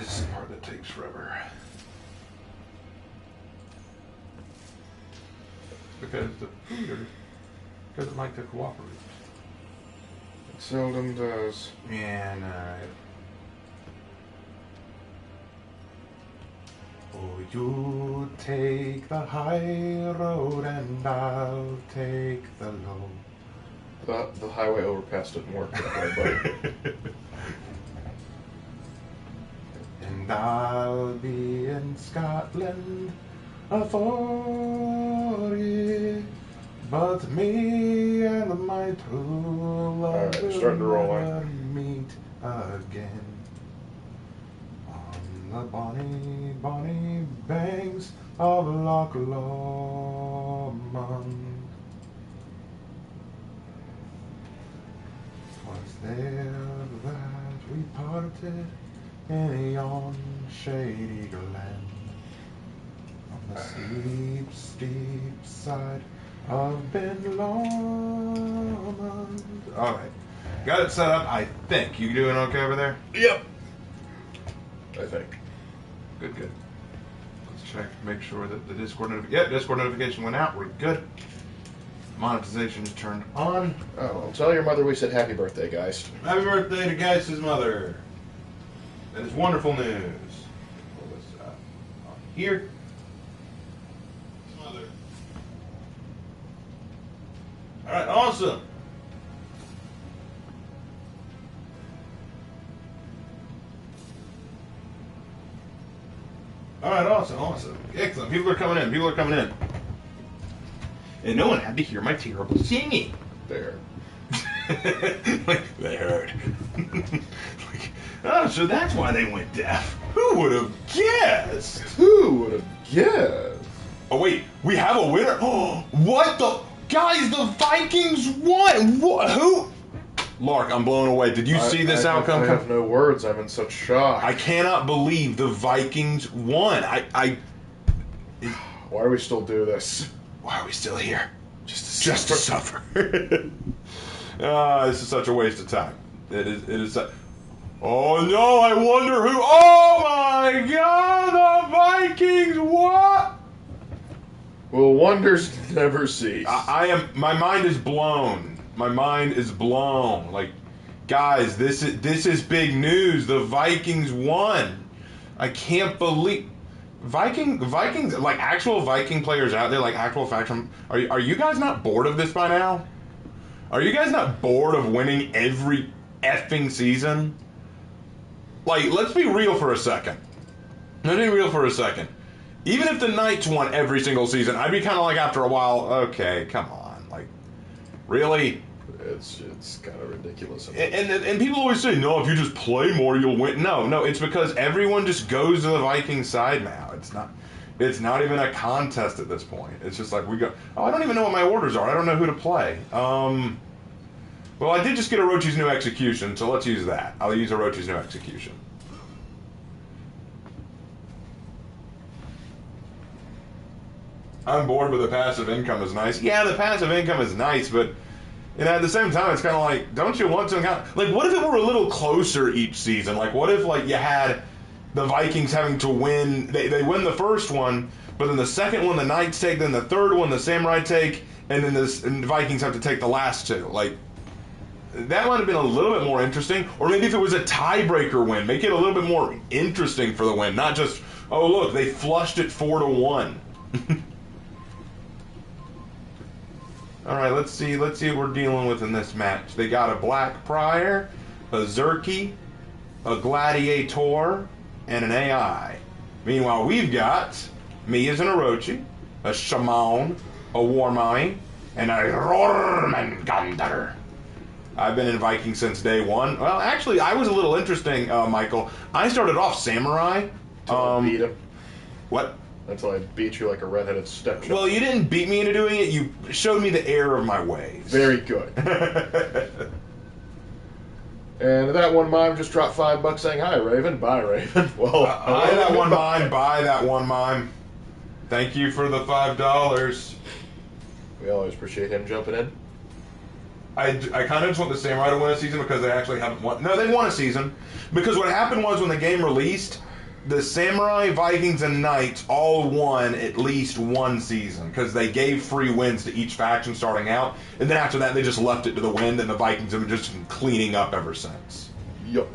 This is the part that takes forever. Because the feeder doesn't like to cooperate. It seldom does. Yeah, no. Oh, you take the high road and I'll take the low. The highway overpass didn't work that way, buddy. And I'll be in Scotland for you, but me and my true love Alright, starting to roll, will meet again on the bonny, bonny banks of Loch Lomond. Was there that we parted in yon shady glen on the steep, steep side of Ben Lomond. Alright. Got it set up, I think. You doing okay over there? Yep. I think. Good, good. Let's check, make sure that the Discord notification. Yep, Discord notification went out. We're good. Monetization is turned on. Oh, well, tell your mother we said happy birthday, guys. Happy birthday to Geist's mother. That is wonderful news. Pull this on here. Mother. All right, awesome. All right, awesome. Excellent. People are coming in. And no one had to hear my terrible singing. There. Like, they heard. Like, oh, so that's why they went deaf. Who would have guessed? Who would have guessed? Oh, wait, we have a winner? Oh, what the? Guys, the Vikings won! What? Who? Lark, I'm blown away. Did you see this outcome? I have no words. I'm in such shock. I cannot believe the Vikings won. Why do we still do this? Why are we still here? Just to suffer. This is such a waste of time. It is. Oh no! I wonder who. Oh my God! The Vikings! What? Will wonders never cease? I am. My mind is blown. My mind is blown. Like, guys, this is big news. The Vikings won. I can't believe. Vikings, like actual Viking players out there, like actual faction. Are you guys not bored of this by now? Are you guys not bored of winning every effing season? Like, let's be real for a second. Even if the Knights won every single season, I'd be kind of like after a while, okay, come on, like, really? It's kind of ridiculous. And people always say, no, if you just play more, you'll win. No, it's because everyone just goes to the Viking side now. It's not even a contest at this point. It's just like we go. Oh, I don't even know what my orders are. I don't know who to play. Well, I did just get Orochi's New Execution, so let's use that. I'll use Orochi's New Execution. I'm bored, but the passive income is nice. Yeah, the passive income is nice, but at the same time, it's kind of like, don't you want to like, what if it were a little closer each season? Like, what if, like, you had the Vikings having to win, they win the first one, but then the second one the Knights take, then the third one the Samurai take, and then the Vikings have to take the last two. Like, that might have been a little bit more interesting. Or maybe if it was a tiebreaker win, make it a little bit more interesting for the win, not just, oh, look, they flushed it 4-1. All right, let's see what we're dealing with in this match. They got a Black Prior, a Zerky, a Gladiator, and an AI. Meanwhile, we've got me as an Orochi, a Shaman, a Warmai, and a Jormungandr. I've been in Viking since day one. Well, actually, I was a little interesting, Michael. I started off Samurai. Beat him. What? Until I beat you like a redheaded stepchild. Well, you didn't beat me into doing it. You showed me the error of my ways. Very good. And that one mime just dropped $5 saying, hi, Raven. Bye, Raven. Well, buy that one mime. Buy that one mime. Thank you for the $5. We always appreciate him jumping in. I kind of just want the Samurai to win a season because they actually haven't won. No, they won a season. Because what happened was when the game released, the Samurai, Vikings, and Knights all won at least one season because they gave free wins to each faction starting out, and then after that they just left it to the wind, and the Vikings have been just cleaning up ever since. Yup.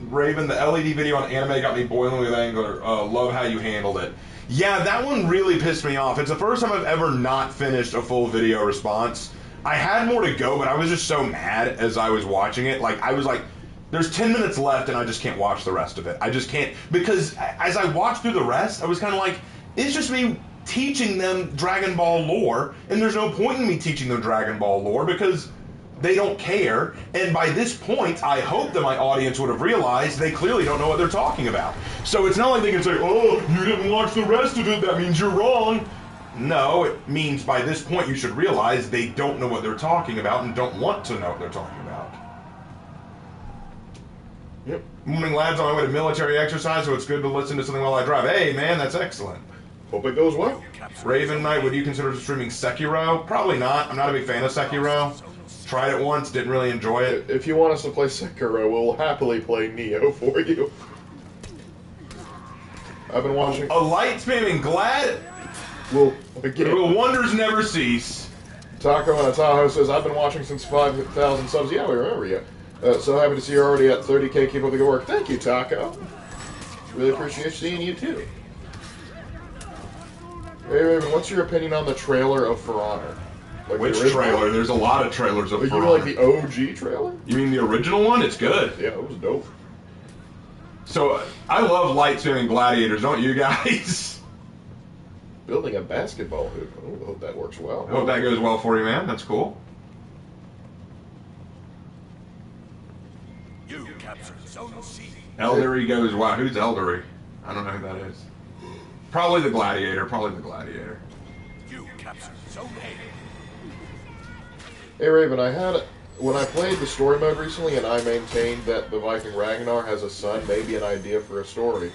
Raven, the LED video on anime got me boiling with anger. Love how you handled it. Yeah, that one really pissed me off. It's the first time I've ever not finished a full video response. I had more to go, but I was just so mad as I was watching it. Like, I was like, there's 10 minutes left and I just can't watch the rest of it. I just can't, because as I watched through the rest, I was kind of like, it's just me teaching them Dragon Ball lore, and there's no point in me teaching them Dragon Ball lore because they don't care. And by this point, I hope that my audience would have realized they clearly don't know what they're talking about. So it's not like they can say, oh, you didn't watch the rest of it, that means you're wrong. No, it means by this point you should realize they don't know what they're talking about and don't want to know what they're talking about. Yep. Morning, lads. On my way to military exercise, so it's good to listen to something while I drive. Hey, man, that's excellent. Hope it goes well. Raven Knight, would you consider streaming Sekiro? Probably not. I'm not a big fan of Sekiro. Tried it once, didn't really enjoy it. If you want us to play Sekiro, we'll happily play Neo for you. I've been watching. A light spamming glad. Well, again, Will wonders never cease. Taco and Ataho says, I've been watching since 5,000 subs. Yeah, we remember you. So happy to see you're already at 30K. Keep up the good work. Thank you, Taco. Really appreciate seeing you, too. Hey, Raven, what's your opinion on the trailer of For Honor? Like Which trailer? There's a lot of trailers of you For mean Honor. like the OG trailer? You mean the original one? It's good. Yeah, it was dope. So, I love light spamming gladiators, don't you guys? Building a basketball hoop. I hope that works well. I hope that goes well for you, man. That's cool. You captured Zone C. Eldery goes, wow, who's Eldery? I don't know who that is. Probably the gladiator, You captured Zone A. Hey Raven, when I played the story mode recently and I maintained that the Viking Ragnar has a son, maybe an idea for a story.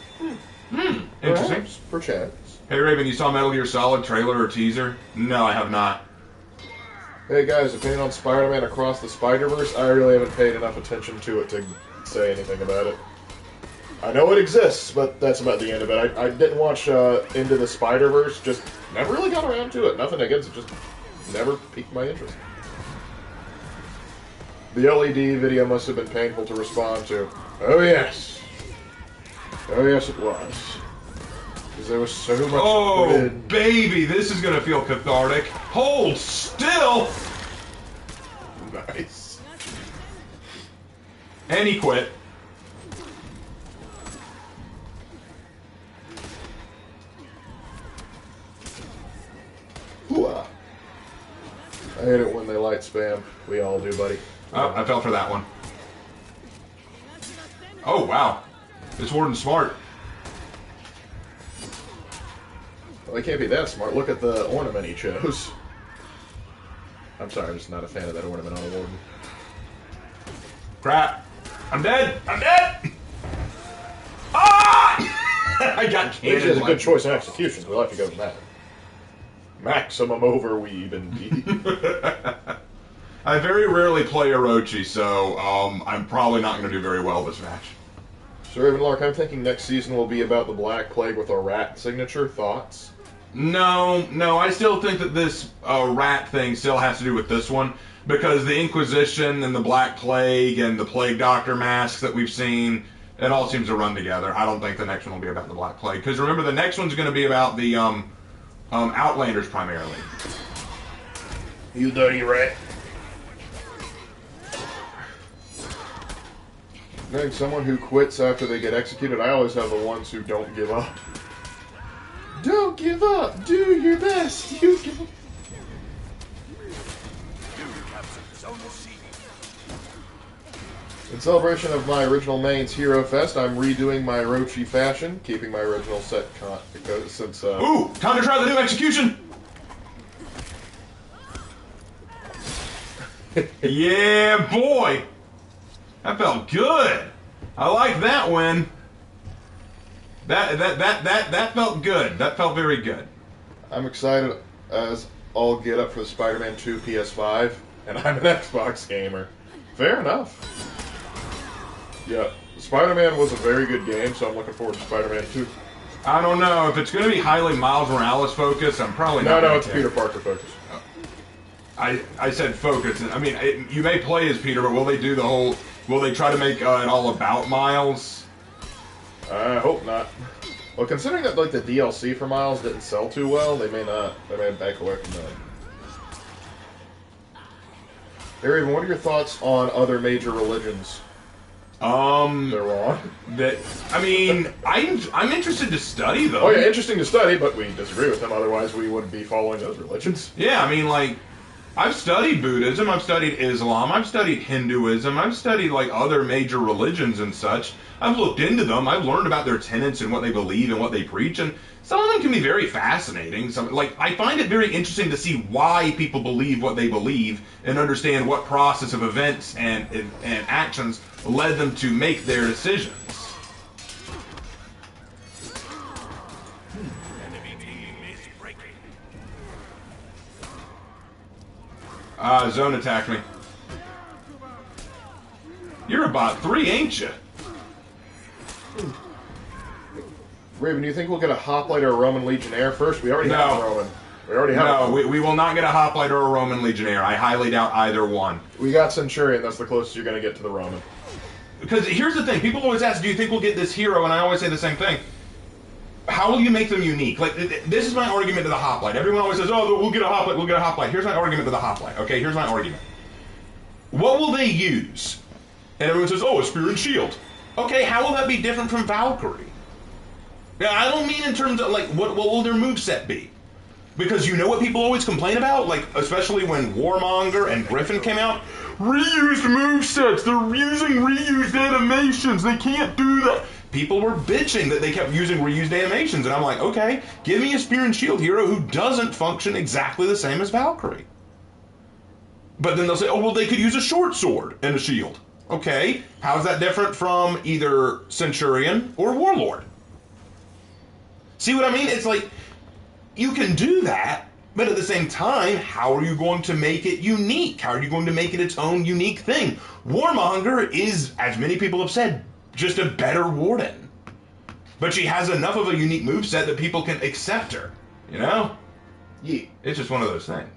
Interesting. Perchance. Hey Raven, you saw Metal Gear Solid trailer or teaser? No, I have not. Hey guys, opinion on Spider-Man Across the Spider-Verse? I really haven't paid enough attention to it to say anything about it. I know it exists, but that's about the end of it. I didn't watch Into the Spider-Verse, just never really got around to it. Nothing against it, just never piqued my interest. The LED video must have been painful to respond to. Oh yes. Oh yes it was. Because there was so much grid. Baby, this is going to feel cathartic. Hold still! Nice. And he quit. Hooah. I hate it when they light spam. We all do, buddy. Oh, I fell for that one. Oh, wow. This warden's smart. Well, they can't be that smart. Look at the ornament he chose. I'm sorry, I'm just not a fan of that ornament on a warden. Crap. I'm dead. I'm dead! Ah! I got Which is canned. a good choice in execution. We'll have to go with that. Maximum overweave, indeed. I very rarely play Orochi, so I'm probably not going to do very well this match. So, Ravenlark, I'm thinking next season will be about the Black Plague with a rat signature. Thoughts? No, I still think that this rat thing still has to do with this one, because the Inquisition and the Black Plague and the Plague Doctor masks that we've seen, it all seems to run together. I don't think the next one will be about the Black Plague, because remember, the next one's going to be about the Outlanders primarily. You dirty rat. Knowing someone who quits after they get executed, I always have the ones who don't give up. Don't give up! Do your best! You give up! In celebration of my original main's Hero Fest, I'm redoing my Orochi fashion, keeping my original set since, Ooh! Time to try the new execution! Yeah, boy! That felt good! I like that win. That felt good. That felt very good. I'm excited as all get up for the Spider-Man 2 PS5, and I'm an Xbox gamer. Fair enough. Yeah, Spider-Man was a very good game, so I'm looking forward to Spider-Man 2. I don't know. If it's going to be highly Miles Morales focused, I'm probably not. No, it's Peter Parker focused. I said focus. I mean, you may play as Peter, but will they do the whole... Will they try to make it all about Miles? I hope not. Well, considering that like the DLC for Miles didn't sell too well, they may not. They may back away from that. Raven, what are your thoughts on other major religions? They're wrong. I mean, I'm interested to study them. Oh yeah, interesting to study, but we disagree with them. Otherwise, we wouldn't be following those religions. Yeah, I mean, like, I've studied Buddhism, I've studied Islam, I've studied Hinduism, I've studied, like, other major religions and such. I've looked into them, I've learned about their tenets and what they believe and what they preach, and some of them can be very fascinating. I find it very interesting to see why people believe what they believe and understand what process of events and actions led them to make their decisions. Enemy team is breaking. Zone attacked me. You're about 3, ain't you? Raven, do you think we'll get a Hoplite or a Roman Legionnaire first? We already have a Roman. We already have No, one. we will not get a Hoplite or a Roman Legionnaire. I highly doubt either one. We got Centurion. That's the closest you're going to get to the Roman. Because here's the thing. People always ask, do you think we'll get this hero? And I always say the same thing. How will you make them unique? Like, this is my argument to the Hoplite. Everyone always says, oh, we'll get a Hoplite, we'll get a Hoplite. Here's my argument to the Hoplite. Okay, here's my argument. What will they use? And everyone says, oh, a spear and shield. Okay, how will that be different from Valkyrie? Yeah, I don't mean in terms of, like, what will their moveset be? Because you know what people always complain about? Like, especially when Warmonger and Griffin came out? Reused movesets! They're using reused animations! They can't do that! People were bitching that they kept using reused animations, and I'm like, okay, give me a spear and shield hero who doesn't function exactly the same as Valkyrie. But then they'll say, oh, well, they could use a short sword and a shield. Okay, how's that different from either Centurion or Warlord? See what I mean? It's like, you can do that, but at the same time, how are you going to make it unique? How are you going to make it its own unique thing? Warmonger is, as many people have said, just a better Warden. But she has enough of a unique moveset that people can accept her, you know? Yeah. It's just one of those things.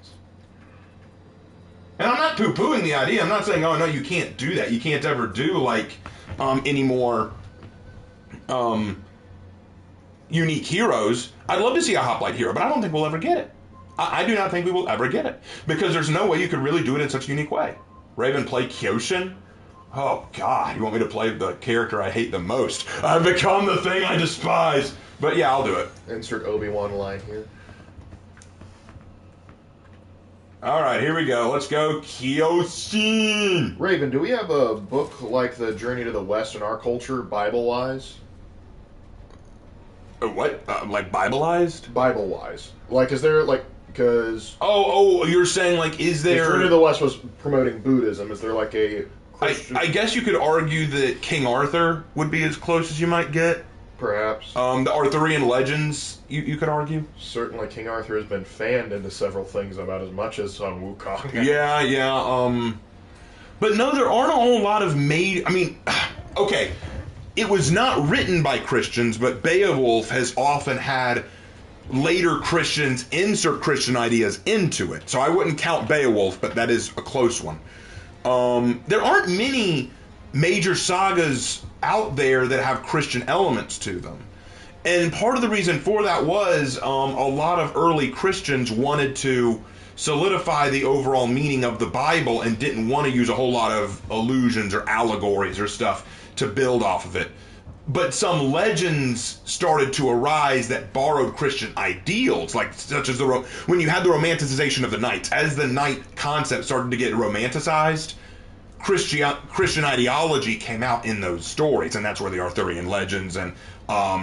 And I'm not poo-pooing the idea. I'm not saying, oh, no, you can't do that. You can't ever do, like, any more, unique heroes. I'd love to see a Hoplite hero, but I don't think we'll ever get it. I do not think we will ever get it. Because there's no way you could really do it in such a unique way. Raven, play Kyoshin? Oh, God, you want me to play the character I hate the most? I've become the thing I despise. But yeah, I'll do it. Insert Obi-Wan line here. All right, here we go. Let's go Kyoshin. Raven, do we have a book like The Journey to the West in our culture, Bible-wise? What? Like Bibleized? Bible-wise. Like, is there, like, because... Oh, you're saying, like, is The there... Journey to the West was promoting Buddhism. Is there, like, a Christian... I guess you could argue that King Arthur would be as close as you might get. Perhaps. The Arthurian legends, you could argue. Certainly, King Arthur has been fanned into several things about as much as Sun Wukong. Yeah. But no, there aren't a whole lot of okay, it was not written by Christians, but Beowulf has often had later Christians insert Christian ideas into it. So I wouldn't count Beowulf, but that is a close one. There aren't many major sagas out there that have Christian elements to them. And part of the reason for that was a lot of early Christians wanted to solidify the overall meaning of the Bible and didn't want to use a whole lot of allusions or allegories or stuff to build off of it. But some legends started to arise that borrowed Christian ideals, like such as when you had the romanticization of the knights. As the knight concept started to get romanticized, Christian ideology came out in those stories, and that's where the Arthurian legends and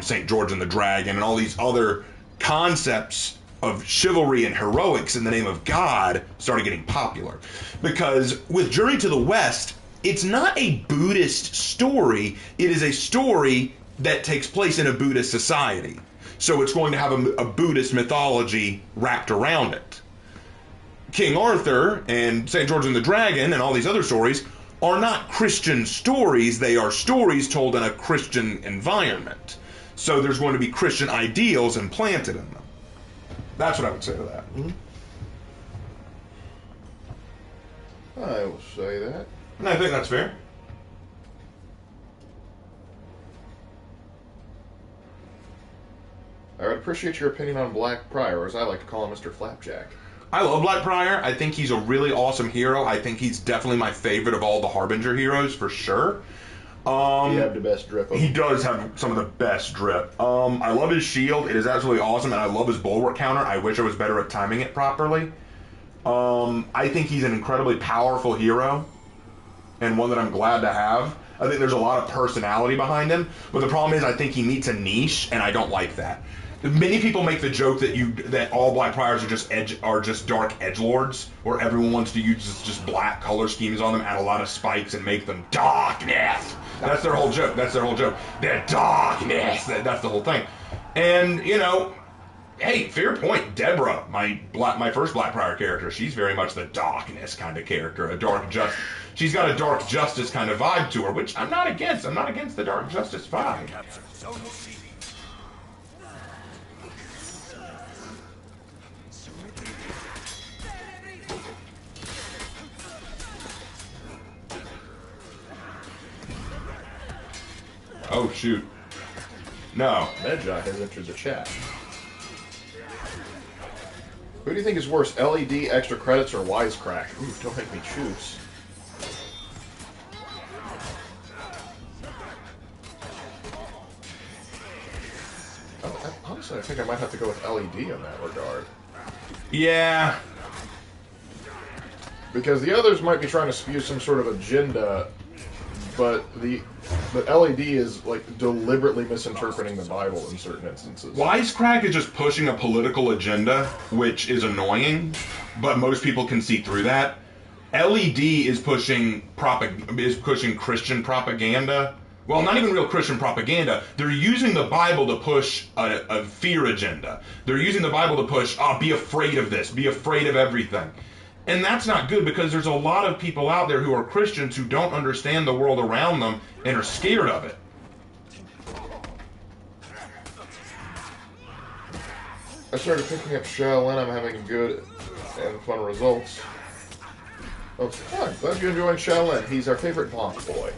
St. George and the Dragon and all these other concepts of chivalry and heroics in the name of God started getting popular. Because with Journey to the West, it's not a Buddhist story, it is a story that takes place in a Buddhist society. So it's going to have a Buddhist mythology wrapped around it. King Arthur and St. George and the Dragon and all these other stories are not Christian stories. They are stories told in a Christian environment. So there's going to be Christian ideals implanted in them. That's what I would say to that. I will say that. And I think that's fair. I would appreciate your opinion on Black Prior, or as I like to call him, Mr. Flapjack. I love Blackbriar. I think he's a really awesome hero. I think he's definitely my favorite of all the Harbinger heroes, for sure. He had the best drip of He does have some of the best drip. I love his shield. It is absolutely awesome, and I love his bulwark counter. I wish I was better at timing it properly. I think he's an incredibly powerful hero, and one that I'm glad to have. I think there's a lot of personality behind him, but the problem is I think he meets a niche, and I don't like that. Many people make the joke that all Black Priors are just dark edgelords, where everyone wants to use just black color schemes on them, add a lot of spikes, and make them darkness. That's their whole joke. They're darkness. That's the whole thing. And hey, fair point. Deborah, my first Black Prior character, she's very much the darkness kind of character. She's got a dark justice kind of vibe to her, which I'm not against. I'm not against the dark justice vibe. Oh, shoot. No. Medjai has entered the chat. Who do you think is worse, LED, extra credits, or Wisecrack? Ooh, don't make me choose. Honestly, I think I might have to go with LED in that regard. Yeah. Because the others might be trying to spew some sort of agenda, but LED is like deliberately misinterpreting the Bible in certain instances. Wisecrack is just pushing a political agenda, which is annoying, but most people can see through that. LED is pushing Christian propaganda. Well, not even real Christian propaganda. They're using the Bible to push a fear agenda. They're using the Bible to push, be afraid of this, be afraid of everything. And that's not good, because there's a lot of people out there who are Christians who don't understand the world around them and are scared of it. I started picking up Shaolin. I'm having good and fun results. Oh, fun. Glad you're enjoying Shaolin. He's our favorite Bonk boy.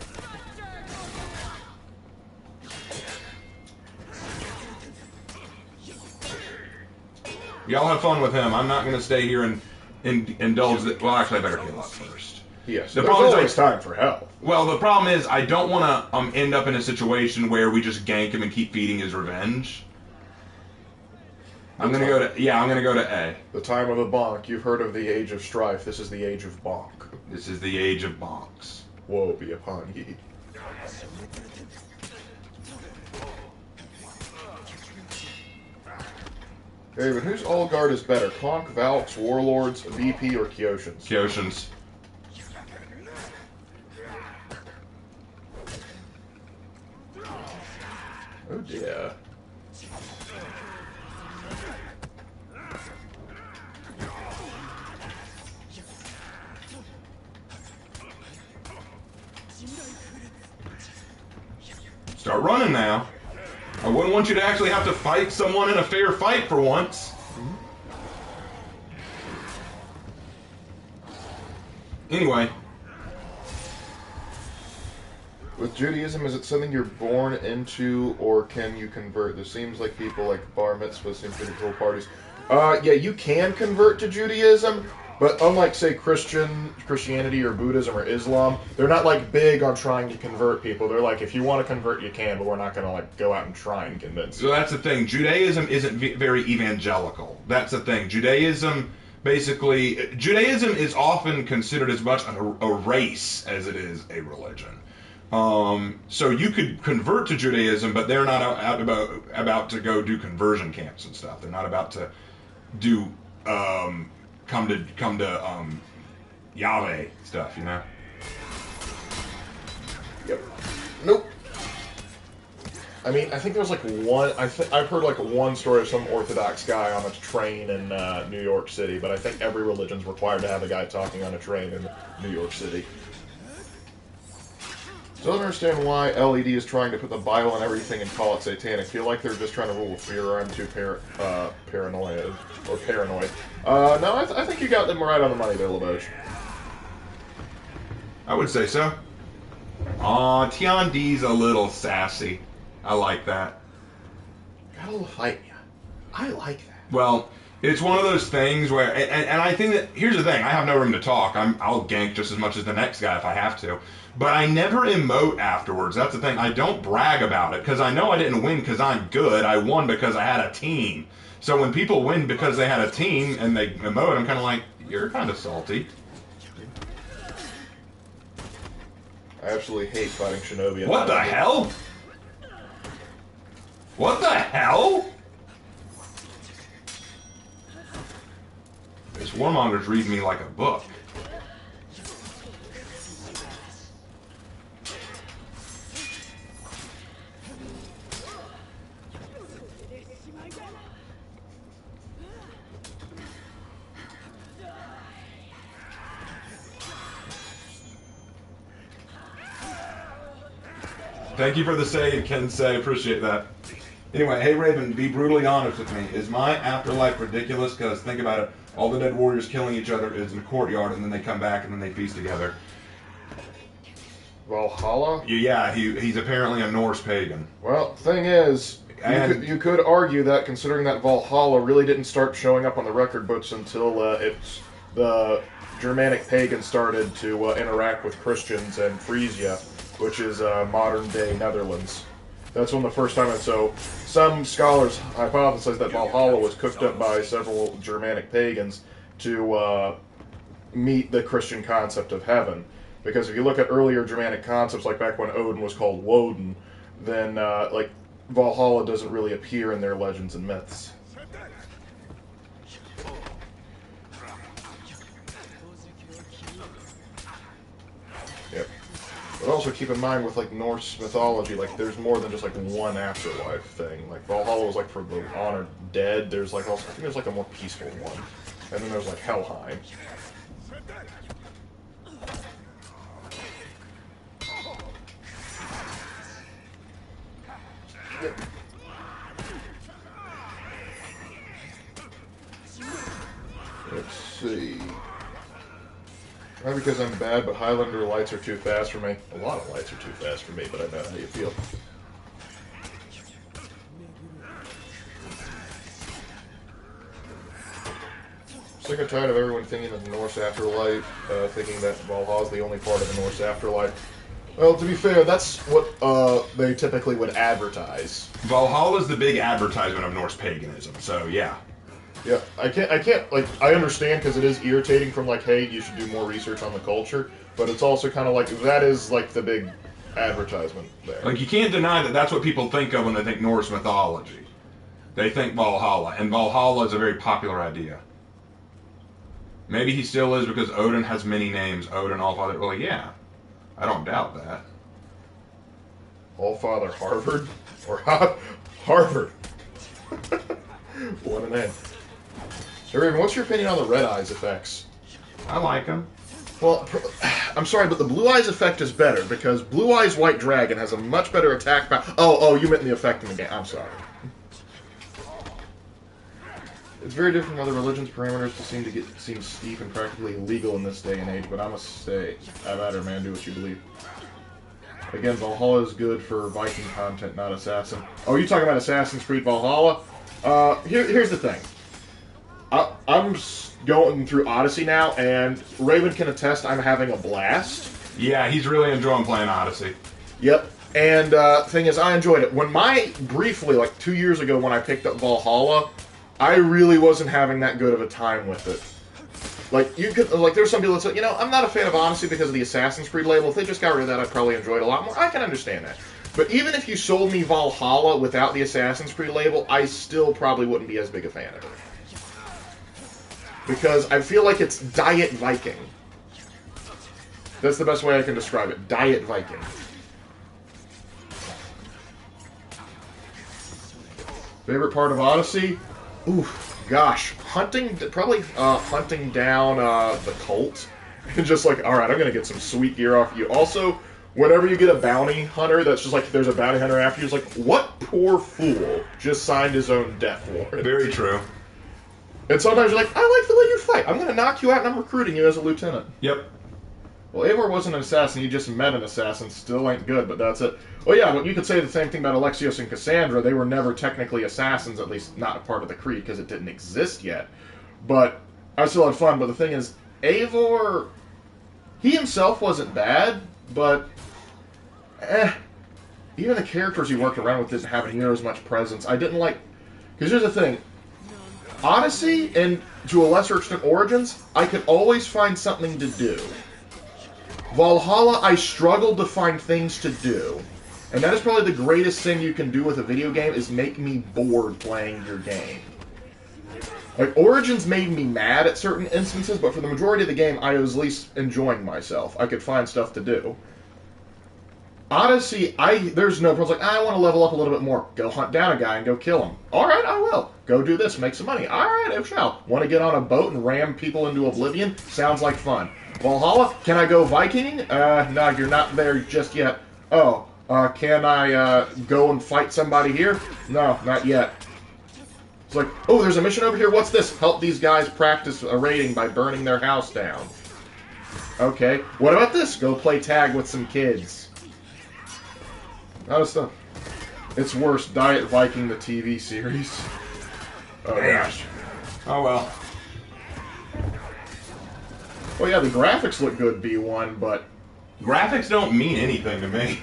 Y'all have fun with him. I'm not going to stay here and indulge it. Well, actually, I better heal up first. Yes, The there's problem is always time for help. Well, the problem is I don't want to end up in a situation where we just gank him and keep feeding his revenge. I'm gonna go to A. The time of the Bonk. You've heard of the age of strife. This is the age of Bonk. This is the age of bonks. Woe be upon ye. David, whose All Guard is better? Conk, Valks, Warlords, BP, or Kyoshins? Kyoshins. Oh dear. Start running now. I wouldn't want you to actually have to fight someone in a fair fight for once. Anyway. With Judaism, is it something you're born into, or can you convert? There seems like people like bar mitzvahs seem pretty cool parties. Yeah, you can convert to Judaism, but unlike, say, Christianity or Buddhism or Islam, they're not, like, big on trying to convert people. They're like, if you want to convert, you can, but we're not going to, like, go out and try and convince you. So that's the thing. Judaism isn't very evangelical. That's the thing. Judaism is often considered as much a race as it is a religion. So you could convert to Judaism, but they're not about to go do conversion camps and stuff. They're not about to do come to Yahweh stuff, you know. Yep. Nope. I mean, I think there was like one. I've heard like one story of some Orthodox guy on a train in New York City, but I think every religion's required to have a guy talking on a train in New York City. So I don't understand why LED is trying to put the Bible on everything and call it satanic. I feel like they're just trying to rule with fear, or I'm too paranoid. Or paranoid. No, I think you got them right on the money there, LeBoge. I would say so. Aw, Tian D's a little sassy. I like that. Got a little fight in ya. I like that. Well, it's one of those things where, and I think that, here's the thing, I have no room to talk. I'll gank just as much as the next guy if I have to. But I never emote afterwards. That's the thing. I don't brag about it, because I know I didn't win because I'm good. I won because I had a team. So when people win because they had a team and they emote, I'm kind of like, you're kind of salty. I absolutely hate fighting Shinobi. What the hell? What the hell? This warmonger's reading me like a book. Thank you for the save, Kensei. Appreciate that. Anyway, hey Raven, be brutally honest with me. Is my afterlife ridiculous? Because think about it. All the dead warriors killing each other is in the courtyard, and then they come back, and then they feast together. Valhalla? Yeah, he's apparently a Norse pagan. Well, thing is, you could argue that considering that Valhalla really didn't start showing up on the record books until the Germanic pagans started to interact with Christians and Frisia, which is modern-day Netherlands. That's when the first time, and so some scholars hypothesize that Valhalla was cooked up by several Germanic pagans to meet the Christian concept of heaven. Because if you look at earlier Germanic concepts, like back when Odin was called Woden, then like Valhalla doesn't really appear in their legends and myths. Yep. But also keep in mind with like Norse mythology, like there's more than just like one afterlife thing. Like Valhalla was like for the honored dead. There's like also I think there's like a more peaceful one, and then there's like Helheim. Yep. Let's see. Not because I'm bad, but Highlander lights are too fast for me. A lot of lights are too fast for me, but I know how you feel. Sick and tired of everyone thinking of the Norse afterlife, thinking that Valhalla is the only part of the Norse afterlife. Well, to be fair, that's what they typically would advertise. Valhalla is the big advertisement of Norse paganism, so yeah. Yeah, I can't, like, I understand because it is irritating from, like, hey, you should do more research on the culture, but it's also kind of like, that is, like, the big advertisement there. Like, you can't deny that that's what people think of when they think Norse mythology. They think Valhalla, and Valhalla is a very popular idea. Maybe he still is because Odin has many names. Odin, Allfather, well, yeah. I don't doubt that. Allfather Harvard? Or Harvard? What a name. So, Raven, what's your opinion on the Red Eyes effects? I like him. Well, I'm sorry, but the Blue Eyes effect is better, because Blue Eyes White Dragon has a much better attack power. Oh, you meant the effect in the game. I'm sorry. It's very different from other religions' parameters to seem steep and practically illegal in this day and age, but I must say, have at her, man, do what you believe. Again, Valhalla is good for Viking content, not Assassin. Oh, you talking about Assassin's Creed Valhalla? Here's the thing. I'm going through Odyssey now, and Raven can attest I'm having a blast. Yeah, he's really enjoying playing Odyssey. Yep. And thing is, I enjoyed it. Briefly, like 2 years ago when I picked up Valhalla, I really wasn't having that good of a time with it. Like, there's some people that say, you know, I'm not a fan of Odyssey because of the Assassin's Creed label. If they just got rid of that, I'd probably enjoy it a lot more. I can understand that. But even if you sold me Valhalla without the Assassin's Creed label, I still probably wouldn't be as big a fan of it. Because I feel like it's Diet Viking. That's the best way I can describe it. Diet Viking. Favorite part of Odyssey? Oof, gosh. Hunting down the cult. And just like, alright, I'm going to get some sweet gear off you. Also, Whenever you get a bounty hunter that's just like, there's a bounty hunter after you, it's like, what poor fool just signed his own death warrant? Very true. And sometimes you're like, I like the way you fight. I'm going to knock you out and I'm recruiting you as a lieutenant. Yep. Well, Eivor wasn't an assassin. He just met an assassin. Still ain't good, but that's it. Well, yeah, but you could say the same thing about Alexios and Cassandra. They were never technically assassins, at least not a part of the Creed, because it didn't exist yet. But I still had fun. But the thing is, Eivor, he himself wasn't bad, but even the characters he worked around with didn't have near as much presence. I didn't like... Because here's the thing. Odyssey, and to a lesser extent Origins, I could always find something to do. Valhalla, I struggled to find things to do. And that is probably the greatest thing you can do with a video game, is make me bored playing your game. Like, Origins made me mad at certain instances, but for the majority of the game, I was at least enjoying myself. I could find stuff to do. Odyssey, there's no problem. Like, I want to level up a little bit more. Go hunt down a guy and go kill him. Alright, I will. Go do this, make some money. Alright, I shall. Want to get on a boat and ram people into oblivion? Sounds like fun. Valhalla, can I go Viking? No, you're not there just yet. Oh, can I go and fight somebody here? No, not yet. It's like, oh, there's a mission over here. What's this? Help these guys practice a raiding by burning their house down. Okay. What about this? Go play tag with some kids. Other stuff. It's worse. Diet Viking, the TV series. Oh, gosh. Oh, well. Well, yeah, the graphics look good, B1, but... Graphics don't mean anything to me.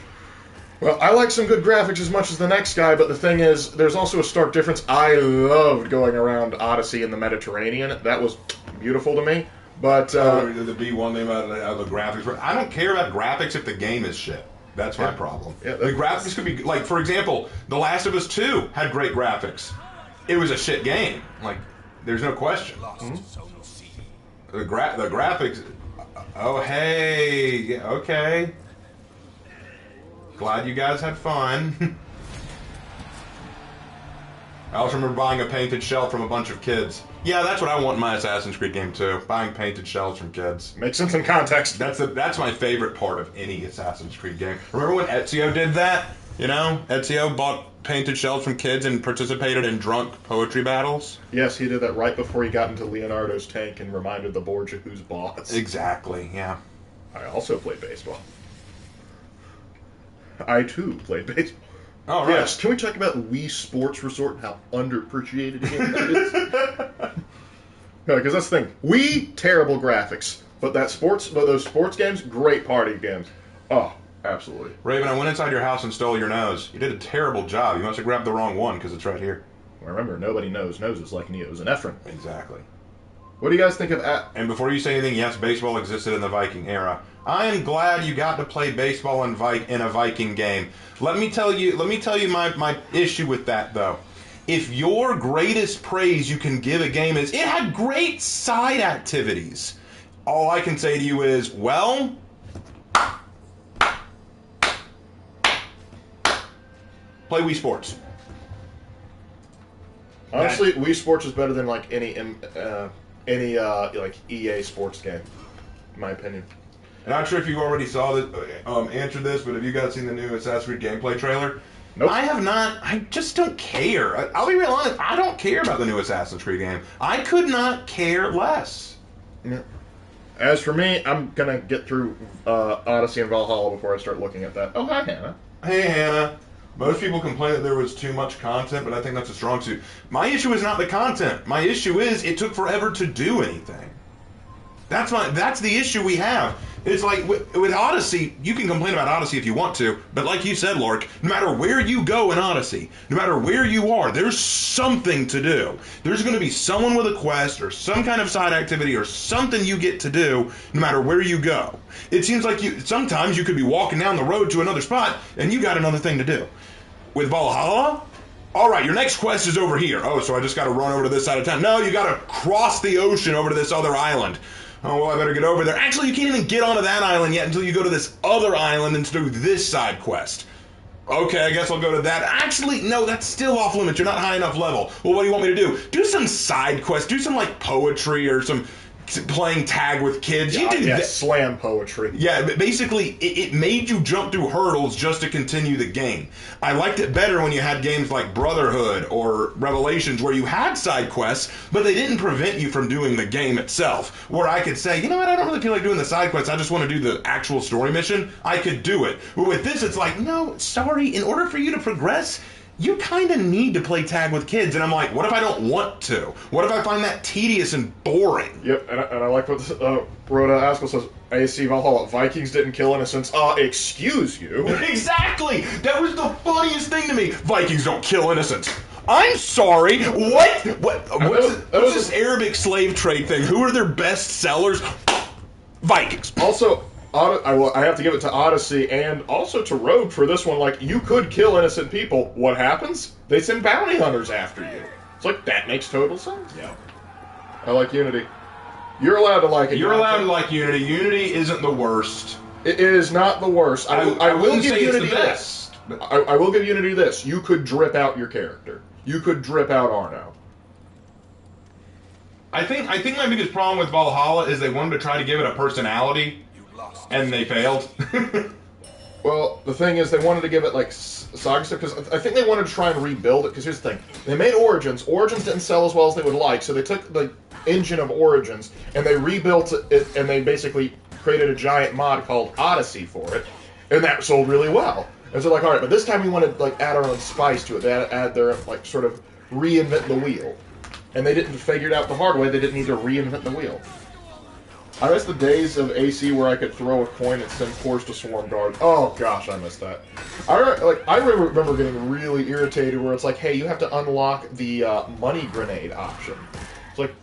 Well, I like some good graphics as much as the next guy, but the thing is, there's also a stark difference. I loved going around Odyssey in the Mediterranean. That was beautiful to me. But the B1 name out of the graphics. I don't care about graphics if the game is shit. That's my problem. Yeah, the graphics could be like, for example, The Last of Us 2 had great graphics. It was a shit game. Like, there's no question. The graphics. Oh, hey. Yeah, okay. Glad you guys had fun. I also remember buying a painted shell from a bunch of kids. Yeah, that's what I want in my Assassin's Creed game too. Buying painted shells from kids. Makes sense in context. That's my favorite part of any Assassin's Creed game. Remember when Ezio did that? You know, Ezio bought painted shells from kids and participated in drunk poetry battles. Yes, he did that right before he got into Leonardo's tank and reminded the Borgia who's boss. Exactly. Yeah. I also played baseball. I too played baseball. Oh, right. Yes, can we talk about Wii Sports Resort and how underappreciated a game that is? No, because that's the thing. Wii, terrible graphics. But those sports games, great party games. Oh, absolutely. Raven, I went inside your house and stole your nose. You did a terrible job. You must have grabbed the wrong one because it's right here. Remember, nobody knows noses like Neos and Ephraim. Exactly. What do you guys think of that? And before you say anything, yes, baseball existed in the Viking era. I am glad you got to play baseball in a Viking game. Let me tell you my issue with that, though. If your greatest praise you can give a game is, it had great side activities, all I can say to you is, well, play Wii Sports. Honestly, Wii Sports is better than like any like EA sports game, in my opinion. And I'm not sure if you already saw this, answered this, but have you guys seen the new Assassin's Creed gameplay trailer? Nope. I have not. I just don't care. I'll be real honest. I don't care about the new Assassin's Creed game. I could not care less. Yeah. As for me, I'm gonna get through Odyssey and Valhalla before I start looking at that. Oh, hi, Hannah. Hey, Hannah. Most people complain that there was too much content, but I think that's a strong suit. My issue is not the content. My issue is it took forever to do anything. That's the issue we have. It's like with Odyssey, you can complain about Odyssey if you want to, but like you said, Lork, no matter where you go in Odyssey, no matter where you are, there's something to do. There's going to be someone with a quest or some kind of side activity or something you get to do no matter where you go. It seems like sometimes you could be walking down the road to another spot and you got another thing to do. With Valhalla, all right, your next quest is over here. Oh, so I just got to run over to this side of town. No, you got to cross the ocean over to this other island. Oh, well, I better get over there. Actually, you can't even get onto that island yet until you go to this other island and do this side quest. Okay, I guess I'll go to that. Actually, no, that's still off limits. You're not high enough level. Well, what do you want me to do? Do some side quest. Do some, like, poetry or some playing tag with kids. You do Yeah, that. slam poetry. Yeah, but basically, it made you jump through hurdles just to continue the game. I liked it better when you had games like Brotherhood or Revelations where you had side quests, but they didn't prevent you from doing the game itself. Where I could say, you know what, I don't really feel like doing the side quests, I just want to do the actual story mission. I could do it. But with this, it's like, no, sorry, in order for you to progress, you kind of need to play tag with kids. And I'm like, what if I don't want to? What if I find that tedious and boring? Yep, and I like what Rhoda Askell says. AC Valhalla, Vikings didn't kill innocents. Excuse you. Exactly! That was the funniest thing to me. Vikings don't kill innocents. I'm sorry. What's this Arabic slave trade thing? Who are their best sellers? Vikings. Also, I have to give it to Odyssey and also to Rogue for this one. Like, you could kill innocent people. What happens? They send bounty hunters after you. It's like, that makes total sense. Yeah. I like Unity. You're allowed to like it. You're allowed to like Unity. Unity isn't the worst. It is not the worst. I will wouldn't give say it's Unity the best. this. I will give Unity this. You could drip out your character. You could drip out Arno. I think my biggest problem with Valhalla is they wanted to try to give it a personality, and they failed. Well, the thing is, they wanted to give it like Saga stuff because I think they wanted to try and rebuild it. Because here's the thing: they made Origins. Origins didn't sell as well as they would like, so they took the engine of Origins and they rebuilt it, and they basically created a giant mod called Odyssey for it, and that sold really well. And so, like, all right, but this time we want to like add our own spice to it. They add their like sort of reinvent the wheel, and they didn't figure it out the hard way. They didn't need to reinvent the wheel. I miss the days of AC where I could throw a coin and send cores to swarm guards. Oh gosh, I miss that. I remember getting really irritated where it's like, hey, you have to unlock the money grenade option. It's like,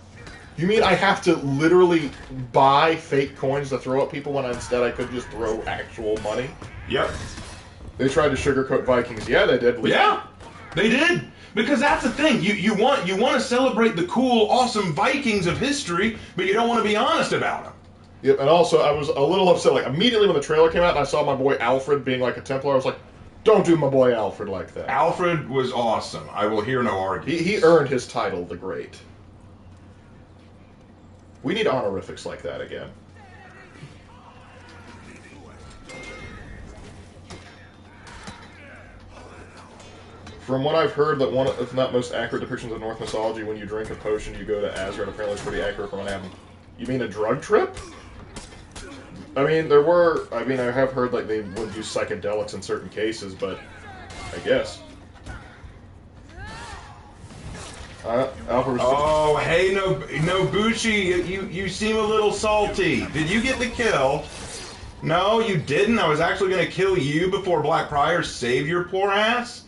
you mean I have to literally buy fake coins to throw at people when instead I could just throw actual money? Yep. They tried to sugarcoat Vikings. Yeah, they did. Yeah, they did. Because that's the thing. You want to celebrate the cool, awesome Vikings of history, but you don't want to be honest about them. Yep, and also I was a little upset. Like, immediately when the trailer came out and I saw my boy Alfred being like a Templar, I was like, don't do my boy Alfred like that. Alfred was awesome. I will hear no arguments. He earned his title, the Great. We need honorifics like that again. From what I've heard, that one of the not most accurate depictions of Norse mythology, when you drink a potion, you go to Asgard. Apparently, it's pretty accurate from what happened. You mean a drug trip? I mean, I have heard like they would use psychedelics in certain cases, but I guess. Alfred was Oh, hey, Nobushi, you seem a little salty. Did you get the kill? No, you didn't. I was actually going to kill you before Blackbriar saved your poor ass.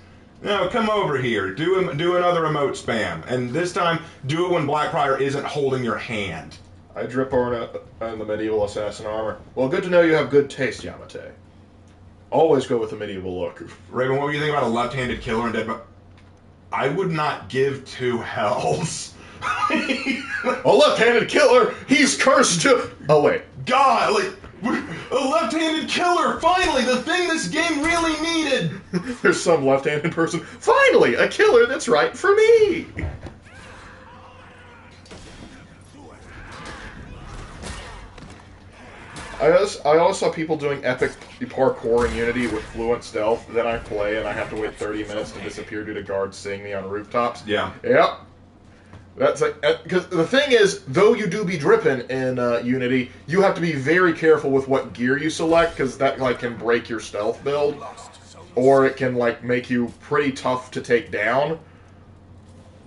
No, come over here. Do another emote spam, and this time do it when Blackbriar isn't holding your hand. I drip on the medieval assassin armor. Well, good to know you have good taste, Yamate. Always go with the medieval look. Raven, what do you think about a left-handed killer in Dead by... I would not give two hells. A left-handed killer? He's cursed to... Oh, wait. God, like, a left-handed killer! Finally, the thing this game really needed! There's some left-handed person. Finally, a killer that's right for me! I always saw people doing epic parkour in Unity with fluent stealth. Then I play and I have to wait 30 minutes to disappear due to guards seeing me on rooftops. Yeah. Yep. That's like, because the thing is, though you do be dripping in Unity, you have to be very careful with what gear you select, because that like can break your stealth build, or it can like make you pretty tough to take down.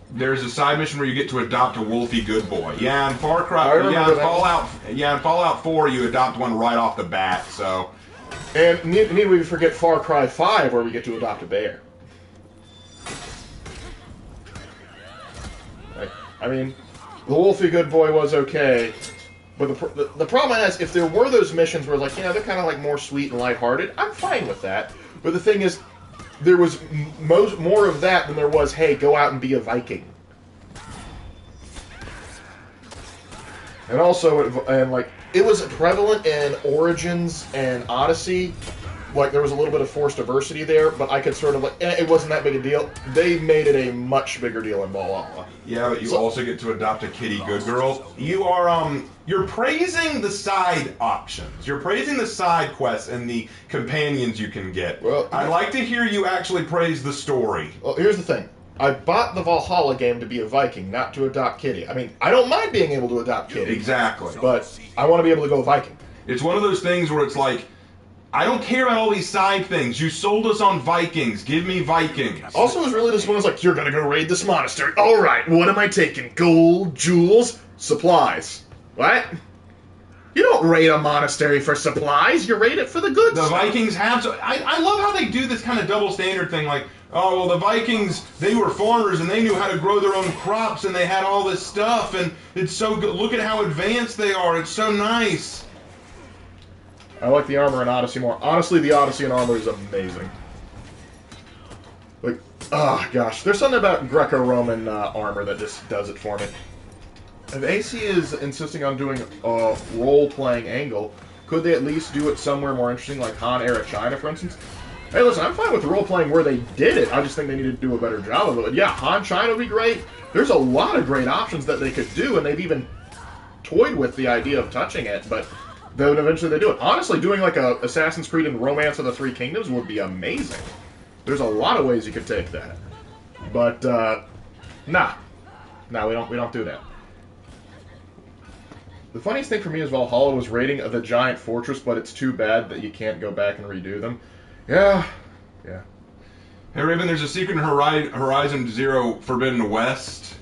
There's a side mission where you get to adopt a Wolfie Good Boy. Yeah, in Far Cry. I remember in Fallout 4, you adopt one right off the bat. So. And need we forget Far Cry 5, where we get to adopt a bear. I mean, the Wolfie Good Boy was okay, but the problem is, if there were those missions where, like, you know, they're kind of like more sweet and lighthearted, I'm fine with that. But the thing is, there was more of that than there was, hey, go out and be a Viking. And also, it was prevalent in Origins and Odyssey, like there was a little bit of forced diversity there, but I could sort of it wasn't that big a deal. They made it a much bigger deal in Valhalla. Yeah, but you also get to adopt a kitty good girl. You are you're praising the side options. You're praising the side quests and the companions you can get. Well, I'd like to hear you actually praise the story. Well, here's the thing. I bought the Valhalla game to be a Viking, not to adopt Kitty. I mean, I don't mind being able to adopt Kitty. Exactly. But I want to be able to go Viking. It's one of those things where it's like, I don't care about all these side things. You sold us on Vikings. Give me Vikings. Also, it was really disappointing. It's like, you're going to go raid this monastery. All right, what am I taking? Gold, jewels, supplies. What? You don't raid a monastery for supplies. You raid it for the good The stuff. Vikings have... I love how they do this kind of double standard thing. Like, oh, well, the Vikings, they were farmers, and they knew how to grow their own crops, and they had all this stuff, and it's so good. Look at how advanced they are. It's so nice. I like the armor in Odyssey more. Honestly, the Odyssey in armor is amazing. Like, oh gosh, there's something about Greco-Roman armor that just does it for me. If AC is insisting on doing a role-playing angle, could they at least do it somewhere more interesting, like Han-era China, for instance? Hey, listen, I'm fine with role-playing where they did it. I just think they needed to do a better job of it. But yeah, Han China would be great. There's a lot of great options that they could do, and they've even toyed with the idea of touching it, but then eventually they do it. Honestly, doing like a Assassin's Creed and Romance of the Three Kingdoms would be amazing. There's a lot of ways you could take that. But, nah, we don't do that. The funniest thing for me is Valhalla was raiding the giant fortress, but it's too bad that you can't go back and redo them. Yeah. Hey, Raven, there's a secret in Horizon Zero Forbidden West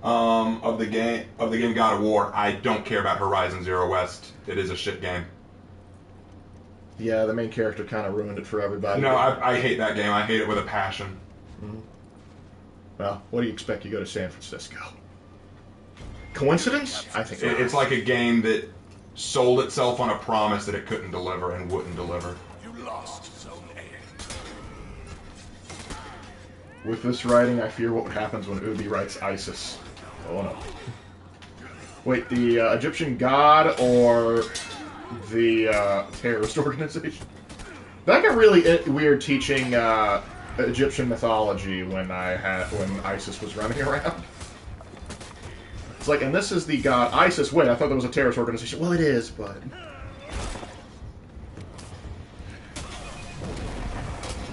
of the game God of War. I don't care about Horizon Zero West. It is a shit game. Yeah, the main character kind of ruined it for everybody. No, I hate that game. I hate it with a passion. Mm-hmm. Well, what do you expect? You go to San Francisco. Coincidence? I think It's like a game that sold itself on a promise that it couldn't deliver and wouldn't deliver. You lost Zone A. With this writing, I fear what happens when Ubi writes ISIS. Oh no. Wait, the Egyptian god or the terrorist organization? That got really weird teaching Egyptian mythology when ISIS was running around. It's like, and this is the god ISIS. Wait, I thought that was a terrorist organization. Well, it is, but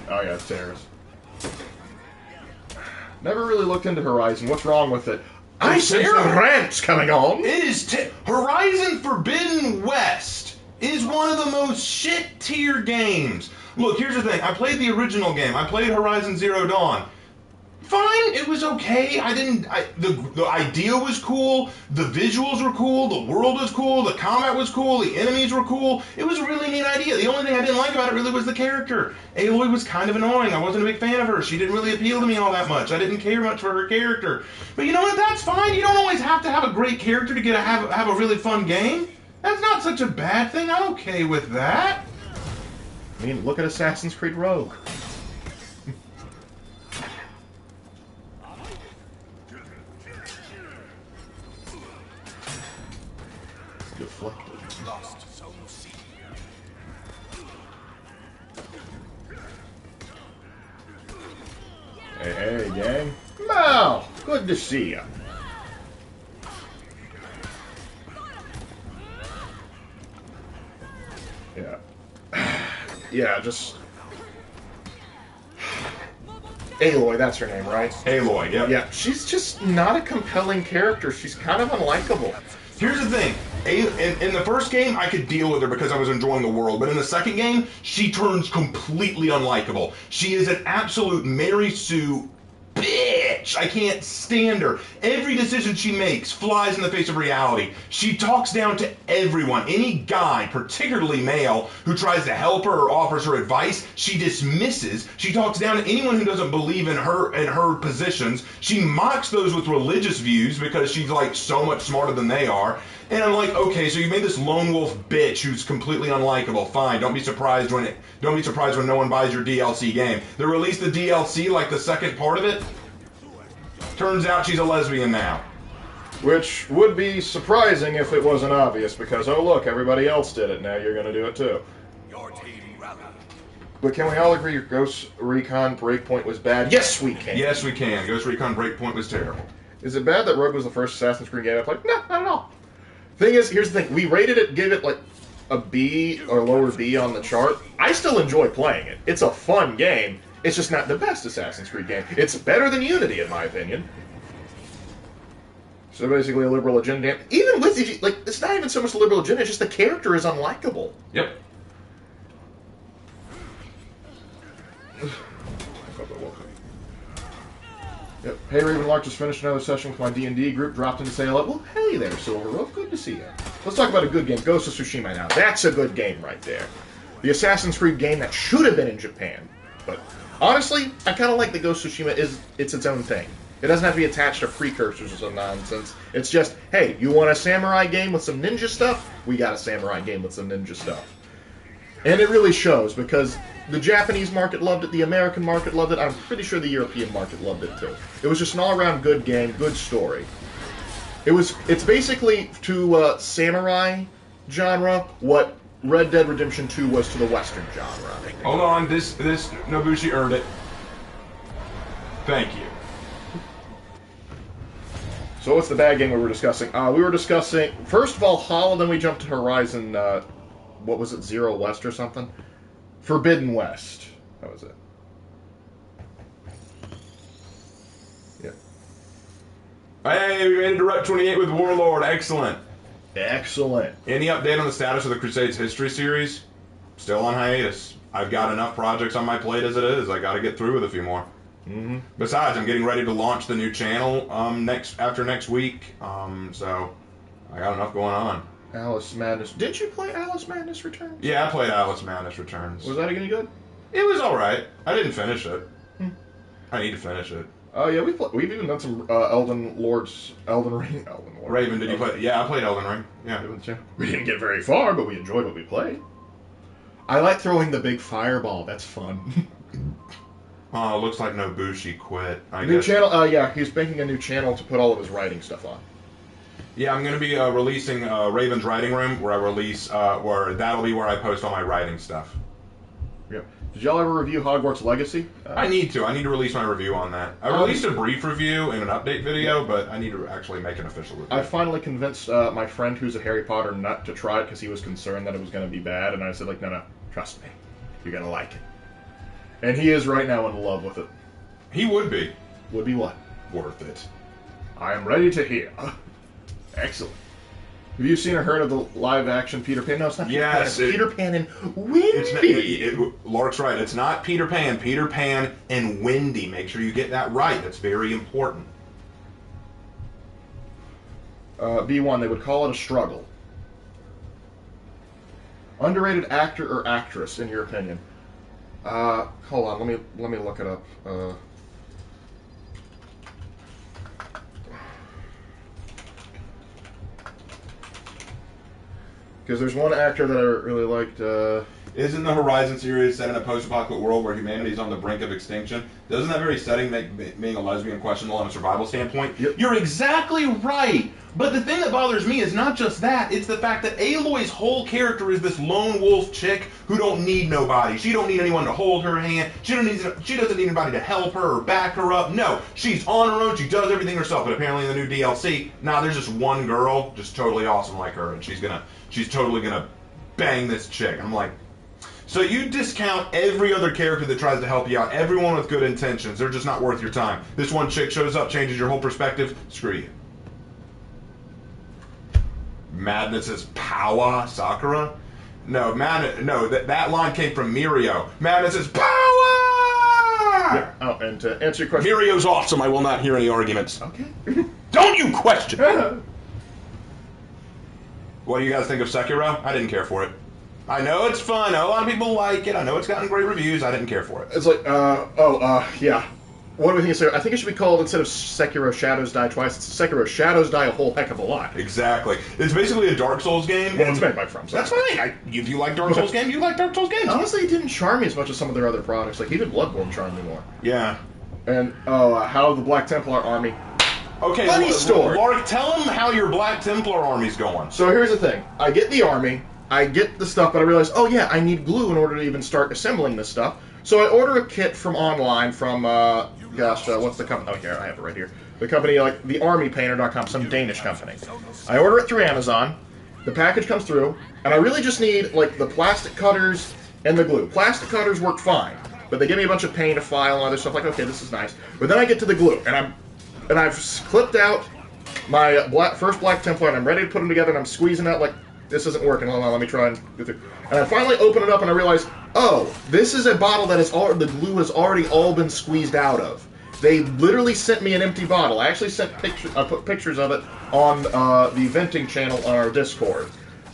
oh yeah, it's terrorist. Never really looked into Horizon. What's wrong with it? I sense the rant's coming on. It is Horizon Forbidden West is one of the most shit tier games. Look, here's the thing. I played the original game. I played Horizon Zero Dawn. Fine, it was okay. The idea was cool, the visuals were cool, the world was cool, the combat was cool, the enemies were cool. It was a really neat idea. The only thing I didn't like about it really was the character. Aloy was kind of annoying. I wasn't a big fan of her. She didn't really appeal to me all that much. I didn't care much for her character. But you know what? That's fine. You don't always have to have a great character to have a really fun game. That's not such a bad thing. I'm okay with that. I mean, look at Assassin's Creed Rogue. Deflected. Lost Zone C. Hey, gang. Mal, good to see ya. Yeah. Yeah, just... Aloy, that's her name, right? Aloy, yep. Yeah, she's just not a compelling character. She's kind of unlikable. Here's the thing. In the first game, I could deal with her because I was enjoying the world. But in the second game, she turns completely unlikable. She is an absolute Mary Sue bitch. I can't stand her. Every decision she makes flies in the face of reality. She talks down to everyone. Any guy, particularly male, who tries to help her or offers her advice, she dismisses. She talks down to anyone who doesn't believe in her positions. She mocks those with religious views because she's like so much smarter than they are. And I'm like, okay, so you made this lone wolf bitch who's completely unlikable. Fine, don't be surprised when no one buys your DLC game. They released the DLC, like the second part of it. Turns out she's a lesbian now. Which would be surprising if it wasn't obvious, because, oh look, everybody else did it, now you're gonna do it too. Your team rallied. But can we all agree your Ghost Recon Breakpoint was bad? Yes, we can. Yes, we can. Ghost Recon Breakpoint was terrible. Is it bad that Rogue was the first Assassin's Creed game I played? No, not at all. Thing is, here's the thing. We rated it, gave it like a B or lower B on the chart. I still enjoy playing it. It's a fun game. It's just not the best Assassin's Creed game. It's better than Unity, in my opinion. So basically a liberal agenda. Even with, like, it's not even so much the liberal agenda, it's just the character is unlikable. Yep. Yep. Hey, Ravenlark just finished another session with my D&D group. Dropped in to say hello. Well, hey there, Silverwolf. Good to see you. Let's talk about a good game. Ghost of Tsushima now. That's a good game right there. The Assassin's Creed game that should have been in Japan. But honestly, I kind of like the Ghost of Tsushima. It's its own thing. It doesn't have to be attached to precursors or some nonsense. It's just, hey, you want a samurai game with some ninja stuff? We got a samurai game with some ninja stuff. And it really shows, because the Japanese market loved it, the American market loved it, I'm pretty sure the European market loved it too. It was just an all-around good game, good story. It's basically to samurai genre what Red Dead Redemption 2 was to the Western genre. Hold on, this Nobushi earned it. Thank you. So what's the bad game we were discussing? We were discussing, first of all, Hollow, then we jumped to Horizon, what was it, Zero West or something? Forbidden West. That was it. Yeah. Hey, we made it to Rep 28 with Warlord. Excellent. Excellent. Any update on the status of the Crusades History series? Still on hiatus. I've got enough projects on my plate as it is. I got to get through with a few more. Mm-hmm. Besides, I'm getting ready to launch the new channel after next week. So I got enough going on. Alice Madness. Did you play Alice Madness Returns? Yeah, I played Alice Madness Returns. Was that any good? It was all right. I didn't finish it. I need to finish it. Oh yeah, we've even done some Elden Ring. Raven, did you play? Yeah, I played Elden Ring. Yeah. We didn't get very far, but we enjoyed what we played. I like throwing the big fireball. That's fun. Oh, looks like Nobushi quit. I New guess. channel. Yeah, he's making a new channel to put all of his writing stuff on. Yeah, I'm going to be releasing Raven's Writing Room, where I release, where that'll be where I post all my writing stuff. Yep. Did y'all ever review Hogwarts Legacy? I need to release my review on that. I released a brief review in an update video, but I need to actually make an official review. I finally convinced my friend who's a Harry Potter nut to try it because he was concerned that it was going to be bad, and I said, like, no, trust me. You're going to like it. And he is right now in love with it. He would be. Would be what? Worth it. I am ready to hear. Excellent. Have you seen or heard of the live-action Peter Pan? No, it's not Yes, Peter Pan. Peter Pan and Wendy. Lark's right. It's not Peter Pan. Peter Pan and Wendy. Make sure you get that right. That's very important. B1, they would call it a struggle. Underrated actor or actress, in your opinion? Hold on. Let me look it up. Because there's one actor that I really liked. Isn't the Horizon series set in a post-apocalyptic world where humanity is on the brink of extinction? Doesn't that very setting make being a lesbian questionable on a survival standpoint? Yep. You're exactly right. But the thing that bothers me is not just that. It's the fact that Aloy's whole character is this lone wolf chick who don't need nobody. She don't need anyone to hold her hand. She doesn't need anybody to help her or back her up. No, she's on her own. She does everything herself. But apparently in the new DLC, there's just one girl just totally awesome like her, and she's totally gonna bang this chick. I'm like, so you discount every other character that tries to help you out, everyone with good intentions. They're just not worth your time. This one chick shows up, changes your whole perspective. Screw you. Madness is Power Sakura? No, that line came from Mirio. Madness is Power! Yeah. Oh, and to answer your question... Mirio's awesome. I will not hear any arguments. Okay. Don't you question! What do you guys think of Sekiro? I didn't care for it. I know it's fun. I know a lot of people like it. I know it's gotten great reviews. I didn't care for it. It's like, yeah. What do we think of Sekiro? I think it should be called, instead of Sekiro Shadows Die Twice, it's Sekiro Shadows Die a whole heck of a lot. Exactly. It's basically a Dark Souls game. Well, it's made by From. That's fine. If you like Dark Souls games, you like Dark Souls games. Honestly, it didn't charm me as much as some of their other products. Like, even Bloodborne charmed me more. Yeah. And, how the Black Templar army... Okay, Funny story. Lark, tell them how your Black Templar army's going. So here's the thing. I get the army, I get the stuff, but I realize, oh yeah, I need glue in order to even start assembling this stuff. So I order a kit from online from, what's the company? Oh, here, I have it right here. The company, like, thearmypainter.com, some Danish company. I order it through Amazon. The package comes through, and I really just need, like, the plastic cutters and the glue. Plastic cutters work fine, but they give me a bunch of paint, a file, and other stuff. Like, okay, this is nice. But then I get to the glue, and I've clipped out my first Black Templar, and I'm ready to put them together, and I'm squeezing out, like, this isn't working. Hold on, let me try and go through. And I finally open it up, and I realize, oh, this is a bottle that the glue has already all been squeezed out of. They literally sent me an empty bottle. I actually sent pictures. I put pictures of it on the venting channel on our Discord.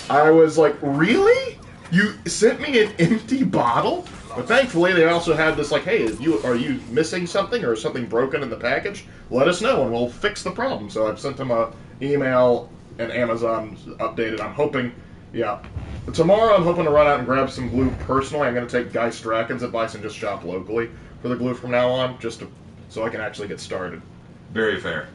I was like, really? You sent me an empty bottle? But thankfully, they also had this like, hey, are you missing something or is something broken in the package? Let us know and we'll fix the problem. So I've sent them a email and Amazon updated. I'm hoping, yeah. Tomorrow I'm hoping to run out and grab some glue personally. I'm going to take Guy Strachan's advice and just shop locally for the glue from now on, so I can actually get started. Very fair.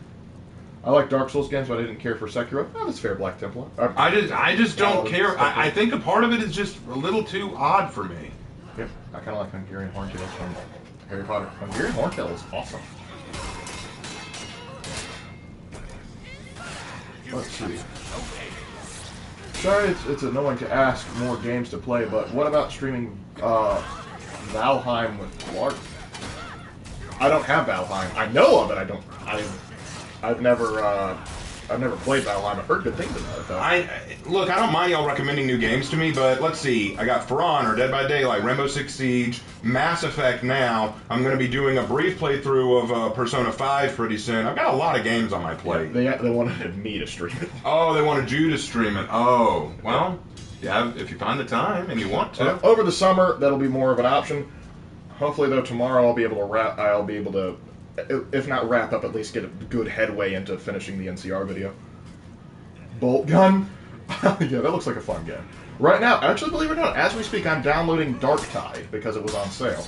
I like Dark Souls games, but I didn't care for Sekiro. Oh, that's fair, Black Templar. I just don't care. I think a part of it is just a little too odd for me. Yep, I kind of like Hungarian Horntails from Harry Potter. Hungarian Horntail is awesome. Let's see. Sorry, it's annoying to ask more games to play, but what about streaming Valheim with Clark? I don't have Valheim. I know of it. I've never played Valheim. I've heard good things about it, though. Look, I don't mind y'all recommending new games to me, but let's see. I got For Honor, Dead by Daylight, Rainbow Six Siege, Mass Effect now. I'm going to be doing a brief playthrough of Persona 5 pretty soon. I've got a lot of games on my plate. Yeah, they wanted me to stream it. Oh, they wanted you to stream it. Oh, well, yeah, if you find the time and you want to. Over the summer, that'll be more of an option. Hopefully, though, tomorrow I'll be able to if not wrap up, at least get a good headway into finishing the NCR video. Bolt Gun? Yeah, that looks like a fun game. Right now, actually, believe it or not, as we speak, I'm downloading Darktide because it was on sale.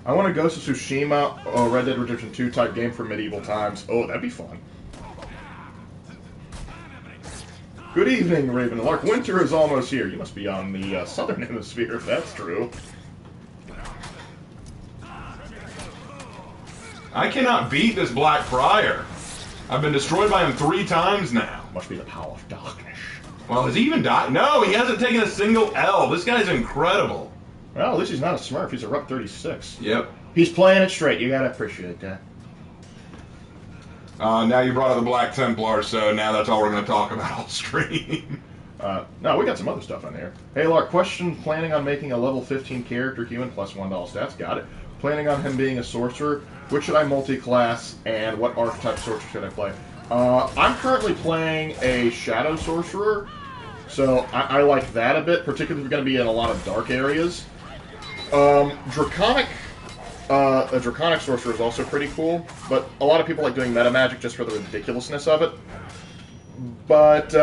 I want a Ghost of Tsushima or Red Dead Redemption 2 type game for medieval times. Oh, that'd be fun. Good evening, Raven Lark. Winter is almost here. You must be on the southern hemisphere if that's true. I cannot beat this Black Friar. I've been destroyed by him 3 times now. Must be the power of darkness. Well, has he even died? No, he hasn't taken a single L. This guy's incredible. Well, at least he's not a Smurf. He's a Rup 36. Yep. He's playing it straight. You gotta appreciate that. Now you brought up the Black Templar, so now that's all we're going to talk about all stream. No, we got some other stuff on here. Hey, Lark, question, planning on making a level 15 character human plus $1 stats? Got it. Planning on him being a sorcerer. Which should I multi-class, and what archetype sorcerer should I play? I'm currently playing a Shadow Sorcerer, so I like that a bit, particularly if you're going to be in a lot of dark areas. A Draconic Sorcerer is also pretty cool, but a lot of people like doing meta magic just for the ridiculousness of it. But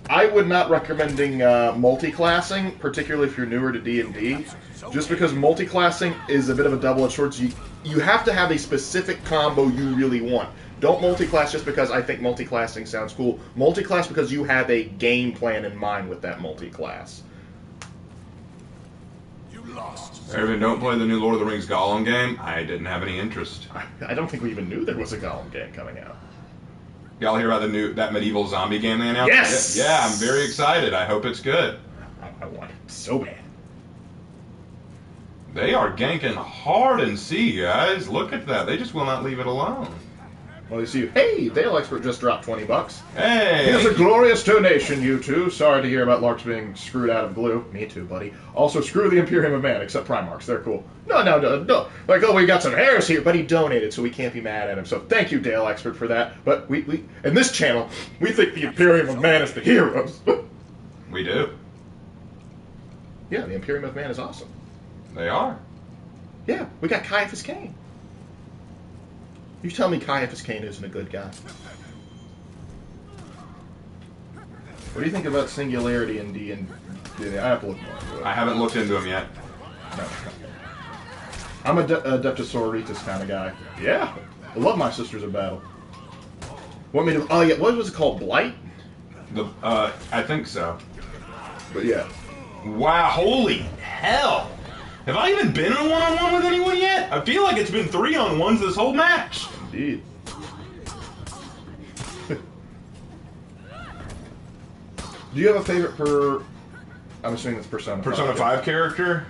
I would not recommending multi-classing, particularly if you're newer to D&D, just because multi-classing is a bit of a double-edged sword. So you have to have a specific combo you really want. Don't multi-class just because I think multi-classing sounds cool. Multi-class because you have a game plan in mind with that multi-class. You lost. Everyone, don't play the new Lord of the Rings Gollum game. I didn't have any interest. I don't think we even knew there was a Gollum game coming out. Y'all hear about that medieval zombie game they announced? Yes! Yeah, I'm very excited. I hope it's good. I want it so bad. They are ganking hard in C, guys. Look at that. They just will not leave it alone. Well, you see, hey, Dale Expert just dropped $20. Hey! Here's a glorious donation, you two. Sorry to hear about Larks being screwed out of glue. Me too, buddy. Also, screw the Imperium of Man, except Primarchs. They're cool. No. Like, oh, we got some hairs here, but he donated, so we can't be mad at him. So thank you, Dale Expert, for that. But we in this channel, we think the Imperium of Man is the heroes. We do. Yeah, the Imperium of Man is awesome. They are. Yeah, we got Caiaphas Cain. You tell me Caiaphas Cain isn't a good guy. What do you think about Singularity in D&D? I have to look more into it. I haven't looked into them yet. No. I'm a Adeptus Sororitas kind of guy. Yeah. I love my Sisters of Battle. Want me to... Oh, yeah. What was it called? Blight? I think so. But yeah. Wow, holy hell! Have I even been in a one-on-one with anyone yet? I feel like it's been 3-on-1s this whole match. Indeed. Do you have a favorite I'm assuming it's Persona 5. Persona 5 character?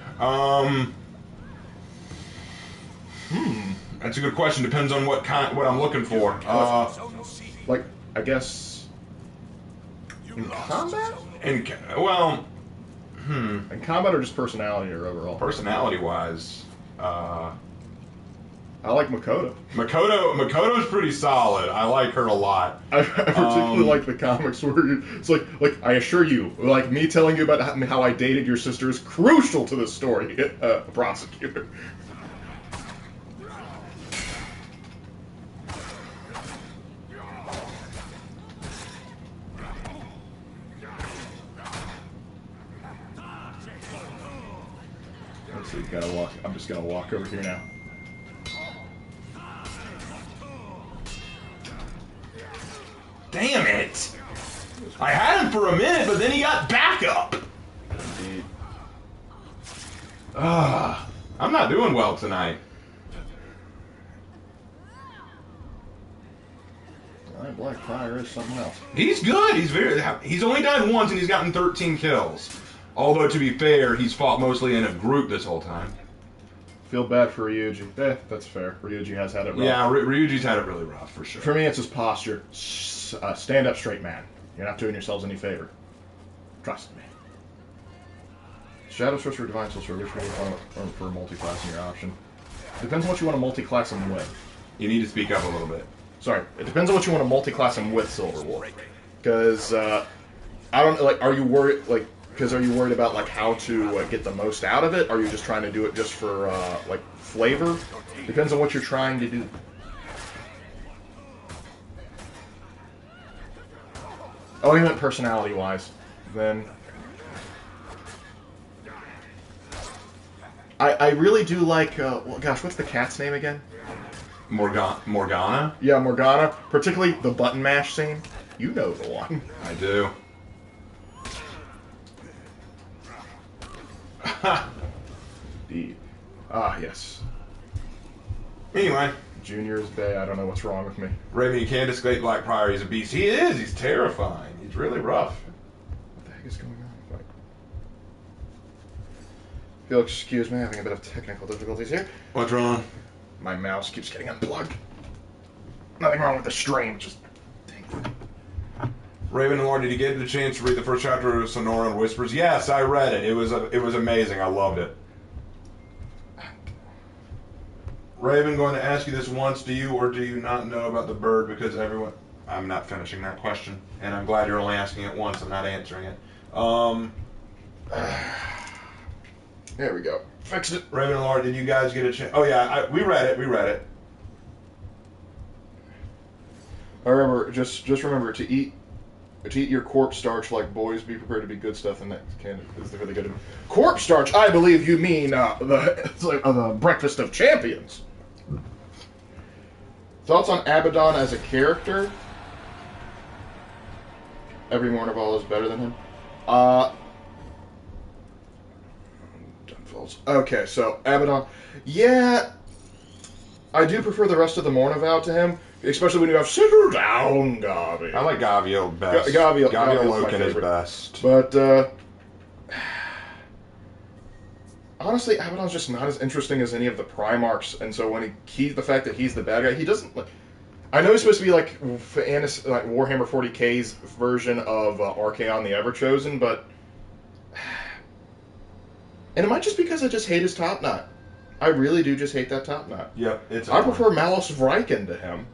That's a good question. Depends on what I'm looking for. Zone C. Like, I guess... In combat? In combat or just personality or overall? personality-wise, I like Makoto. Makoto's pretty solid. I like her a lot. I particularly like the comics where it's like I assure you, like me telling you about how I dated your sister is crucial to this story, prosecutor. Let's see, gotta walk. I'm just gonna walk over here now. Damn it! I had him for a minute, but then he got back up. Indeed. I'm not doing well tonight. Black Friar is something else. He's good. He's only died once and he's gotten 13 kills. Although to be fair, he's fought mostly in a group this whole time. Feel bad for Ryuji. That's fair. Ryuji has had it rough. Yeah, Ryuji's had it really rough for sure. For me, it's his posture. Stand up straight, man. You're not doing yourselves any favor. Trust me. Shadow Sorcerer, Divine Sorcerer, which one do you want for multi-class in your option? Depends on what you want to multi-class him with. You need to speak up a little bit. Sorry, it depends on what you want to multi-class him with, Silver Wolf. Because, I don't, like, are you worried, like, because are you worried about, like, how to get the most out of it? Are you just trying to do it just for, like, flavor? Depends on what you're trying to do. Oh, you meant personality-wise. Then... I really do like, well, gosh, what's the cat's name again? Morgana? Yeah, Morgana. Particularly the button mash scene. You know the one. I do. Indeed. Ah, yes. Anyway. Junior's Day, I don't know what's wrong with me. Raven, you can't escape Black Prior. He's a beast. He is. He's terrifying. He's really rough. What the heck is going on? Like, if you'll excuse me, having a bit of technical difficulties here. What's wrong? My mouse keeps getting unplugged. Nothing wrong with the stream, just... Dang. Raven and Lord, did you get the chance to read the first chapter of Sonora and Whispers? Yes, I read it. It was amazing. I loved it. Raven, going to ask you this once. Do you or do you not know about the bird? Because everyone... I'm not finishing that question. And I'm glad you're only asking it once. I'm not answering it. There we go. Fixed it. Raven and Lord, did you guys get a chance? Oh, yeah, we read it. We read it. I remember, just remember to eat your corpse starch like boys. Be prepared to be good stuff. And that is really good. Corpse starch. I believe you mean the breakfast of champions. Thoughts on Abaddon as a character? Every Mournival is better than him. Okay, so Abaddon. Yeah, I do prefer the rest of the Mournival to him. Especially when you have Settle Down, Gavi. I like Gavio best. Gavio Loken is best. But, honestly, Abaddon's just not as interesting as any of the Primarchs, and so when the fact that he's the bad guy, he doesn't, like... I know he's supposed to be, like Warhammer 40k's version of Archaon the Everchosen, but... And it might just because I just hate his top knot. I really do just hate that top knot. Yep, I prefer Malos Vrykyn to him.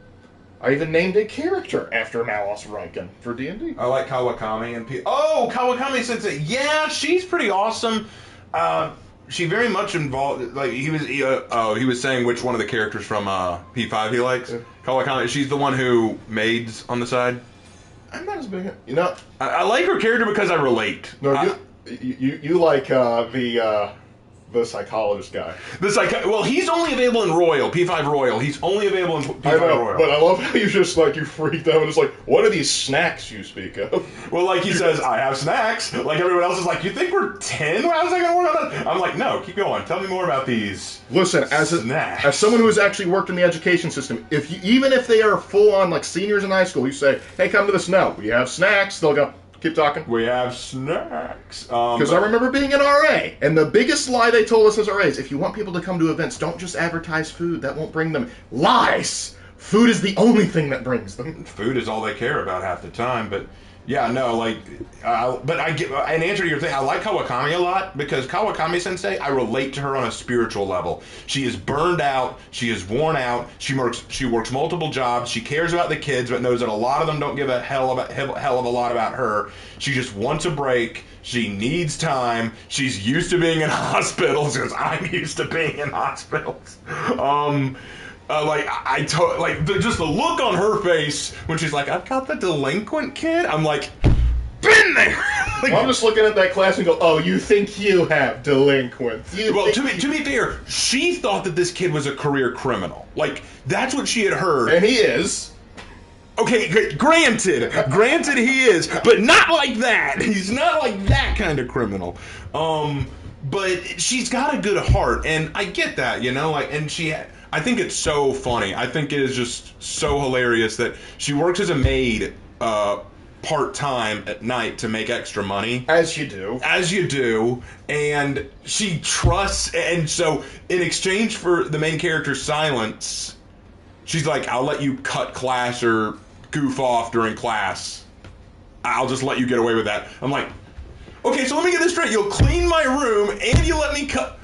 I even named a character after Malos Vrykyn for D&D. I like Kawakami and Kawakami Sensei. Yeah, she's pretty awesome. She very much involved. Like he was saying which one of the characters from P5 he likes. Yeah. Kawakami. She's the one who maids on the side. I'm not as big. You know, I like her character because I relate. No, you like the the psychologist guy. Well, he's only available in Royal, P5 Royal. He's only available in P5 I know, Royal. but I love how you just, like, you freaked out and it's like, what are these snacks you speak of? Well, like he says, I have snacks. Like everyone else is like, you think we're 10? How's that going to work on that? I'm like, no, keep going. Tell me more about these. Listen, as someone who has actually worked in the education system, even if they are full-on, like, seniors in high school, you say, hey, come to this. No, we have snacks. They'll go, keep talking. We have snacks. Because I remember being an RA, and the biggest lie they told us as RAs, if you want people to come to events, don't just advertise food. That won't bring them. Lies! Food is the only thing that brings them. Food is all they care about half the time, but yeah, no, like, but I get, in answer to your thing, I like Kawakami a lot, because Kawakami Sensei, I relate to her on a spiritual level. She is burned out, she is worn out, she works multiple jobs, she cares about the kids, but knows that a lot of them don't give a hell of a lot about her. She just wants a break, she needs time, she's used to being in hospitals, because I'm used to being in hospitals. Just the look on her face when she's like, I've got the delinquent kid. I'm like, been there. Like, I'm just looking at that class and go, oh, you think you have delinquents. Well, to be fair, she thought that this kid was a career criminal. Like, that's what she had heard. And he is. Okay, granted he is, but not like that. He's not like that kind of criminal. But she's got a good heart, and I get that, you know, like, and I think it's so funny. I think it is just so hilarious that she works as a maid part-time at night to make extra money. As you do. And she trusts, and so in exchange for the main character's silence, she's like, I'll let you cut class or goof off during class. I'll just let you get away with that. I'm like, okay, so let me get this straight. You'll clean my room, and you let me cut...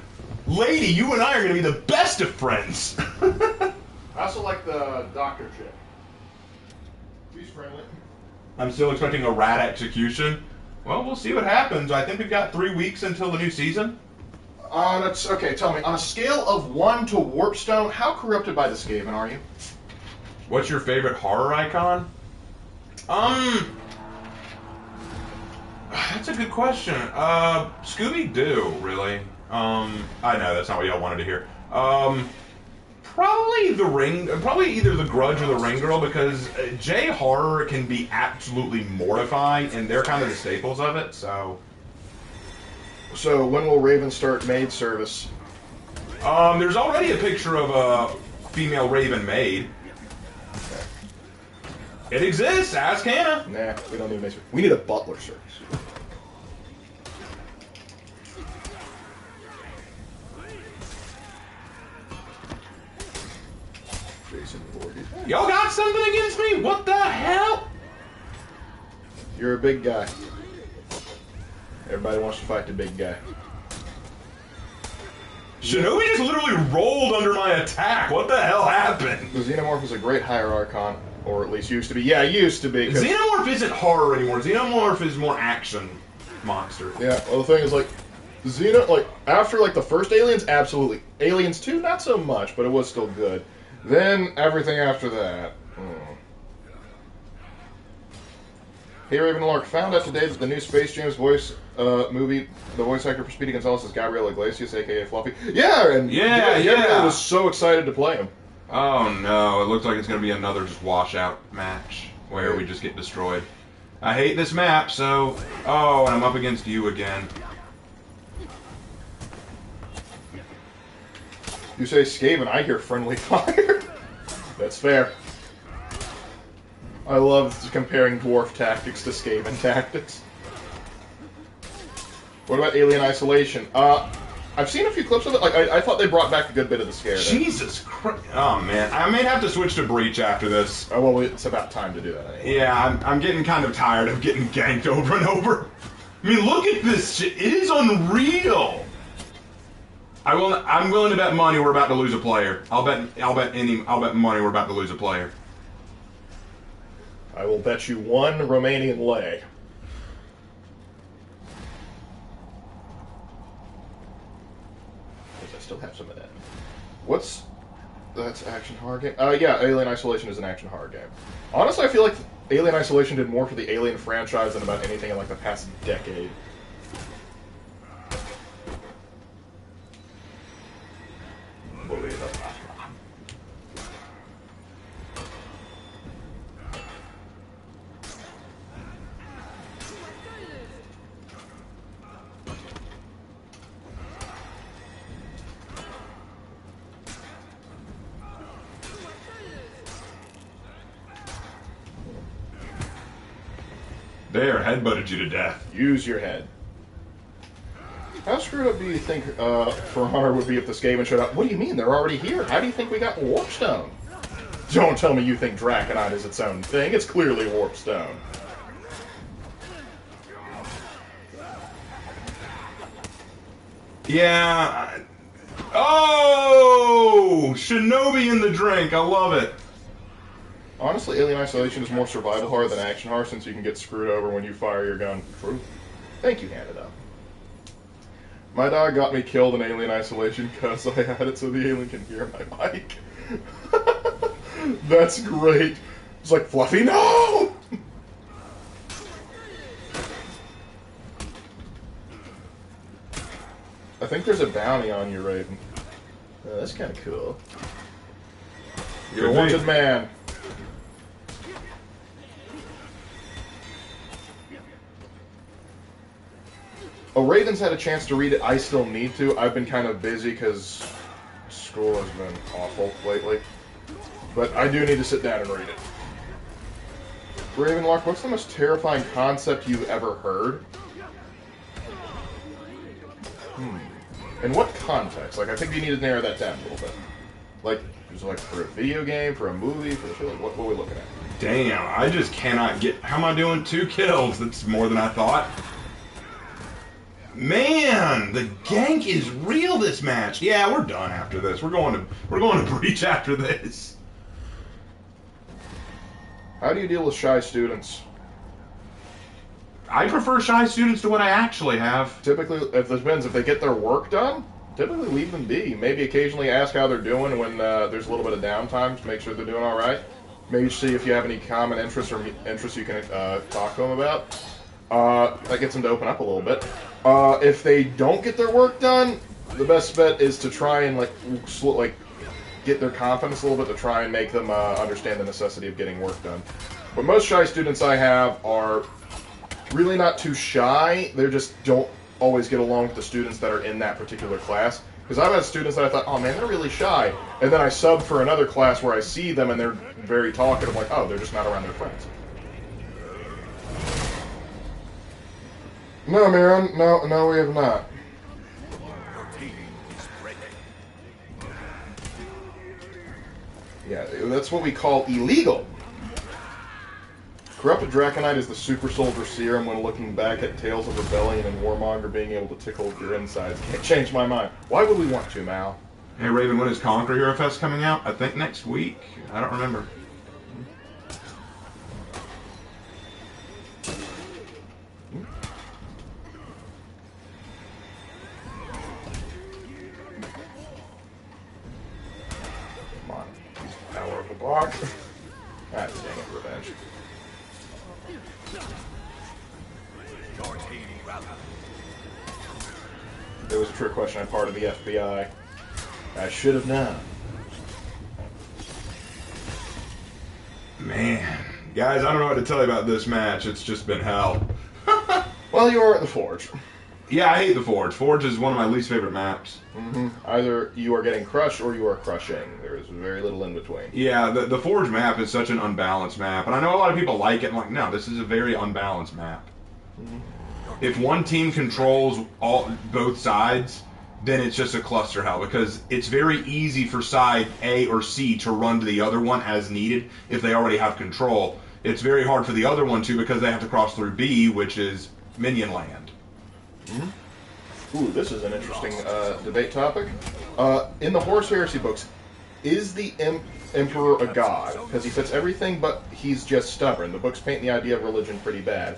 Lady, you and I are going to be the best of friends. I also like the doctor chick. She's friendly. I'm still expecting a rat execution. Well, we'll see what happens. I think we've got 3 weeks until the new season. Okay, tell me, on a scale of 1 to Warpstone, how corrupted by the Skaven are you? What's your favorite horror icon? That's a good question. Scooby-Doo, really. I know that's not what y'all wanted to hear. Probably either The Grudge or The Ring Girl, because J-horror can be absolutely mortifying, and they're kind of the staples of it, so... So, when will Raven start maid service? There's already a picture of a female Raven maid. It exists, ask Hannah. Nah, we don't need maid service. We need a butler service. Y'all got something against me? What the hell? You're a big guy. Everybody wants to fight the big guy. Shinobi just literally rolled under my attack. What the hell happened? The Xenomorph is a great Hierarchon, or at least used to be. Yeah, used to be. Xenomorph isn't horror anymore. Xenomorph is more action monster. Yeah, well, the thing is, like, after, like, the first Aliens, absolutely. Aliens 2, not so much, but it was still good. Then, everything after that. Hey, Ravenlark, found out today that the new Space Jam voice movie, the voice actor for Speedy Gonzales is Gabriel Iglesias, a.k.a. Fluffy. Yeah, and Gabriel was so excited to play him. Oh, no. It looks like it's going to be another just washout match where we just get destroyed. I hate this map, so... Oh, and I'm up against you again. You say Skaven, I hear friendly fire. That's fair. I love comparing dwarf tactics to Skaven tactics. What about Alien Isolation? I've seen a few clips of it. Like, I thought they brought back a good bit of the scare. Jesus Christ. Oh, man. I may have to switch to Breach after this. Oh, well, it's about time to do that anyway. Yeah, I'm getting kind of tired of getting ganked over and over. I mean, look at this shit. It is unreal. I'm willing to bet money we're about to lose a player. I'll bet money we're about to lose a player. I will bet you one Romanian leg. Because I still have some of that. That's action horror game? Yeah, Alien Isolation is an action horror game. Honestly, I feel like Alien Isolation did more for the Alien franchise than about anything in like the past decade. There, headbutted you to death. Use your head. How screwed up do you think For Honor would be if the Skaven showed up? What do you mean? They're already here. How do you think we got Warpstone? Don't tell me you think Draconite is its own thing. It's clearly Warpstone. Yeah. Oh! Shinobi in the drink. I love it. Honestly, Alien Isolation is more survival horror than action horror since you can get screwed over when you fire your gun. True. Thank you, Canada. My dog got me killed in Alien Isolation because I had it so the alien can hear my mic. That's great. It's like, Fluffy, no! I think there's a bounty on you, Raven. That's kind of cool. You're a wanted man. Oh, Raven's had a chance to read it. I still need to. I've been kind of busy because school has been awful lately. But I do need to sit down and read it. Ravenlock, what's the most terrifying concept you've ever heard? In what context? Like, I think you need to narrow that down a little bit. Like, is it like for a video game, for a movie, for a show? Like, what are we looking at? Damn, I just cannot get... How am I doing? 2 kills. That's more than I thought. Man, the gank is real this match. Yeah, we're done after this. We're going to Breach after this. How do you deal with shy students? I prefer shy students to what I actually have. Typically, if they get their work done, typically leave them be. Maybe occasionally ask how they're doing when there's a little bit of downtime to make sure they're doing all right. Maybe see if you have any common interests or interests you can talk to them about. That gets them to open up a little bit. If they don't get their work done, the best bet is to try and get their confidence a little bit to try and make them understand the necessity of getting work done. But most shy students I have are really not too shy. They just don't always get along with the students that are in that particular class. Because I've had students that I thought, oh man, they're really shy. And then I sub for another class where I see them and they're very talkative. Like, oh, they're just not around their friends. No, Miran. No, we have not. Yeah, that's what we call illegal. Corrupted Draconite is the super soldier serum when looking back at Tales of Rebellion and Warmonger being able to tickle your insides. Can't change my mind. Why would we want to, Mal? Hey, Raven, when is Conquer Hero Fest coming out? I think next week. I don't remember. Come on. Use the power of the block. God dang it, revenge. There was a trick question on part of the FBI. I should have known. Man. Guys, I don't know what to tell you about this match. It's just been hell. Well, you are at the Forge. Yeah, I hate the Forge. Forge is one of my least favorite maps. Either you are getting crushed or you are crushing. There is very little in between. Yeah, the Forge map is such an unbalanced map. And I know a lot of people like it. I'm like, no, this is a very unbalanced map. If one team controls both sides, then it's just a cluster hell because it's very easy for side A or C to run to the other one as needed if they already have control. It's very hard for the other one to because they have to cross through B, which is minion land. Ooh, this is an interesting debate topic. In the Horus Heresy books, is the Emperor a god? Because he fits everything, but he's just stubborn. The books paint the idea of religion pretty bad.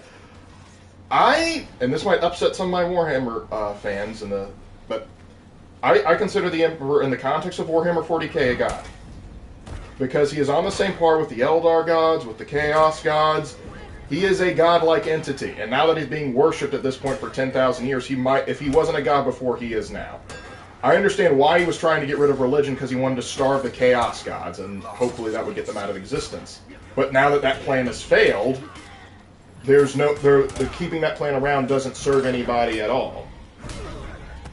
And this might upset some of my Warhammer fans, but I consider the Emperor, in the context of Warhammer 40k, a god. Because he is on the same par with the Eldar gods, with the Chaos gods. He is a godlike entity, and now that he's being worshipped at this point for 10,000 years, he might, if he wasn't a god before, he is now. I understand why he was trying to get rid of religion, because he wanted to starve the Chaos gods, and hopefully that would get them out of existence. But now that that plan has failed, keeping that plan around doesn't serve anybody at all.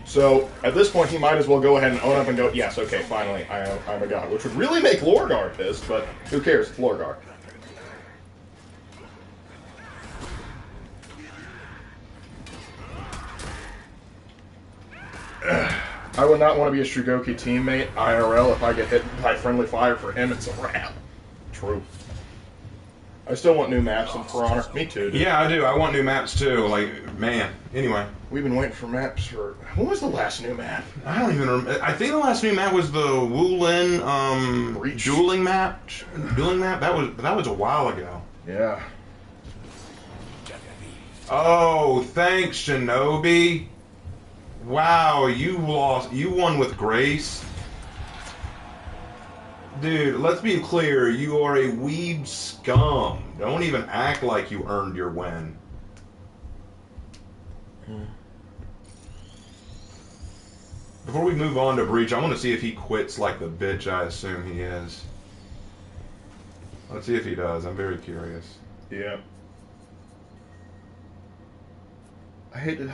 So, at this point, he might as well go ahead and own up and go, yes, okay, finally, I'm a god. Which would really make Lorgar pissed, but who cares? It's Lorgar. I would not want to be a Shugoki teammate, IRL. If I get hit by friendly fire for him, it's a wrap. True. I still want new maps in For Honor. Me too, dude. Yeah, I do. I want new maps too. Like, man. Anyway. We've been waiting for maps for... When was the last new map? I don't even remember. I think the last new map was the Wulin Breach. dueling map. Dueling map? That was a while ago. Yeah. Oh, thanks, Shinobi. Wow, you won with grace. Dude, let's be clear, you are a weeb scum. Don't even act like you earned your win. Before we move on to Breach, I want to see if he quits like the bitch I assume he is. Let's see if he does. I'm very curious. Yeah.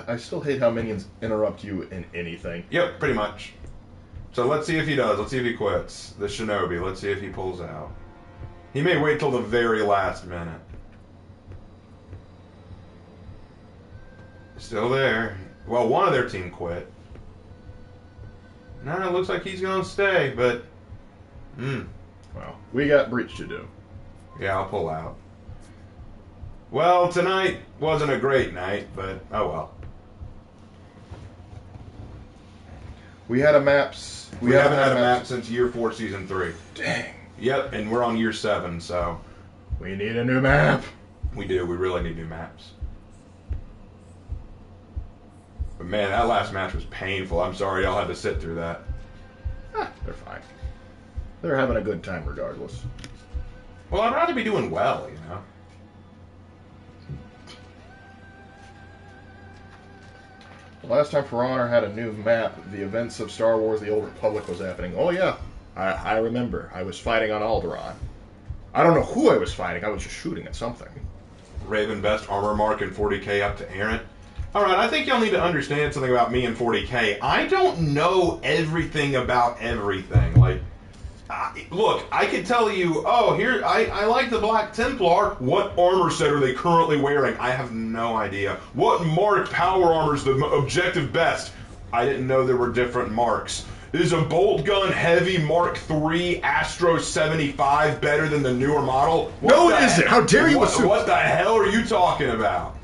I still hate how minions interrupt you in anything. Yep, pretty much. So let's see if he does. Let's see if he quits. The Shinobi. Let's see if he pulls out. He may wait till the very last minute. Still there. Well, one of their team quit. No, it looks like he's going to stay, but... Well, we got Breach to do. Yeah, I'll pull out. Well, tonight wasn't a great night, but oh well. We had a maps. We haven't had a map since year 4, season 3. Dang. Yep, and we're on year 7, so We need a new map. we do. We really need new maps. But man, that last match was painful. I'm sorry y'all had to sit through that. They're fine. They're having a good time regardless. Well, I'd rather be doing well, you know. The last time For Honor had a new map, the events of Star Wars The Old Republic was happening. Oh yeah, I remember. I was fighting on Alderaan. I don't know who I was fighting. I was just shooting at something. Raven best armor mark and 40k up to Errant. Alright, I think y'all need to understand something about me and 40k. I don't know everything about everything. Like, look, I could tell you, oh, here, I like the Black Templar. What armor set are they currently wearing? I have no idea. What mark power armor is the objective best? I didn't know there were different marks. Is a bolt gun heavy Mark III Astro 75 better than the newer model? No, it isn't. How dare you assume? What the hell are you talking about?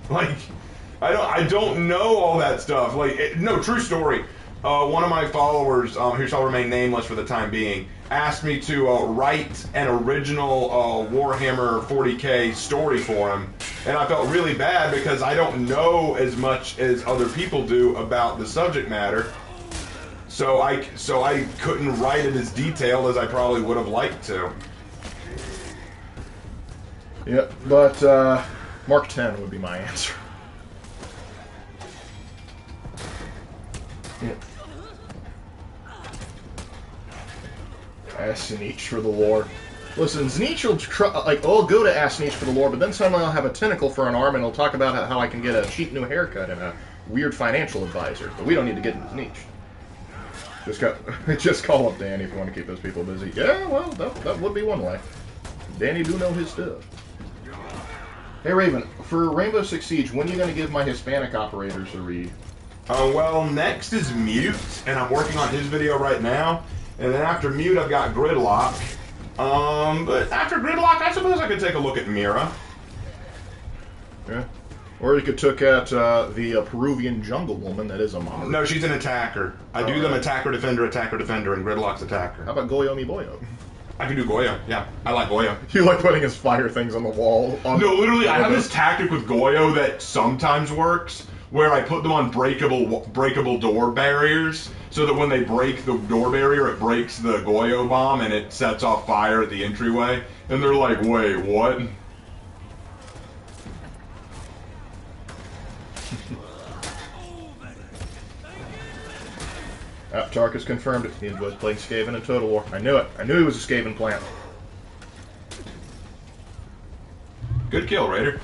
Like, I don't know all that stuff. Like, no, true story. One of my followers, who shall remain nameless for the time being, asked me to write an original Warhammer 40k story for him, and I felt really bad because I don't know as much as other people do about the subject matter. So I couldn't write it as detailed as I probably would have liked to. Yep, but Mark 10 would be my answer. Yep. Ask Zinich for the lore. Listen, Zinich will I'll go to Ask Zinich for the lore, but then suddenly I'll have a tentacle for an arm and he'll talk about how I can get a cheap new haircut and a weird financial advisor. But we don't need to get into Zinich. Just call up Danny if you want to keep those people busy. Yeah, well, that would be one way. Danny do know his stuff. Hey Raven, for Rainbow Six Siege, when are you going to give my Hispanic operators a read? Well, next is Mute, and I'm working on his video right now. And then after Mute, I've got Gridlock. But after Gridlock, I suppose I could take a look at Mira. Yeah. Or you could look at the Peruvian jungle woman that is a mom. No, she's an attacker. I do them attacker, defender, and Gridlock's attacker. How about Goyo Mi Boyo? I can do Goyo, yeah. I like Goyo. You like putting his fire things on the wall? No, literally, I have this tactic with Goyo that sometimes works, where I put them on breakable door barriers, so that when they break the door barrier, it breaks the Goyo bomb, and it sets off fire at the entryway. And they're like, wait, what? Tarkus confirmed it. He enjoys playing Skaven in Total War. I knew it. I knew he was a Skaven plant. Good kill, Raider.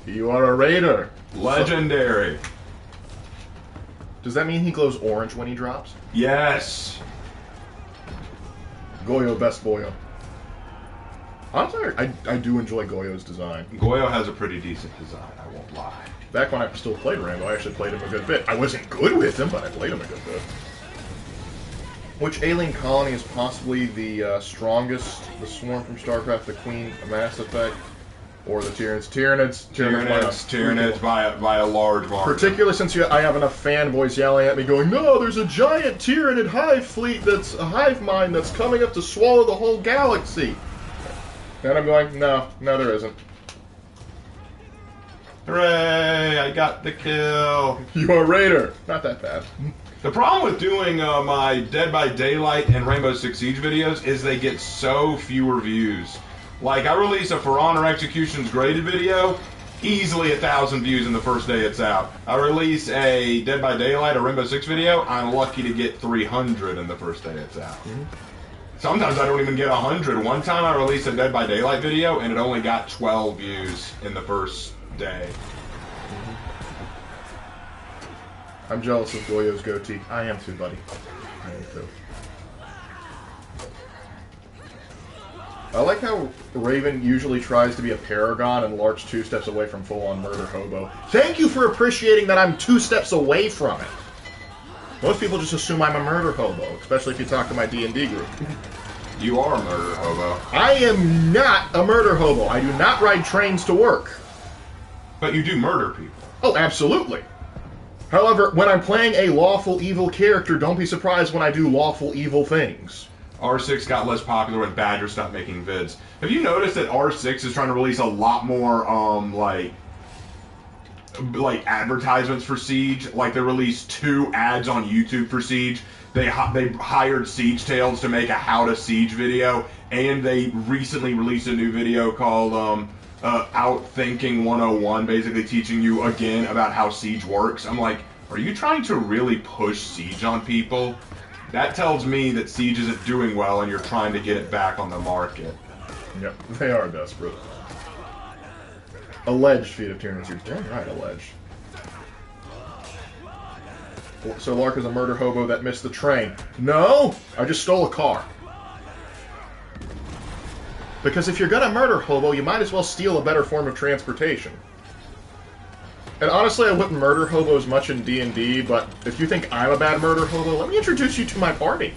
You are a Raider. Legendary. Does that mean he glows orange when he drops? Yes. Goyo, best Boyo. Honestly, I do enjoy Goyo's design. Goyo has a pretty decent design, I won't lie. Back when I still played Rainbow, I actually played him a good bit. I wasn't good with him, but I played him a good bit. Which alien colony is possibly the strongest? The Swarm from StarCraft, the Queen of Mass Effect, or the Tyranids? Tyranids by a large margin. Particularly since I have enough fanboys yelling at me going, no, there's a giant Tyranid hive fleet that's a hive mind that's coming up to swallow the whole galaxy. And I'm going, no, there isn't. Hooray! I got the kill. You're a raider. Not that bad. The problem with doing my Dead by Daylight and Rainbow Six Siege videos is they get so fewer views. Like, I release a For Honor Executions graded video, easily 1,000 views in the first day it's out. I release a Dead by Daylight or Rainbow Six video, I'm lucky to get 300 in the first day it's out. Sometimes I don't even get 100. One time I released a Dead by Daylight video and it only got 12 views in the first day. I'm jealous of Goyo's goatee. I am too, buddy. I am too. I like how Raven usually tries to be a paragon and Lark's 2 steps away from full-on murder hobo. Thank you for appreciating that I'm 2 steps away from it. Most people just assume I'm a murder hobo, especially if you talk to my D&D group. You are a murder hobo. I am not a murder hobo. I do not ride trains to work. But you do murder people. Oh, absolutely. However, when I'm playing a lawful evil character, don't be surprised when I do lawful evil things. R6 got less popular when Badger stopped making vids. Have you noticed that R6 is trying to release a lot more, like advertisements for Siege? Like, they released 2 ads on YouTube for Siege. They hired Siege Tales to make a How to Siege video, and they recently released a new video called Outthinking 101, basically teaching you again about how Siege works. I'm like, are you trying to really push Siege on people? That tells me that Siege isn't doing well and you're trying to get it back on the market. Yep, they are desperate. Alleged feat of Tyranids. You're damn right, alleged. So Lark is a murder hobo that missed the train. No! I just stole a car. Because if you're gonna murder hobo, you might as well steal a better form of transportation. And honestly, I wouldn't murder hobos much in D&D, but if you think I'm a bad murder hobo, let me introduce you to my party.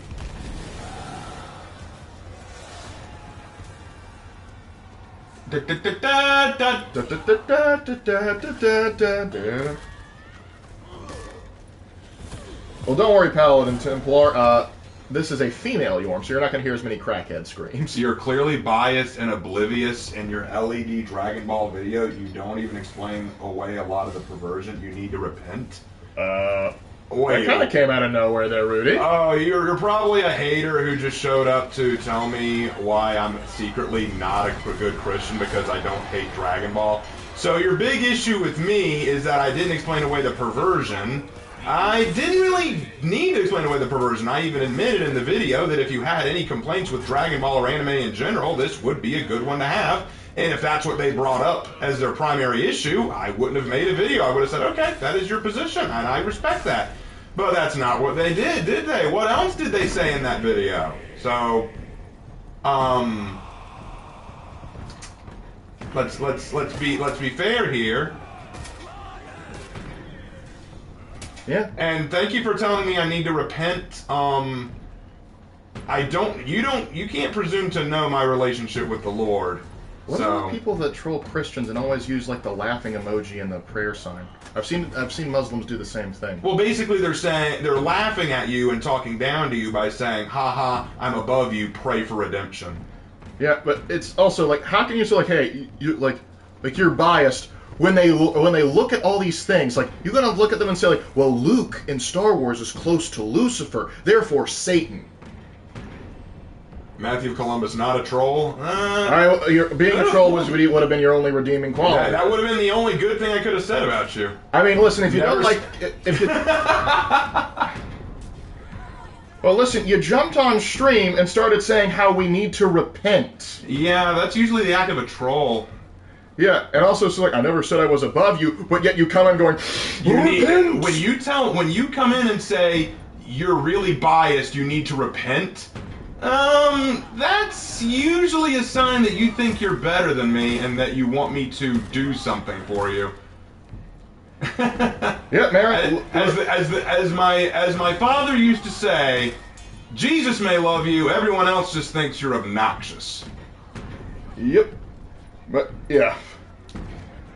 Well, don't worry, Paladin Templar. This is a female Yorm, so you're not going to hear as many crackhead screams. You're clearly biased and oblivious in your LED Dragon Ball video. You don't even explain away a lot of the perversion. You need to repent. That kind of came out of nowhere there, Rudy. Oh, you're probably a hater who just showed up to tell me why I'm secretly not a good Christian because I don't hate Dragon Ball. So your big issue with me is that I didn't explain away the perversion. I didn't really need to explain away the perversion. I even admitted in the video that if you had any complaints with Dragon Ball or anime in general, this would be a good one to have. And if that's what they brought up as their primary issue, I wouldn't have made a video. I would have said, okay, that is your position, and I respect that. But that's not what they did they? What else did they say in that video? So, let's be fair here. Yeah. And thank you for telling me I need to repent. You can't presume to know my relationship with the Lord. What are the people that troll Christians and always use like the laughing emoji and the prayer sign? I've seen Muslims do the same thing. Well, basically they're laughing at you and talking down to you by saying, "Ha ha, I'm above you. Pray for redemption." Yeah, but it's also like, how can you say like, hey, you like you're biased when they look at all these things? Like, you're gonna look at them and say like, well, Luke in Star Wars is close to Lucifer, therefore Satan. Matthew Columbus, not a troll. Being a troll would have been your only redeeming quality. Yeah, that would have been the only good thing I could have said about you. I mean, listen, if you don't like, well, listen, you jumped on stream and started saying how we need to repent. Yeah, that's usually the act of a troll. Yeah, and also, so like, I never said I was above you, but yet you come in going, repent. When you come in and say you're really biased, you need to repent. That's usually a sign that you think you're better than me and that you want me to do something for you. Yeah, Marin. As my father used to say, Jesus may love you, everyone else just thinks you're obnoxious. Yep. But yeah.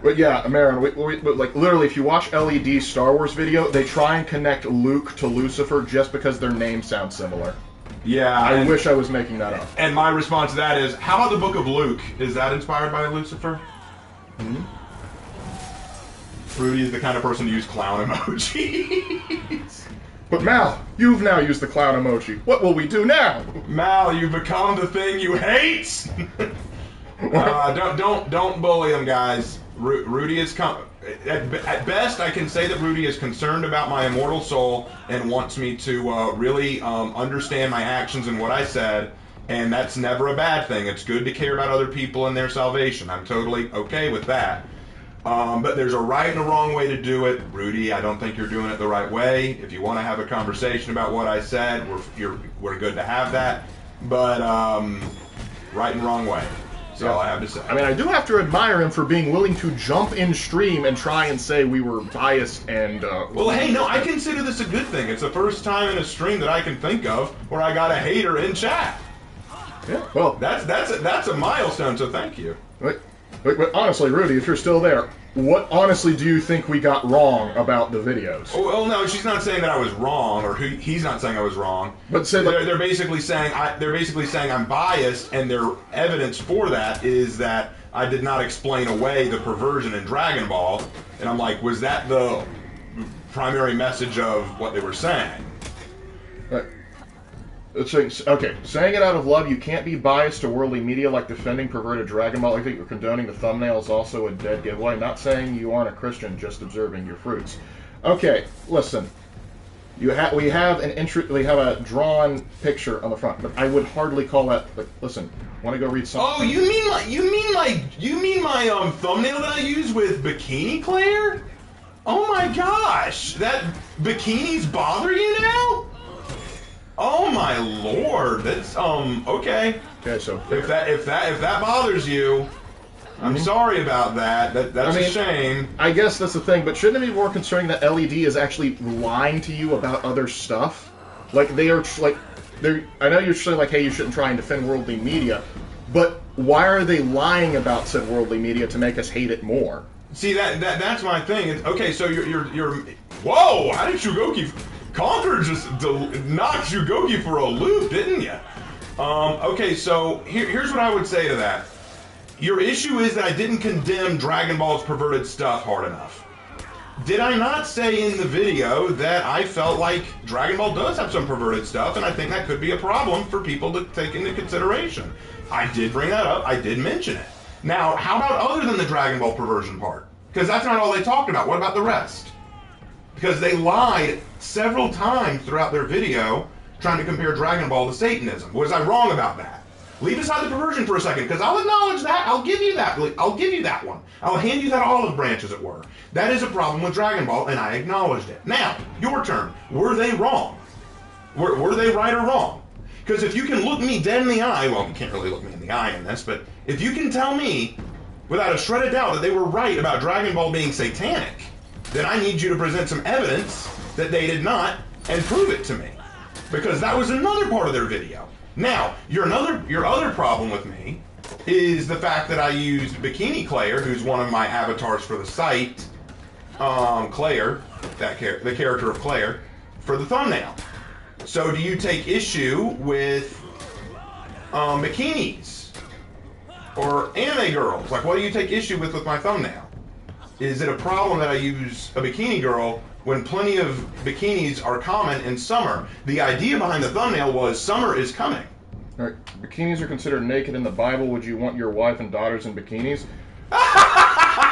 But yeah, Marin, but like literally, if you watch LED's Star Wars video, they try and connect Luke to Lucifer just because their names sound similar. Yeah, I wish I was making that up. And my response to that is, how about the Book of Luke? Is that inspired by Lucifer? Hmm? Rudy is the kind of person to use clown emojis. But Mal, you've now used the clown emoji. What will we do now? Mal, you've become the thing you hate. Don't bully him, guys. Rudy is at best, I can say that Rudy is concerned about my immortal soul and wants me to really understand my actions and what I said, and that's never a bad thing. It's good to care about other people and their salvation. I'm totally okay with that. But there's a right and a wrong way to do it. Rudy, I don't think you're doing it the right way. If you want to have a conversation about what I said, we're good to have that. But right and wrong way. That's all I have to say. I mean, I do have to admire him for being willing to jump in stream and try and say we were biased and. Well, hey, no, I consider this a good thing. It's the first time in a stream that I can think of where I got a hater in chat. Yeah. Well, that's a milestone. So thank you. But honestly, Rudy, if you're still there, what honestly do you think we got wrong about the videos? Oh, well, no, she's not saying that I was wrong, or he's not saying I was wrong. But say like, they're basically saying I'm biased, and their evidence for that is that I did not explain away the perversion in Dragon Ball, and I'm like, was that the primary message of what they were saying? Okay, saying it out of love, you can't be biased to worldly media like defending perverted Dragon Ball. I think you're condoning the thumbnail is also a dead giveaway. Not saying you aren't a Christian, just observing your fruits. Okay, listen. We have a drawn picture on the front, but I would hardly call that. Like, listen, want to go read something? Oh, you mean my thumbnail that I use with Bikini Claire? Oh my gosh, that bikinis bother you now? Oh my lord, that's okay. Okay, so if that bothers you, I'm sorry about that. That's a shame. I guess that's the thing, but shouldn't it be more concerning that LED is actually lying to you about other stuff? Like they are I know you're saying like, hey, you shouldn't try and defend worldly media, but why are they lying about said worldly media to make us hate it more? See that's my thing. Okay, so you're whoa! How did Shugoki? Conquer just knocked Shugoki for a loop, didn't you? Okay, so here's what I would say to that. Your issue is that I didn't condemn Dragon Ball's perverted stuff hard enough. Did I not say in the video that I felt like Dragon Ball does have some perverted stuff, and I think that could be a problem for people to take into consideration? I did bring that up. I did mention it. Now, how about other than the Dragon Ball perversion part? Because that's not all they talked about. What about the rest? Because they lied several times throughout their video trying to compare Dragon Ball to Satanism. Was I wrong about that? Leave aside the perversion for a second, because I'll acknowledge that. I'll give you that. I'll give you that one. I'll hand you that olive branch, as it were. That is a problem with Dragon Ball, and I acknowledged it. Now, your turn. Were they wrong? Were they right or wrong? Because if you can look me dead in the eye, well, you can't really look me in the eye in this, but if you can tell me without a shred of doubt that they were right about Dragon Ball being satanic, then I need you to present some evidence that they did not and prove it to me. Because that was another part of their video. Now, your other problem with me is the fact that I used Bikini Claire, who's one of my avatars for the site, Claire, the character of Claire, for the thumbnail. So do you take issue with bikinis or anime girls? Like, what do you take issue with my thumbnail? Is it a problem that I use a bikini girl when plenty of bikinis are common in summer? The idea behind the thumbnail was summer is coming. All right, bikinis are considered naked in the Bible. Would you want your wife and daughters in bikinis?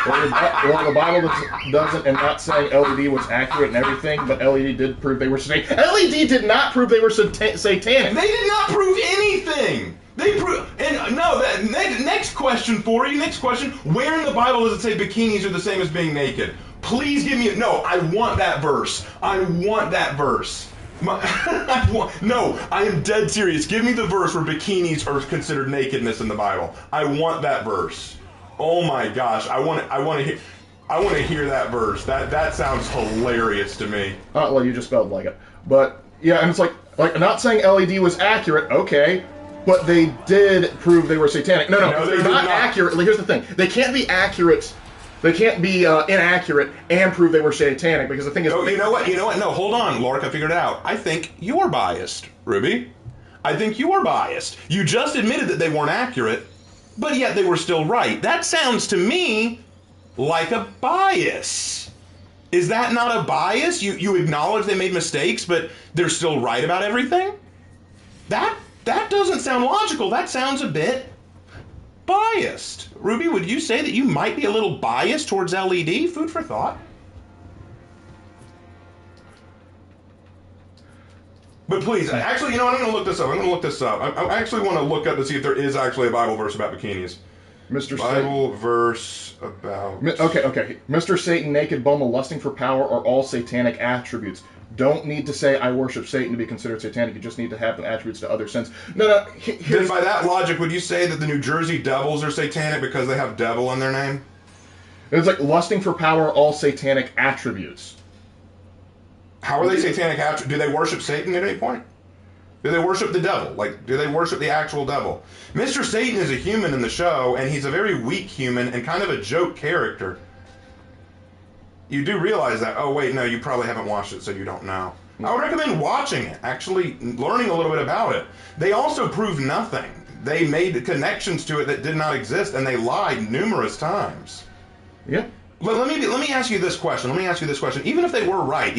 Or the Bible doesn't, and not saying LED was accurate and everything, but LED did prove they were satanic. LED did not prove they were satanic. They did not prove anything. They prove, and no. Next question for you. Next question. Where in the Bible does it say bikinis are the same as being naked? Please give me no. I want that verse. I want that verse. No, I am dead serious. Give me the verse where bikinis are considered nakedness in the Bible. I want that verse. Oh my gosh, I want to hear. I want to hear that verse. That sounds hilarious to me. Well, you just spelled like it. But, yeah, and it's like, I'm not saying LED was accurate, okay, but they did prove they were satanic. No, they they're did not not. accurate. Here's the thing. They can't be accurate. They can't be inaccurate and prove they were satanic, because the thing is... Oh, you know what? No, hold on, Lork, I figured it out. I think you're biased, Ruby. I think you are biased. You just admitted that they weren't accurate, but yet they were still right. That sounds to me like a bias. Is that not a bias? You acknowledge they made mistakes, but they're still right about everything? That doesn't sound logical. That sounds a bit biased. Ruby, would you say that you might be a little biased towards LED? Food for thought. But please, actually, you know what? I'm going to look this up. I actually want to look up to see if there is actually a Bible verse about bikinis. Mr. Bible verse about... Okay. Mr. Satan, naked, bum, lusting for power are all satanic attributes. Don't need to say I worship Satan to be considered satanic. You just need to have the attributes to other sins. No. Then by that logic, would you say that the New Jersey Devils are satanic because they have devil in their name? It's like lusting for power are all satanic attributes. How are they satanic attributes? Do they worship Satan at any point? Do they worship the devil? Like, do they worship the actual devil? Mr. Satan is a human in the show, and he's a very weak human and kind of a joke character. You do realize that. Oh, wait, no, you probably haven't watched it, so you don't know. I would recommend watching it, actually learning a little bit about it. They also proved nothing. They made connections to it that did not exist, and they lied numerous times. Yeah. Let me ask you this question. Even if they were right,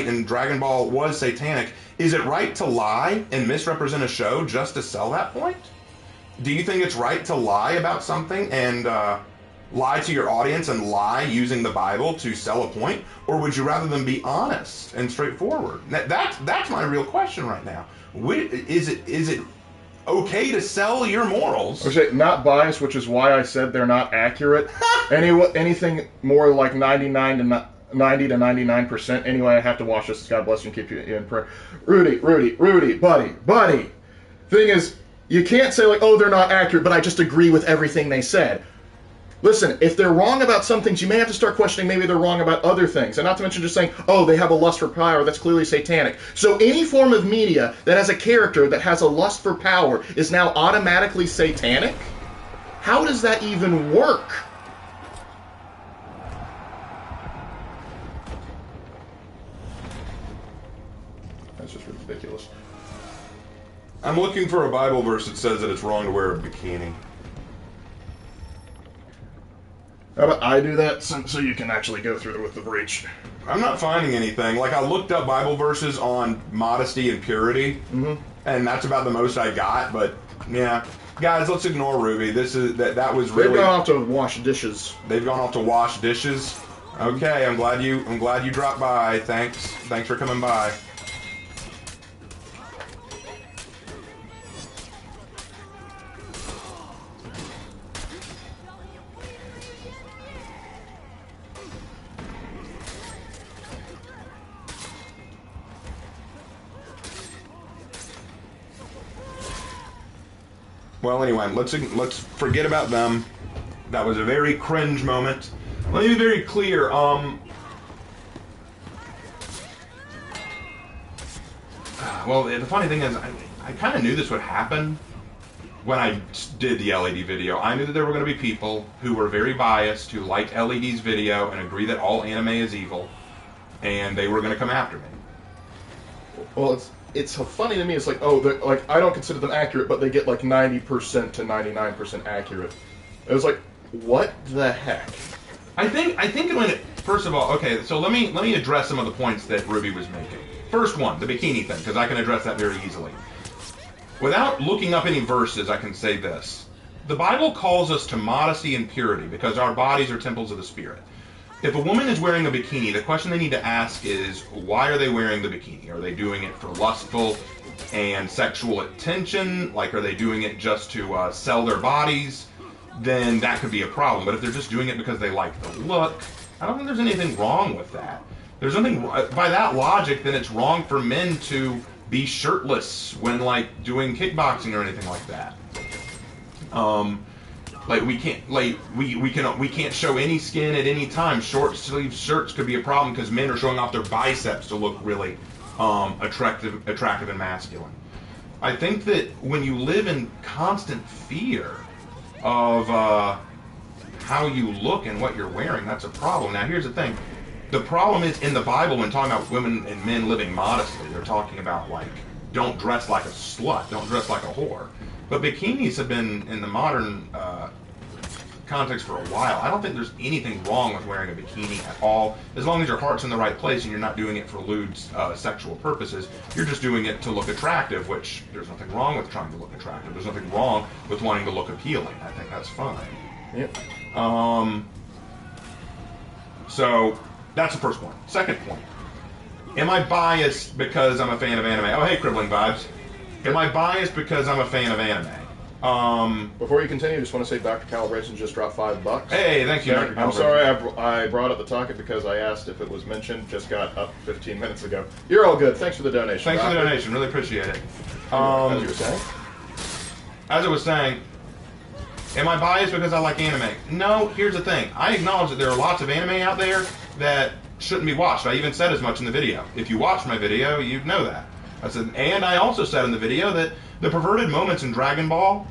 and Dragon Ball was satanic, is it right to lie and misrepresent a show just to sell that point? Do you think it's right to lie about something and lie to your audience and lie using the Bible to sell a point? Or would you rather them be honest and straightforward? That's my real question right now. Is it okay to sell your morals? I say not biased, which is why I said they're not accurate. Anything more like 90 to 99%. Anyway, I have to watch this. God bless you and keep you in prayer. Rudy, buddy. Thing is, you can't say like, oh, they're not accurate, but I just agree with everything they said. Listen, if they're wrong about some things, you may have to start questioning maybe they're wrong about other things. And not to mention just saying, oh, they have a lust for power, that's clearly satanic. So any form of media that has a character that has a lust for power is now automatically satanic? How does that even work? That's just ridiculous. I'm looking for a Bible verse that says that it's wrong to wear a bikini. How about I do that so you can actually go through with the breach? I'm not finding anything. Like, I looked up Bible verses on modesty and purity, and that's about the most I got. But yeah, guys, let's ignore Ruby. That was really. They've gone off to wash dishes. They've gone off to wash dishes. Okay, I'm glad you dropped by. Thanks for coming by. Well, anyway, let's forget about them. That was a very cringe moment. Let me be very clear. Well, the funny thing is, I kind of knew this would happen when I did the LED video. I knew that there were going to be people who were very biased, who liked LED's video and agree that all anime is evil, and they were going to come after me. Well, it's funny to me. It's like, oh, like I don't consider them accurate, but they get like 90% to 99% accurate. It was like, what the heck? I think when first of all, okay, so let me address some of the points that Ruby was making. First one, the bikini thing, because I can address that very easily. Without looking up any verses, I can say this: the Bible calls us to modesty and purity because our bodies are temples of the Spirit. If a woman is wearing a bikini, the question they need to ask is, why are they wearing the bikini? Are they doing it for lustful and sexual attention? Like, are they doing it just to sell their bodies? Then that could be a problem. But if they're just doing it because they like the look, I don't think there's anything wrong with that. There's nothing, by that logic, then it's wrong for men to be shirtless when, like, doing kickboxing or anything like that. Like we can't show any skin at any time. Short sleeve shirts could be a problem because men are showing off their biceps to look really attractive and masculine. I think that when you live in constant fear of how you look and what you're wearing, that's a problem. Now here's the thing. The problem is in the Bible when talking about women and men living modestly, they're talking about like, don't dress like a slut, don't dress like a whore. But bikinis have been in the modern context for a while. I don't think there's anything wrong with wearing a bikini at all, as long as your heart's in the right place and you're not doing it for lewd sexual purposes. You're just doing it to look attractive, which there's nothing wrong with trying to look attractive. There's nothing wrong with wanting to look appealing. I think that's fine. Yep. So that's the first point. Second point. Am I biased because I'm a fan of anime? Oh, hey, Crippling Vibes. Am I biased because I'm a fan of anime? Before you continue, I just want to say Dr. Calibration just dropped $5. Hey, thank you, Dr. I'm sorry I brought up the topic because I asked if it was mentioned. Just got up 15 minutes ago. You're all good. Thanks for the donation. Thanks for the donation. Really appreciate it. As you were saying? As I was saying, am I biased because I like anime? No, here's the thing. I acknowledge that there are lots of anime out there that shouldn't be watched. I even said as much in the video. If you watched my video, you'd know that. I said, and I also said in the video that the perverted moments in Dragon Ball,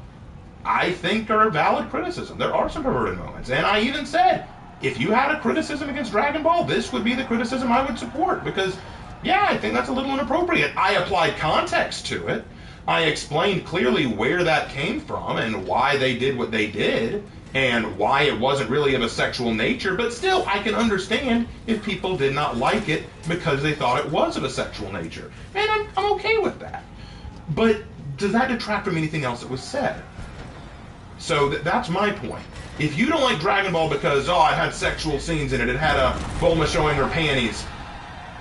I think are a valid criticism. There are some perverted moments. And I even said, if you had a criticism against Dragon Ball, this would be the criticism I would support. Because, yeah, I think that's a little inappropriate. I applied context to it. I explained clearly where that came from and why they did what they did and why it wasn't really of a sexual nature, but still, I can understand if people did not like it because they thought it was of a sexual nature. And I'm okay with that. But does that detract from anything else that was said? So that's my point. If you don't like Dragon Ball because, oh, it had sexual scenes in it, it had a Bulma showing her panties,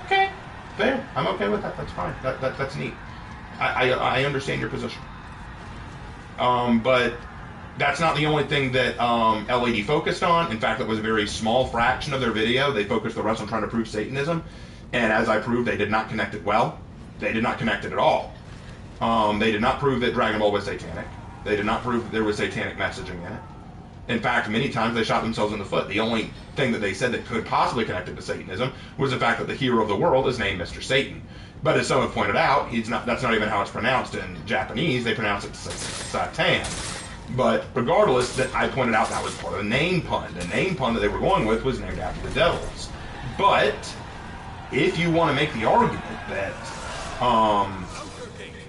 okay, fair. I'm okay with that. That's fine. That's neat. I understand your position. But that's not the only thing that LAD focused on. In fact, it was a very small fraction of their video. They focused the rest on trying to prove Satanism. And as I proved, they did not connect it well. They did not connect it at all. They did not prove that Dragon Ball was satanic. They did not prove that there was satanic messaging in it. In fact, many times they shot themselves in the foot. The only thing that they said that could possibly connect it to Satanism was the fact that the hero of the world is named Mr. Satan. But as some have pointed out, that's not even how it's pronounced in Japanese. They pronounce it Satan. But regardless, that I pointed out that was part of the name pun. The name pun that they were going with was named after the devils. But if you want to make the argument that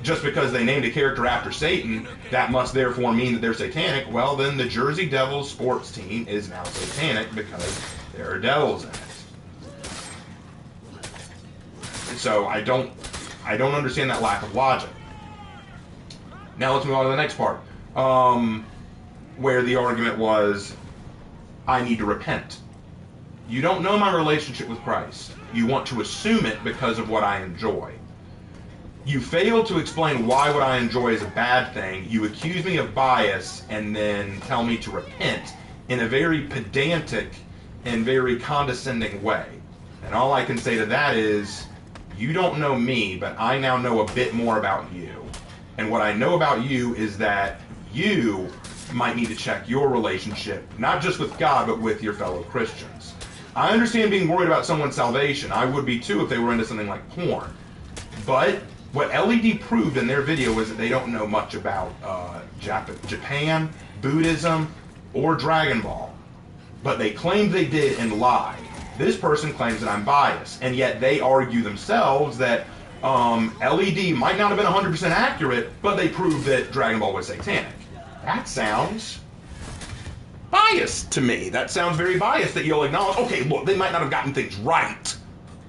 just because they named a character after Satan, that must therefore mean that they're satanic, well, then the Jersey Devils sports team is now satanic because there are devils in it. So I don't understand that lack of logic. Now let's move on to the next part, where the argument was, I need to repent. You don't know my relationship with Christ. You want to assume it because of what I enjoy. You fail to explain why what I enjoy is a bad thing. You accuse me of bias and then tell me to repent in a very pedantic and very condescending way. And all I can say to that is, you don't know me, but I now know a bit more about you. And what I know about you is that you might need to check your relationship, not just with God, but with your fellow Christians. I understand being worried about someone's salvation. I would be too if they were into something like porn. But what LED proved in their video was that they don't know much about Japan, Buddhism, or Dragon Ball. But they claimed they did and lied. This person claims that I'm biased, and yet they argue themselves that LED might not have been 100% accurate, but they proved that Dragon Ball was satanic. That sounds biased to me. That sounds very biased that you'll acknowledge, okay, look, they might not have gotten things right,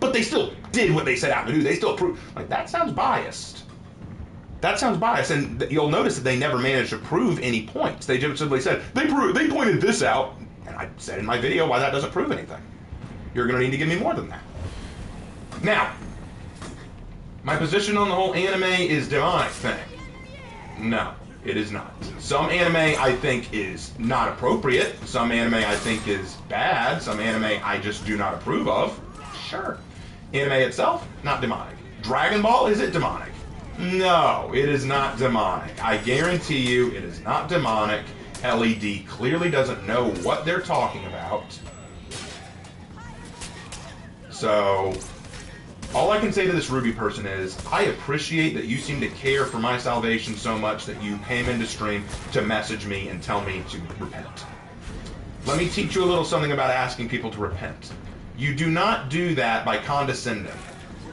but they still did what they set out to do. They still proved. Like, that sounds biased. That sounds biased, and you'll notice that they never managed to prove any points. They just simply said, they pointed this out, and I said in my video why that doesn't prove anything. You're going to need to give me more than that. Now, my position on the whole anime is demonic thing. No, it is not. Some anime I think is not appropriate. Some anime I think is bad. Some anime I just do not approve of. Sure. Anime itself, not demonic. Dragon Ball, is it demonic? No, it is not demonic. I guarantee you it is not demonic. LED clearly doesn't know what they're talking about. So, all I can say to this Ruby person is, I appreciate that you seem to care for my salvation so much that you came into stream to message me and tell me to repent. Let me teach you a little something about asking people to repent. You do not do that by condescending.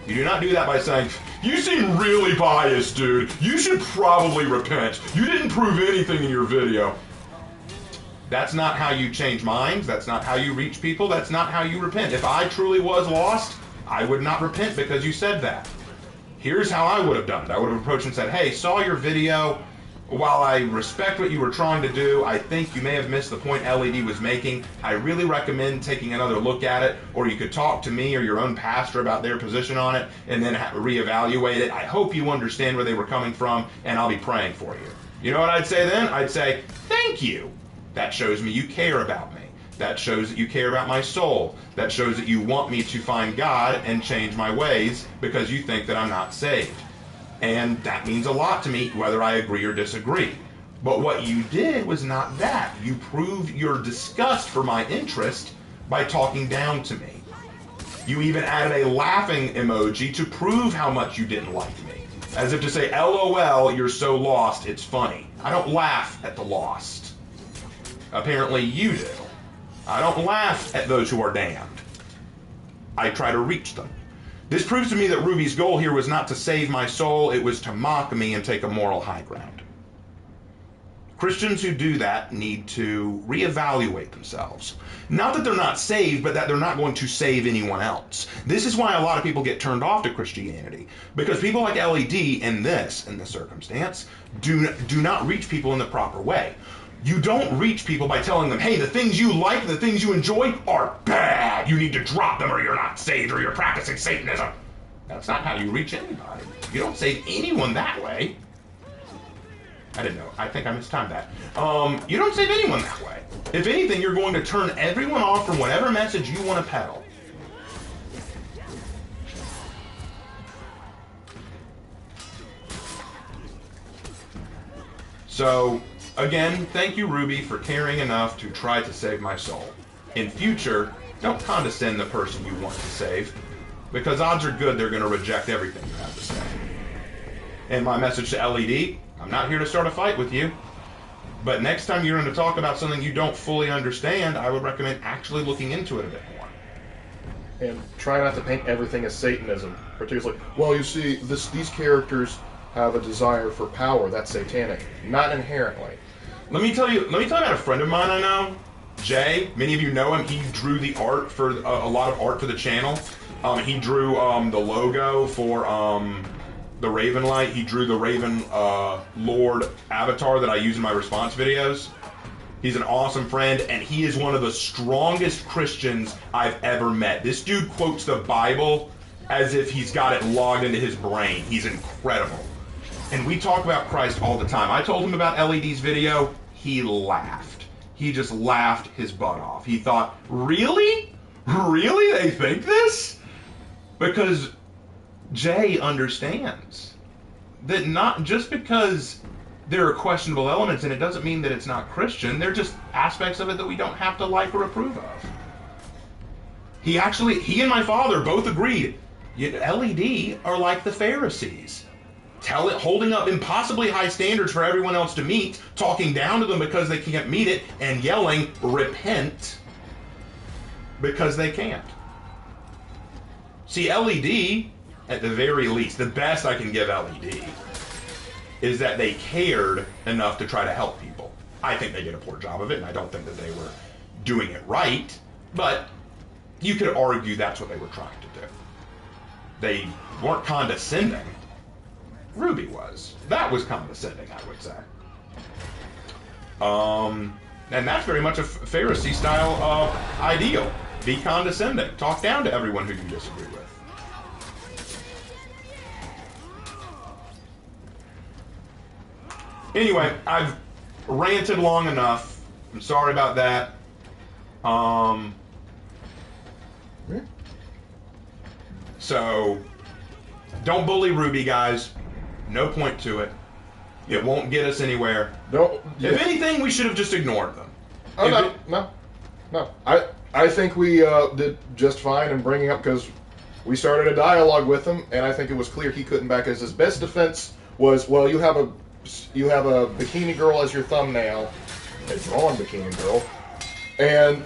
You do not do that by saying, you seem really biased, dude. You should probably repent. You didn't prove anything in your video. That's not how you change minds. That's not how you reach people. That's not how you repent. If I truly was lost, I would not repent because you said that. Here's how I would have done it. I would have approached and said, hey, saw your video. While I respect what you were trying to do, I think you may have missed the point LED was making. I really recommend taking another look at it, or you could talk to me or your own pastor about their position on it and then reevaluate it. I hope you understand where they were coming from, and I'll be praying for you. You know what I'd say then? I'd say, thank you. That shows me you care about me. That shows that you care about my soul. That shows that you want me to find God and change my ways because you think that I'm not saved. And that means a lot to me, whether I agree or disagree. But what you did was not that. You proved your disgust for my interest by talking down to me. You even added a laughing emoji to prove how much you didn't like me. As if to say, LOL, you're so lost, it's funny. I don't laugh at the lost. Apparently you do. I don't laugh at those who are damned. I try to reach them. This proves to me that Ruby's goal here was not to save my soul, it was to mock me and take a moral high ground. Christians who do that need to reevaluate themselves. Not that they're not saved, but that they're not going to save anyone else. This is why a lot of people get turned off to Christianity. Because people like LED in this circumstance, do not reach people in the proper way. You don't reach people by telling them, hey, the things you like, the things you enjoy are bad. You need to drop them or you're not saved or you're practicing Satanism. That's not how you reach anybody. You don't save anyone that way. I didn't know. I think I mistimed that. You don't save anyone that way. If anything, you're going to turn everyone off from whatever message you want to peddle. So, again, thank you, Ruby, for caring enough to try to save my soul. In future, don't condescend the person you want to save, because odds are good they're going to reject everything you have to say. And my message to LED, I'm not here to start a fight with you, but next time you're going to talk about something you don't fully understand, I would recommend actually looking into it a bit more. And try not to paint everything as Satanism, particularly. Well, you see, these characters have a desire for power. That's satanic. Not inherently. Let me tell you about a friend of mine I know, Jay. Many of you know him. He drew the art for a lot of art for the channel. He drew the logo for the Raven Light. He drew the Raven Lord avatar that I use in my response videos. He's an awesome friend, and he is one of the strongest Christians I've ever met. This dude quotes the Bible as if he's got it logged into his brain. He's incredible. And we talk about Christ all the time. I told him about LED's video. He laughed. He just laughed his butt off. He thought, really? Really? They think this? Because Jay understands that not just because there are questionable elements in it doesn't mean that it's not Christian. They're just aspects of it that we don't have to like or approve of. He and my father both agreed. LED are like the Pharisees. Holding up impossibly high standards for everyone else to meet, talking down to them because they can't meet it, and yelling, repent, because they can't. See, LED, at the very least, the best I can give LED, is that they cared enough to try to help people. I think they did a poor job of it, and I don't think that they were doing it right, but you could argue that's what they were trying to do. They weren't condescending. Ruby was. That was condescending, I would say. And that's very much a Pharisee-style ideal. Be condescending. Talk down to everyone who you disagree with. Anyway, I've ranted long enough. I'm sorry about that. So, don't bully Ruby, guys. No point to it. It won't get us anywhere. No. If anything, we should have just ignored them. Oh, no. I think we did just fine in bringing up, because we started a dialogue with him, and I think it was clear he couldn't back us. His best defense was, well, you have a bikini girl as your thumbnail, a drawn bikini girl, and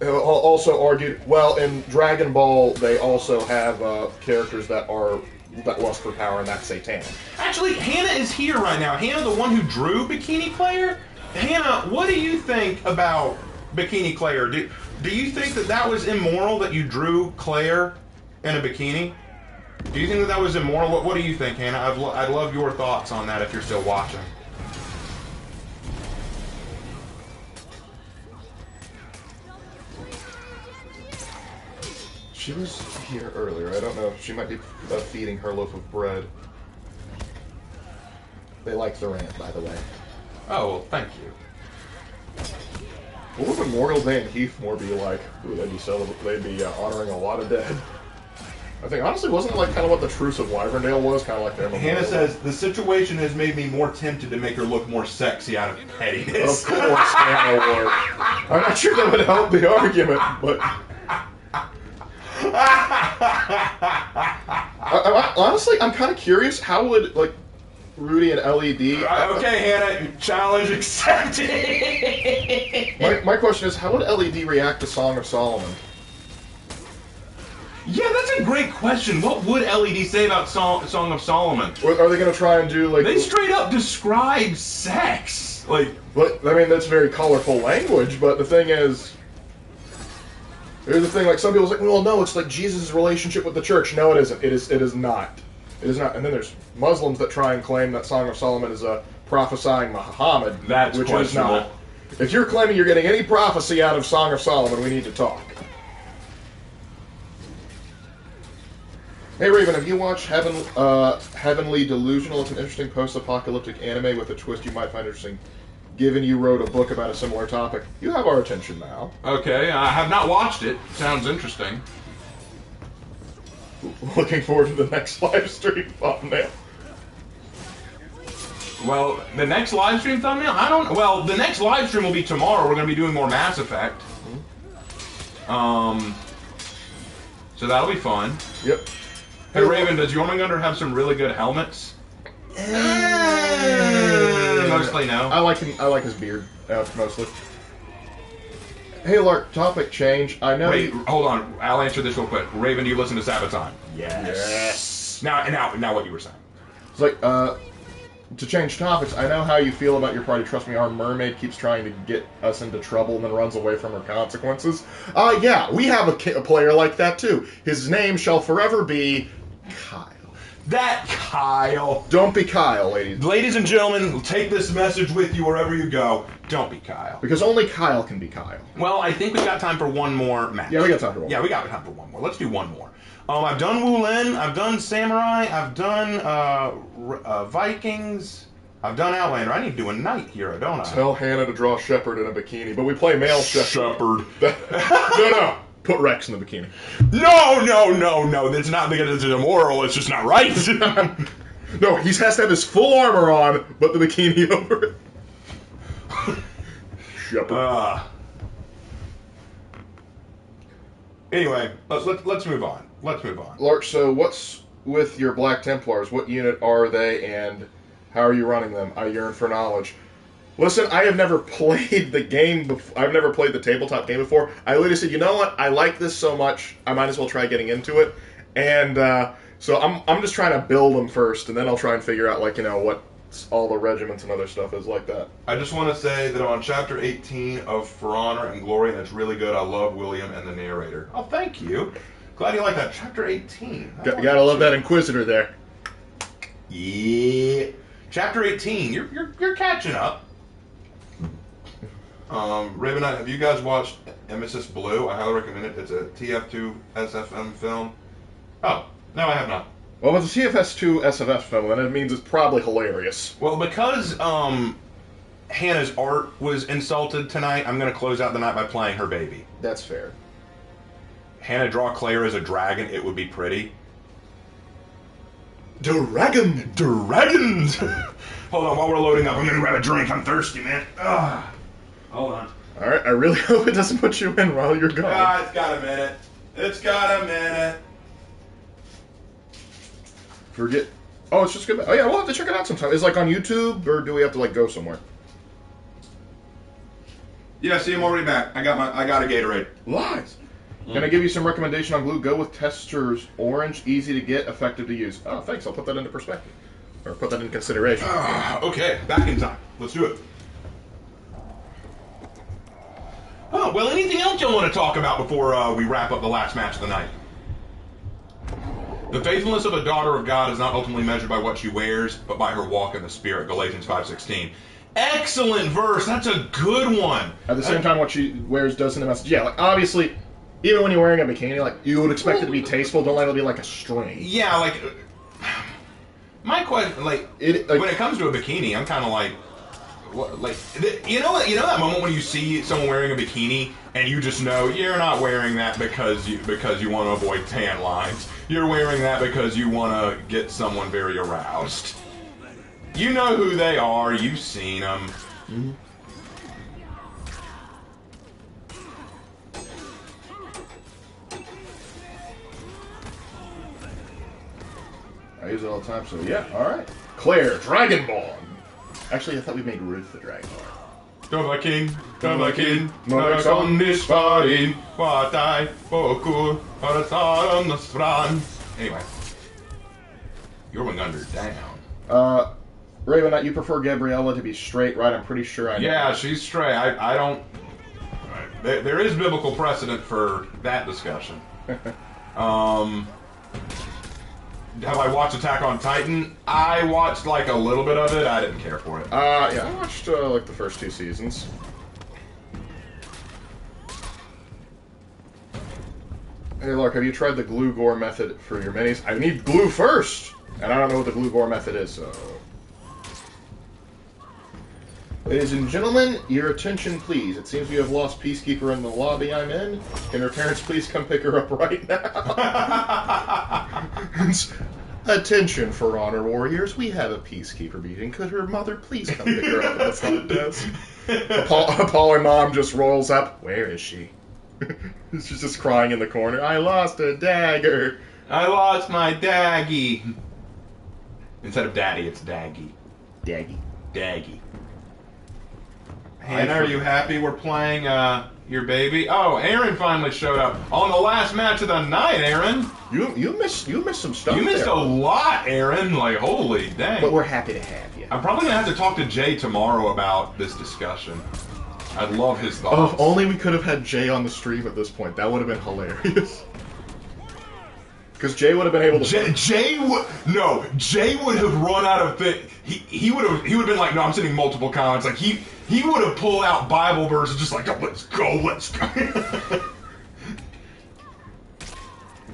also argued, well, in Dragon Ball they also have characters that lust for power, and that's satanic. Actually, Hannah is here right now. Hannah, the one who drew Bikini Claire. Hannah, what do you think about Bikini Claire? Do you think that was immoral that you drew Claire in a bikini? Do you think that was immoral? What do you think, Hannah? I'd love your thoughts on that if you're still watching. She was here earlier. I don't know. She might be feeding her loaf of bread. They like the rant, by the way. Oh, well, thank you. What would Memorial Day in Heathmore be like? Ooh, they'd be honoring a lot of dead. I think, honestly, wasn't it like kind of what the Truce of Wyverndale was? Kind of like their Memorial Hannah Day? says, the situation has made me more tempted to make her look more sexy out of pettiness. Of course, Hannah would. I'm not sure that would help the argument, but... honestly, I'm kind of curious, how would, like, Rudy and LED... Okay, Hannah, challenge accepted. My question is, how would LED react to Song of Solomon? Yeah, that's a great question. What would LED say about Song of Solomon? Or are they going to try and do, like... They straight up describe sex. Like... But, I mean, that's very colorful language, but the thing is... Here's the thing, like, some people's like, well, no, it's like Jesus' relationship with the church. No, it isn't. It is not. It is not. And then there's Muslims that try and claim that Song of Solomon is prophesying Muhammad. That's which questionable. is not. If you're claiming you're getting any prophecy out of Song of Solomon, we need to talk. Hey Raven, have you watched Heavenly Delusional? It's an interesting post-apocalyptic anime with a twist you might find interesting. Given you wrote a book about a similar topic, you have our attention now. Okay, I have not watched it. Sounds interesting. Looking forward to the next live stream thumbnail. Well, the next live stream thumbnail? I don't... Well, the next live stream will be tomorrow. We're going to be doing more Mass Effect. So that'll be fun. Yep. Hey, Raven, does Jormungandr have some really good helmets? Mostly no. I like his beard, mostly. Hey, Lark, topic change. I know... Wait, hold on. I'll answer this real quick. Raven, do you listen to Sabaton? Yes. Now what you were saying. It's like, to change topics, I know how you feel about your party. Trust me, our mermaid keeps trying to get us into trouble and then runs away from her consequences. Yeah, we have a player like that, too. His name shall forever be... Kyle. That Kyle. Don't be Kyle, ladies. Ladies and gentlemen, take this message with you wherever you go. Don't be Kyle. Because only Kyle can be Kyle. Well, I think we've got time for one more match. Yeah, we got time for one. Yeah, we got time for one more. Let's do one more. I've done Wulin, I've done Samurai, I've done Vikings, I've done Outlander. I need to do a knight hero, don't I? Tell Hannah to draw Shepherd in a bikini, but we play male Shepherd. Shepherd. No. Put Rex in the bikini. No. That's not because it's immoral. It's just not right. No, he has to have his full armor on, but the bikini over it. Shepherd. Anyway, let's move on. Larch, so what's with your Black Templars? What unit are they, and how are you running them? I yearn for knowledge. Listen, I have never played the game before. I've never played the tabletop game before. I literally said, you know what? I like this so much, I might as well try getting into it. And so I'm just trying to build them first, and then I'll try and figure out, like, what all the regiments and other stuff is like that. I just want to say that I'm on Chapter 18 of For Honor and Glory, and it's really good. I love William and the narrator. Oh, thank you. Glad you like that. Chapter 18. Gotta love that Inquisitor there. Yeah. Chapter 18. You're catching up. Raven Knight, have you guys watched Emesis Blue? I highly recommend it. It's a TF2 SFM film. Oh, no, I have not. Well, if it's a TFS2 SFF film, then it means it's probably hilarious. Well, because Hannah's art was insulted tonight, I'm going to close out the night by playing her baby. That's fair. Hannah, draw Claire as a dragon. It would be pretty. Dragon! Dragons! Hold on, while we're loading up, I'm gonna grab a drink. I'm thirsty, man. Hold on. Alright, I really hope it doesn't put you in while you're gone. It's got a minute. It's got a minute. Forget. Oh, it's just good. Oh, yeah, we'll have to check it out sometime. Is it like on YouTube, or do we have to like go somewhere? Yeah, see, I'm already back. I got a Gatorade. Lies. Can I give you some recommendation on glue? Go with Tester's Orange, easy to get, effective to use. Oh, thanks. I'll put that into perspective, or put that in consideration. Okay, back in time. Let's do it. Oh, well, anything else you want to talk about before we wrap up the last match of the night? The faithfulness of a daughter of God is not ultimately measured by what she wears, but by her walk in the Spirit, Galatians 5:16. Excellent verse. That's a good one. At the same time, what she wears does send a message. Yeah, like, obviously, even when you're wearing a bikini, like, you would expect it to be tasteful. Don't let it be like a string. Yeah, like, my question, like, when it comes to a bikini, I'm kind of like, what, like, you know that moment when you see someone wearing a bikini and you just know you're not wearing that because you want to avoid tan lines. You're wearing that because you want to get someone very aroused. You know who they are. You've seen them. Mm-hmm. I use it all the time, so yeah, alright. Claire, Dragonborn! Actually, I thought we made Ruth the Dragonborn. Dovahkiin, när konnisvarin, vatai, poku, on the strand. Anyway. Jormungandr down. Raven, you prefer Gabriella to be straight, right? I'm pretty sure I know. Yeah, she's straight. I don't... There is biblical precedent for that discussion. Have I watched Attack on Titan? I watched like a little bit of it. I didn't care for it. Yeah, I watched like the first 2 seasons. Hey, look, have you tried the glue gore method for your minis? I need glue first! And I don't know what the glue gore method is, so... Ladies and gentlemen, your attention please. It seems you have lost Peacekeeper in the lobby I'm in. Can her parents please come pick her up right now? Attention, For Honor Warriors. We have a Peacekeeper meeting. Could her mother please come pick her up at the front desk? Appalling mom just rolls up. Where is she? She's just crying in the corner. I lost a dagger. I lost my daggy. Instead of daddy, it's daggy. Daggy. Daggy. Hannah, are you happy we're playing your baby? Oh, Aaron finally showed up on the last match of the night, Aaron. You missed some stuff. You missed there. a lot, Aaron. Like, holy dang. But we're happy to have you. I'm probably going to have to talk to Jay tomorrow about this discussion. I'd love his thoughts. Oh, only we could have had Jay on the stream at this point. That would have been hilarious. Because Jay would have been able to. Jay would have run out of things. He would have been like, no, I'm sending multiple comments. Like he would have pulled out Bible verses, just like, oh, let's go.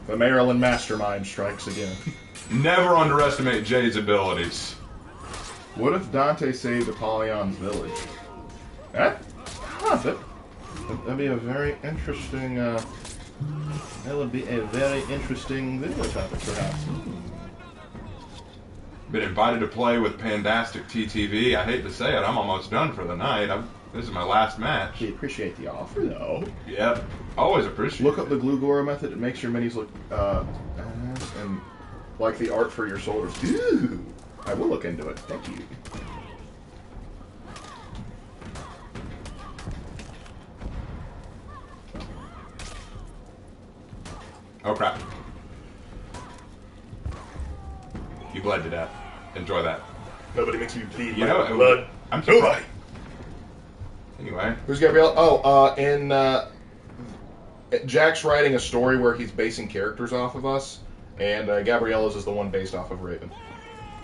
The Maryland mastermind strikes again. Never underestimate Jay's abilities. What if Dante saved Apollyon's village? That'd be a very interesting. That would be a very interesting video topic, perhaps. Been invited to play with Pandastic TTV. I hate to say it, I'm almost done for the night. This is my last match. We appreciate the offer, though. Yep, always appreciate Look up the Glue Gora method. It makes your minis look, and like the art for your soldiers. Ooh! I will look into it. Thank you. Oh crap. You bled to death. Enjoy that. Nobody makes me bleed. You know, blood. I'm surprised. Anyway. Who's Gabrielle? Oh, Jack's writing a story where he's basing characters off of us, and Gabriella's is the one based off of Raven.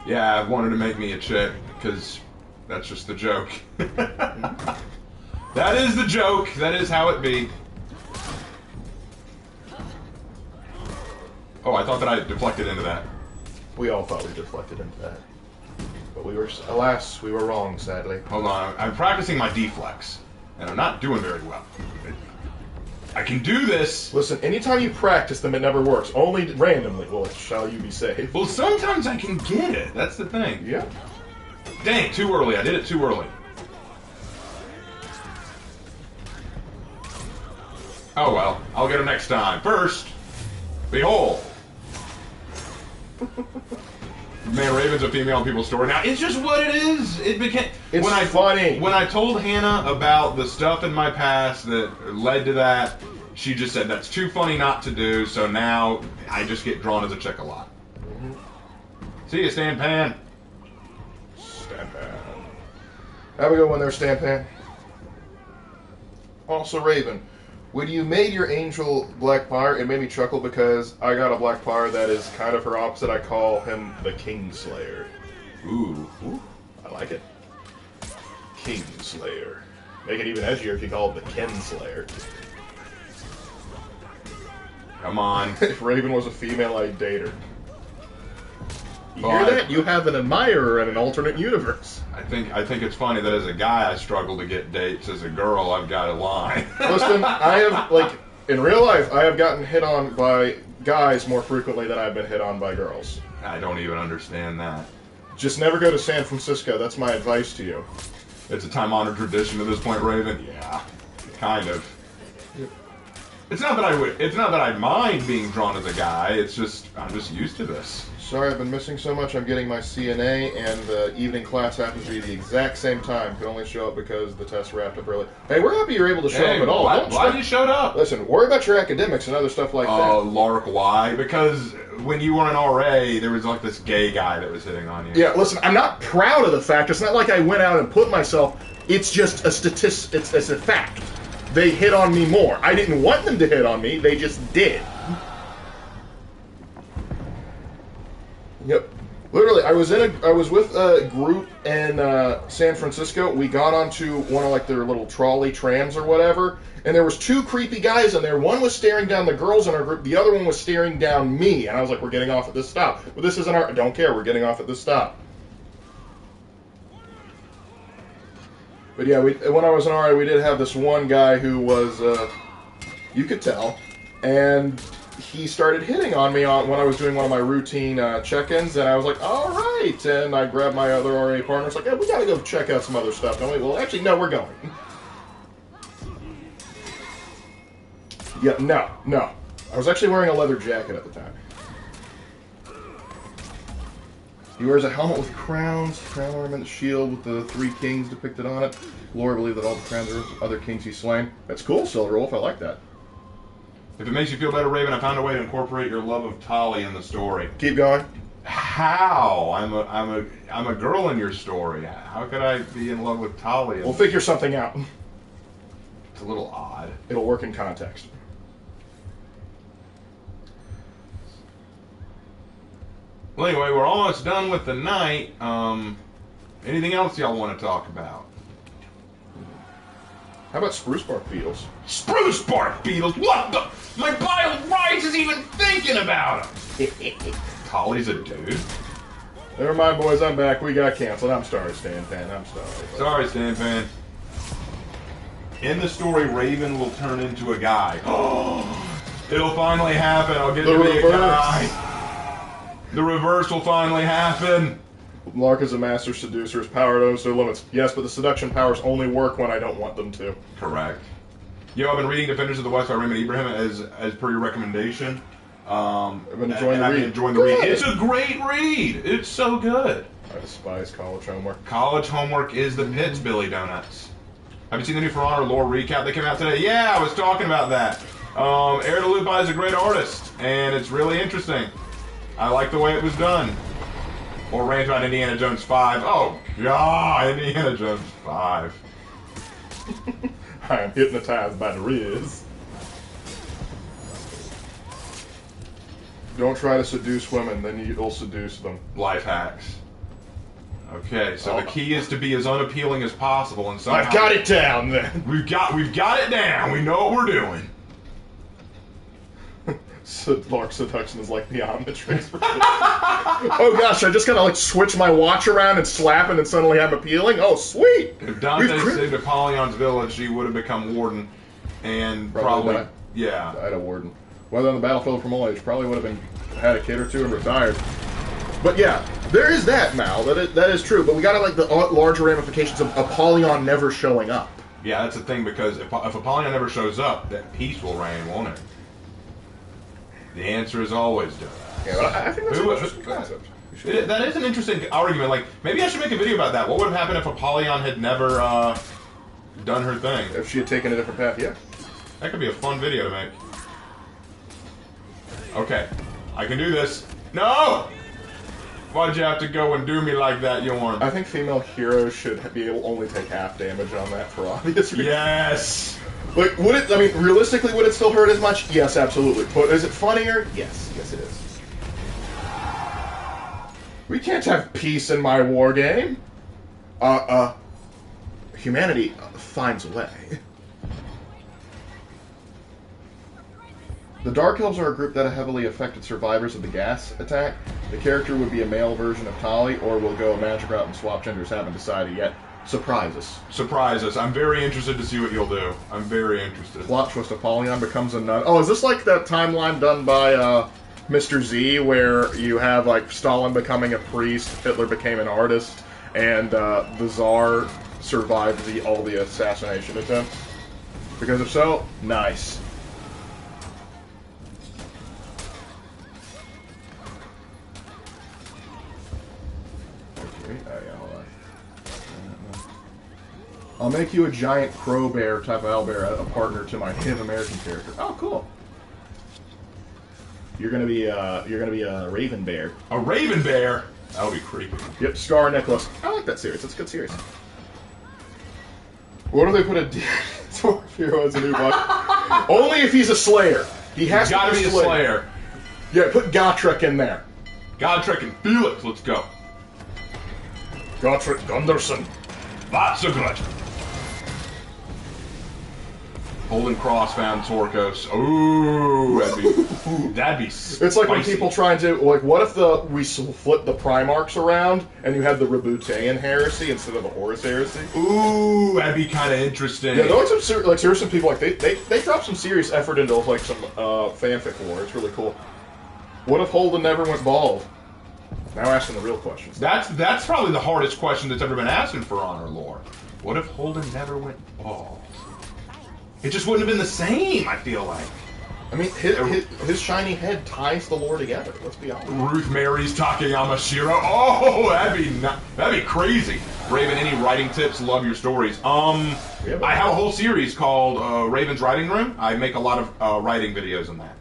Yeah, I wanted to make me a chick, because that's just the joke. That is the joke. That is how it be. Oh, I thought that I deflected into that. We all thought we deflected into that. But we were, alas, we were wrong, sadly. Hold on, I'm practicing my deflex, and I'm not doing very well. I can do this. Listen, anytime you practice them, it never works. Only randomly shall you be saved. Well, sometimes I can get it. That's the thing. Yeah. Dang, too early. I did it too early. Oh well, I'll get him next time. First, behold. Man, Raven's a female people's story. Now, it's just what it is. It became... It's funny. When I told Hannah about the stuff in my past that led to that, she just said, that's too funny not to do, so now I just get drawn as a chick a lot. Mm-hmm. See you, Stan Pan. Stampan. Have a good one there, Stampan. Also, Raven, when you made your angel Black Pyre, it made me chuckle because I got a Black Pyre that is kind of her opposite. I call him the Kingslayer. Ooh. I like it. Kingslayer. Make it even edgier if you call it the Kinslayer. Come on. If Raven was a female, I'd date her. You Well, hear that? You have an admirer in an alternate universe. I think it's funny that as a guy I struggle to get dates. As a girl, I've got a line. Listen, I have, like, in real life, I have gotten hit on by guys more frequently than I've been hit on by girls. I don't even understand that. Just never go to San Francisco. That's my advice to you. It's a time-honored tradition at this point, Raven. Yeah, kind of. It's not that I mind being drawn as a guy. It's just I'm just used to this. Sorry, I've been missing so much. I'm getting my CNA, and the evening class happens to be the exact same time. Could only show up because the test wrapped up early. Hey, we're happy you're able to show up at all. Glad you showed up. Listen, worry about your academics and other stuff like that. Lark, why? Because when you were an RA, there was like this gay guy that was hitting on you. Yeah, listen, I'm not proud of the fact. It's not like I went out and put myself. It's just a statistic. It's a fact. They hit on me more. I didn't want them to hit on me. They just did. Yep. Literally, I was with a group in San Francisco. We got onto one of like their little trolley trams or whatever, and there was two creepy guys in there. One was staring down the girls in our group. The other one was staring down me. And I was like, "We're getting off at this stop." But this isn't our. I don't care. We're getting off at this stop. But yeah, when I was in RA, we did have this one guy who was, you could tell, and he started hitting on me when I was doing one of my routine check-ins, and I was like, all right, and I grabbed my other RA partner, it's like, hey, we gotta go check out some other stuff, don't we? Well, actually, no, we're going. Yeah, no. I was actually wearing a leather jacket at the time. He wears a helmet with crowns, crown ornament, shield with the three kings depicted on it. Lore believe that all the crowns are other kings he's slain. That's cool, Silver Wolf. I like that. If it makes you feel better, Raven, I found a way to incorporate your love of Tali in the story. Keep going. How? I'm a girl in your story. How could I be in love with Tali? We'll figure something out. It's a little odd. It'll work in context. Well, anyway, we're almost done with the night. Anything else y'all want to talk about? How about spruce bark beetles? Spruce bark beetles? What the? My bile rises even thinking about them. Tali's a dude. Never mind, boys. I'm back. We got canceled. I'm sorry, Stan Pan. I'm sorry. Sorry, Stan Pan. In the story, Raven will turn into a guy. Oh, it'll finally happen. I'll get to be a guy. The reverse will finally happen. Lark is a master seducer. His power knows no limits. Yes, but the seduction powers only work when I don't want them to. Correct. Yo, I've been reading Defenders of the West by Raymond Ibrahim as per your recommendation. I've been enjoying the I've read. been enjoying the read. It's a great read. It's so good. I despise college homework. College homework is the pits, Billy Donuts. Have you seen the new For Honor lore recap that came out today? Yeah, I was talking about that. Air de Lupi is a great artist, and it's really interesting. I like the way it was done. Or rant about Indiana Jones 5. Oh, God, Indiana Jones 5. I am hypnotized by the Riz. Don't try to seduce women, then you'll seduce them. Life hacks. Okay, so the key is to be as unappealing as possible, and somehow I've got it down then. We've got it down. We know what we're doing. Lark seduction is like the Omnitrix. Oh gosh, I just gotta like switch my watch around and slap it and suddenly I'm appealing? Oh sweet! If Dante saved Apollyon's village, he would have become warden and probably Yeah. Ida Warden. Whether on the battlefield from old age, probably would have been had a kid or two and retired. But yeah, there is that, Mal. That is true. But we got to like the larger ramifications of Apollyon never showing up. Yeah, that's the thing, because if Apollyon never shows up, then peace will reign, won't it? The answer is always no. Yeah, but I think that's an interesting concept. That is an interesting argument. Like, maybe I should make a video about that. What would have happened if Apollyon had never done her thing? If she had taken a different path, yeah. That could be a fun video to make. Okay, I can do this. No! Why'd you have to go and do me like that, Yorn? I think female heroes should be able to only take half damage on that for obvious reasons. Yes! Like, would it, I mean, realistically, would it still hurt as much? Yes, absolutely. But is it funnier? Yes. Yes, it is. We can't have peace in my war game. Humanity finds a way. The Dark Elves are a group that heavily affected survivors of the gas attack. The character would be a male version of Tali, or will go a magic route and swap genders. Haven't decided yet. Surprise us. Surprise us. I'm very interested to see what you'll do. I'm very interested. Plot twist: Apollyon becomes a nun. Oh, is this like that timeline done by Mr. Z, where you have like Stalin becoming a priest, Hitler became an artist, and the Tsar survived all the assassination attempts? Because if so, nice. I'll make you a giant crow bear type of owlbear, a partner to my Native American character. Oh, cool. You're gonna be a raven bear. A raven bear? That would be creepy. Yep, Scar Nicholas. I like that series. That's a good series. What do they put a dwarf hero as a new bug? Only if he's a slayer. He has Gotta to be a slayer. Yeah, put Gotrek in there. Godtrek and Felix, let's go. Gotrek Gunderson. Lots of good. Holden Cross found Torkos. Ooh, that'd be It's like when people try and do, like, what if we flip the Primarchs around and you had the Rabutean heresy instead of the Horus heresy? Ooh, that'd be kind of interesting. Yeah, there are some people, like, they drop some serious effort into, like, some fanfic lore. It's really cool. What if Holden never went bald? Now asking the real questions. That's probably the hardest question that's ever been asked in For Honor lore. What if Holden never went bald? It just wouldn't have been the same, I feel like. I mean, his shiny head ties the lore together. Let's be honest. Ruth marries Takayama Shiro. Oh, that'd be crazy. Raven, any writing tips? Love your stories. I have a whole series called Raven's Writing Room. I make a lot of writing videos on that.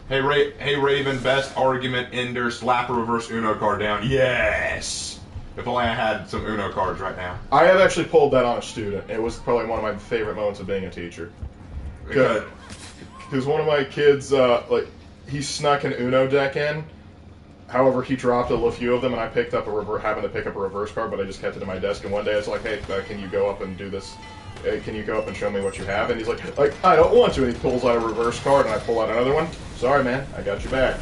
Hey, Raven, best argument ender, slap a reverse Uno card down. Yes. If only I had some Uno cards right now. I have actually pulled that on a student. It was probably one of my favorite moments of being a teacher. Good. Because one of my kids, he snuck an Uno deck in. However, he dropped a few of them, and I happened to pick up a reverse card, but I just kept it in my desk. And one day I was like, hey, can you go up and do this? Can you go up and show me what you have? And he's like, I don't want to. And he pulls out a reverse card, and I pull out another one. Sorry, man, I got you back.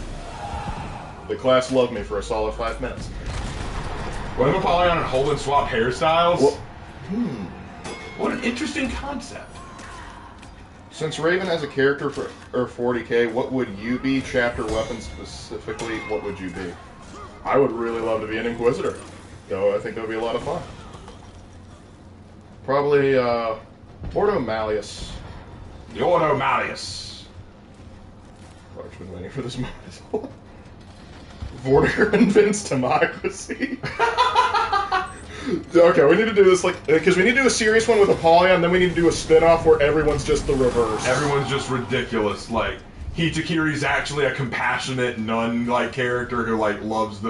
The class loved me for a solid 5 minutes. What if Apollyon and Holden swap hairstyles? Well, What an interesting concept. Since Raven has a character for 40k, what would you be? Chapter weapon specifically, what would you be? I would really love to be an Inquisitor. So I think that would be a lot of fun. Probably Ordo Malleus. The Ordo Malleus. I've been waiting for this moment. Vortigern invents democracy. Okay, we need to do this, because we need to do a serious one with Apollyon, then we need to do a spin-off where everyone's just the reverse. Everyone's just ridiculous. Like, Hitakiri's actually a compassionate nun-like character who, like, loves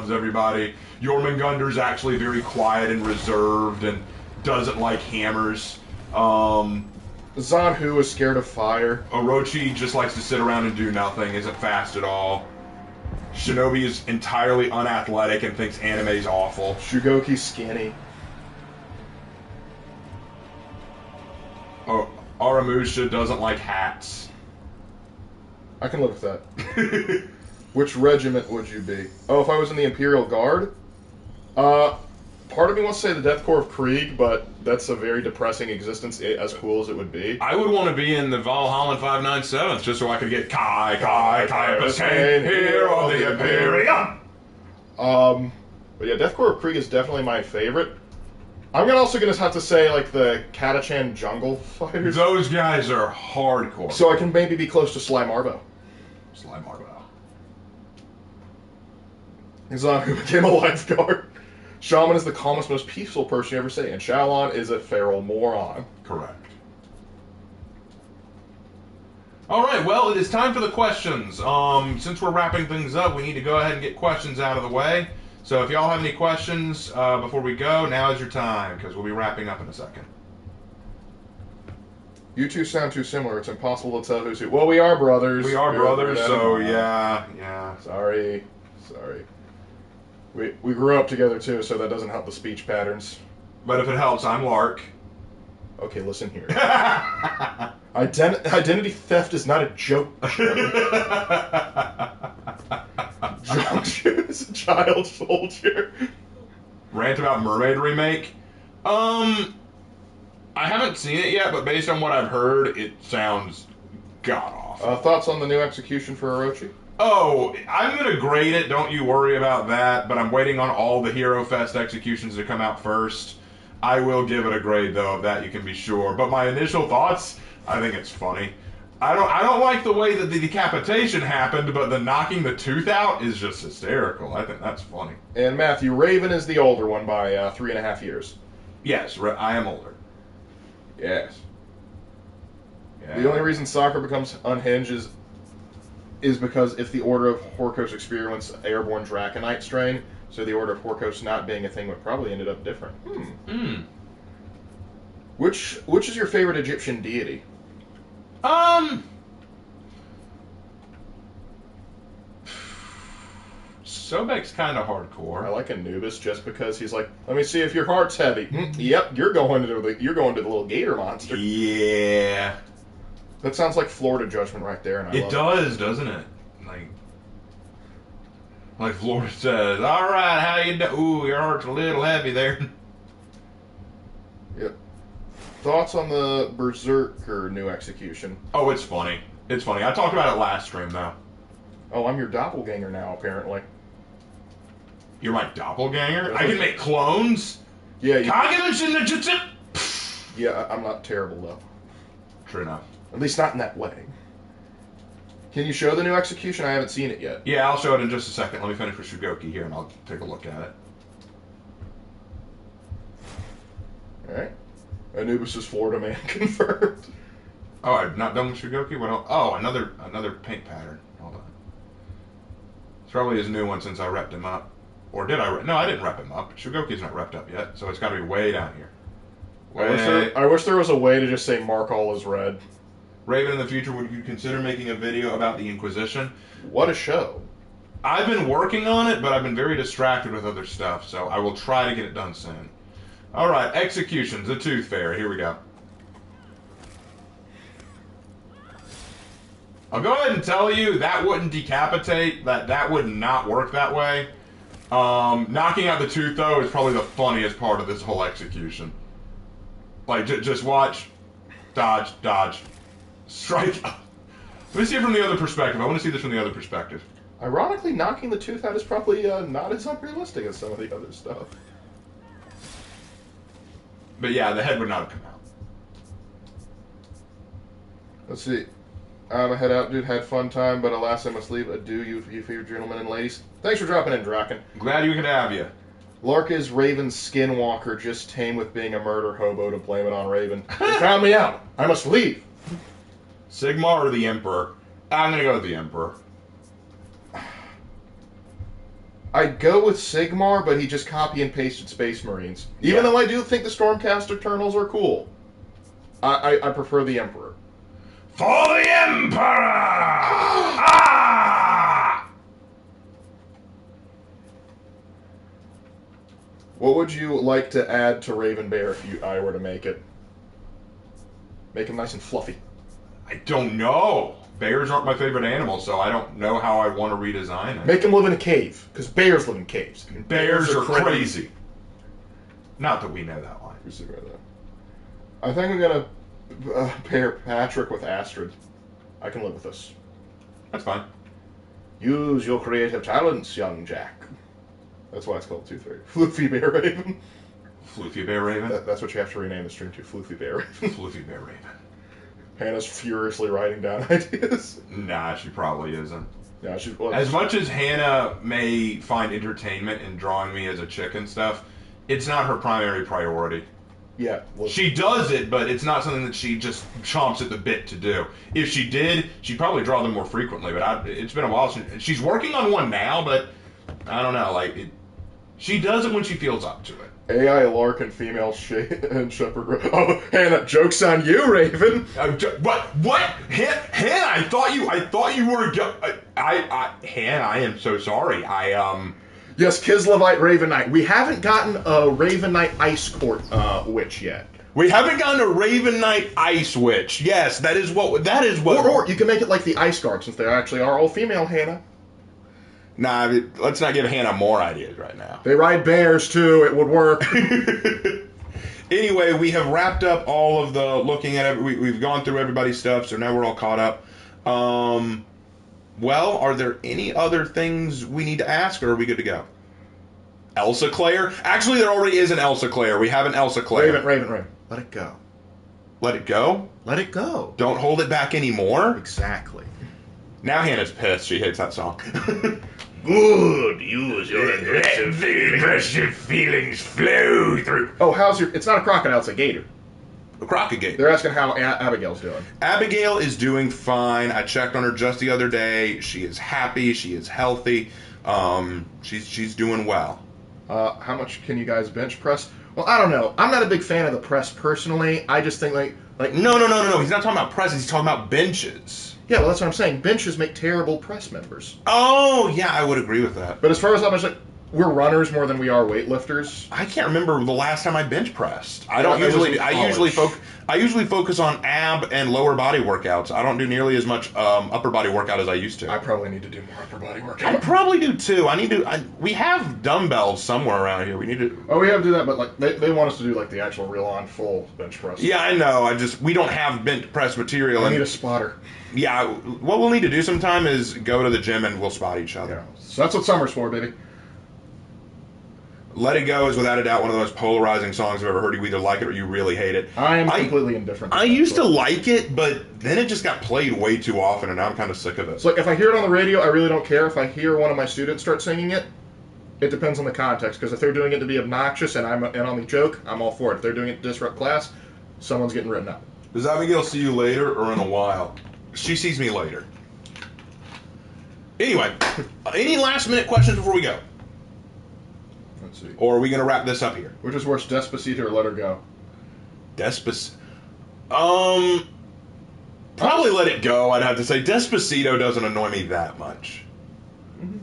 everybody. Jormungandr's actually very quiet and reserved and doesn't like hammers. Zanhu is scared of fire. Orochi just likes to sit around and do nothing, isn't fast at all. Shinobi is entirely unathletic and thinks anime's awful. Shugoki's skinny. Aramusha doesn't like hats. I can live with that. Which regiment would you be? Oh, if I was in the Imperial Guard? Part of me wants to say the Death Korps of Krieg, but that's a very depressing existence, as cool as it would be. I would want to be in the Valhalla 597th just so I could get Caiaphas Cain, hero of the Imperium. But yeah, Death Korps of Krieg is definitely my favorite. I'm also gonna have to say like the Catachan Jungle Fighters, Those guys are hardcore. so I can maybe be close to Sly Marbo. Sly Marbo. He's on who became a lifeguard. Shaman is the calmest, most peaceful person you ever see, and Shalon is a feral moron. Correct. All right, well, it is time for the questions. Since we're wrapping things up, we need to go ahead and get questions out of the way. So if y'all have any questions before we go, now is your time, because we'll be wrapping up in a second. You two sound too similar. It's impossible to tell who's who. Well, we are brothers. We are brothers, We're so that yeah. Sorry. We grew up together too, so that doesn't help the speech patterns. But if it helps, I'm Lark. Okay, listen here. Identity theft is not a joke. Jongshoot is a child soldier. Rant about Mermaid remake. I haven't seen it yet, but based on what I've heard, it sounds god-awful. Thoughts on the new execution for Orochi? Oh, I'm going to grade it, don't you worry about that, but I'm waiting on all the Hero Fest executions to come out first. I will give it a grade, though, of that you can be sure. But my initial thoughts, I think it's funny. I don't like the way that the decapitation happened, but the knocking the tooth out is just hysterical. I think that's funny. And Matthew, Raven is the older one by 3.5 years. Yes, I am older. Yes. Yeah. The only reason Sakura becomes unhinged is because if the Order of Horkos experienced airborne Draconite strain, so the Order of Horkos not being a thing would probably ended up different. Which is your favorite Egyptian deity? Sobek's kind of I hardcore. like Anubis just because he's like, let me see if your heart's heavy. Yep, you're going to the little gator monster. Yeah. That sounds like Florida Judgment right there, and I It love does, doesn't it? Like Florida says, all right, how you doing? Ooh, your heart's a little heavy there. Yep. Thoughts on the Berserker new execution? Oh, it's funny. It's funny. I talked about it last stream, though. Oh, I'm your doppelganger now, apparently. You're my doppelganger? I can make clones? Yeah, Yeah, I'm not terrible, though. true enough. At least not in that way. Can you show the new execution? I haven't seen it yet. Yeah, I'll show it in just a second. Let me finish with Shugoki here, and I'll take a look at it. Alright. Anubis' Florida man confirmed. Oh, I'm not done with Shugoki? What else? Oh, another paint pattern. Hold on. It's probably his new one since I repped him up. Or did I? No, I didn't rep him up. Shugoki's not repped up yet, so it's got to be way down here. I wish there was a way to just say mark all as red. Raven, in the future, would you consider making a video about the Inquisition? What a show. I've been working on it, but I've been very distracted with other stuff, so I will try to get it done soon. All right, executions, the Tooth Fairy. Here we go. I'll go ahead and tell you that wouldn't decapitate. That would not work that way. Knocking out the tooth, though, is probably the funniest part of this whole execution. Like, just watch, dodge, strike. Let me see it from the other perspective. I want to see this from the other perspective. Ironically, knocking the tooth out is probably not as unrealistic as some of the other stuff. But yeah, the head would not have come out. Let's see. I'm a head out, dude. Had fun time, but alas, I must leave. Adieu, you favorite gentlemen and ladies. Thanks for dropping in, Draken. Glad you could have you. Lark is Raven's skinwalker, just tame with being a murder hobo to blame it on Raven. They found me out. I must leave. Sigmar or the Emperor? I'm gonna go with the Emperor. I'd go with Sigmar, but he just copy and pasted Space Marines. Even though I do think the Stormcast Eternals are cool. I prefer the Emperor. For the Emperor! Ah! What would you like to add to Raven Bear if I were to make it? Make him nice and fluffy. I don't know. Bears aren't my favorite animal, so I don't know how I want to redesign it. Make him live in a cave, because bears live in caves. Bears are crazy. Not that we know that line. I think I'm gonna pair Patrick with Astrid. I can live with this. That's fine. Use your creative talents, young Jack. That's why it's called 2-3. Floofy Bear Raven. Floofy Bear Raven? That's what you have to rename the stream to, Floofy Bear Raven. Floofy Bear Raven. Hannah's furiously writing down ideas. Nah, she probably isn't. Yeah, As much as Hannah may find entertainment in drawing me as a chick and stuff, it's not her primary priority. Yeah. Well, She does it, but it's not something that she just chomps at the bit to do. If she did, she'd probably draw them more frequently, but it's been a while since... She's working on one now, but I don't know, she does it when she feels up to it. AI Larkin, female and Shepherd. Oh, Hannah, joke's on you, Raven. What? Hannah, I thought you were... Hannah, I am so sorry. Yes, Kislevite Raven Knight. We haven't gotten a Raven Knight Ice Court witch yet. We haven't gotten a Raven Knight Ice Witch. Yes, that is what... Or you can make it like the Ice Guard, since they actually are all female, Hannah. Nah, let's not give Hannah more ideas right now. They ride bears, too. It would work. Anyway, we have wrapped up all of the looking at it. We've gone through everybody's stuff, so now we're all caught up. Well, are there any other things we need to ask, or are we good to go? Elsa Claire? Actually, there already is an Elsa Claire. We have an Elsa Claire. Raven. Let it go. Let it go? Let it go. Don't hold it back anymore? Exactly. Now Hannah's pissed. She hates that song. Good. Use your aggressive feelings flow through. Oh, it's not a crocodile, it's a gator. A crocodile. They're asking how Abigail's doing. Abigail is doing fine. I checked on her just the other day. She is happy. She is healthy. She's doing well. How much can you guys bench press? Well, I don't know. I'm not a big fan of the press personally. I just think like No. He's not talking about presses. He's talking about benches. Yeah, well, that's what I'm saying. Benches make terrible press members. Oh, yeah, I would agree with that. But as far as how much, we're runners more than we are weightlifters. I can't remember the last time I bench pressed. I usually focus on ab and lower body workouts. I don't do nearly as much upper body workout as I used to. I probably need to do more upper body I workout. probably do too. We have dumbbells somewhere around here. We need to. Oh, we have to do that, but they want us to do the actual real on full bench press. Yeah, I know. We don't have bench press material. I need a spotter. Yeah, what we'll need to do sometime is go to the gym and we'll spot each other. Yeah. So that's what summer's for, baby. Let It Go is without a doubt one of the most polarizing songs I've ever heard. You either like it or you really hate it. I am completely indifferent. I used to like it, but then it just got played way too often, and now I'm kind of sick of it. So if I hear it on the radio, I really don't care. If I hear one of my students start singing it, it depends on the context. Because if they're doing it to be obnoxious and I'm on the joke, I'm all for it. If they're doing it to disrupt class, someone's getting written up. Does Abigail see you later or in a while? She sees me later. Anyway, any last minute questions before we go? Let's see. Or are we going to wrap this up here? Which is worse, Despacito or Let Her Go? Probably Let It Go, I'd have to say. Despacito doesn't annoy me that much. Mm-hmm.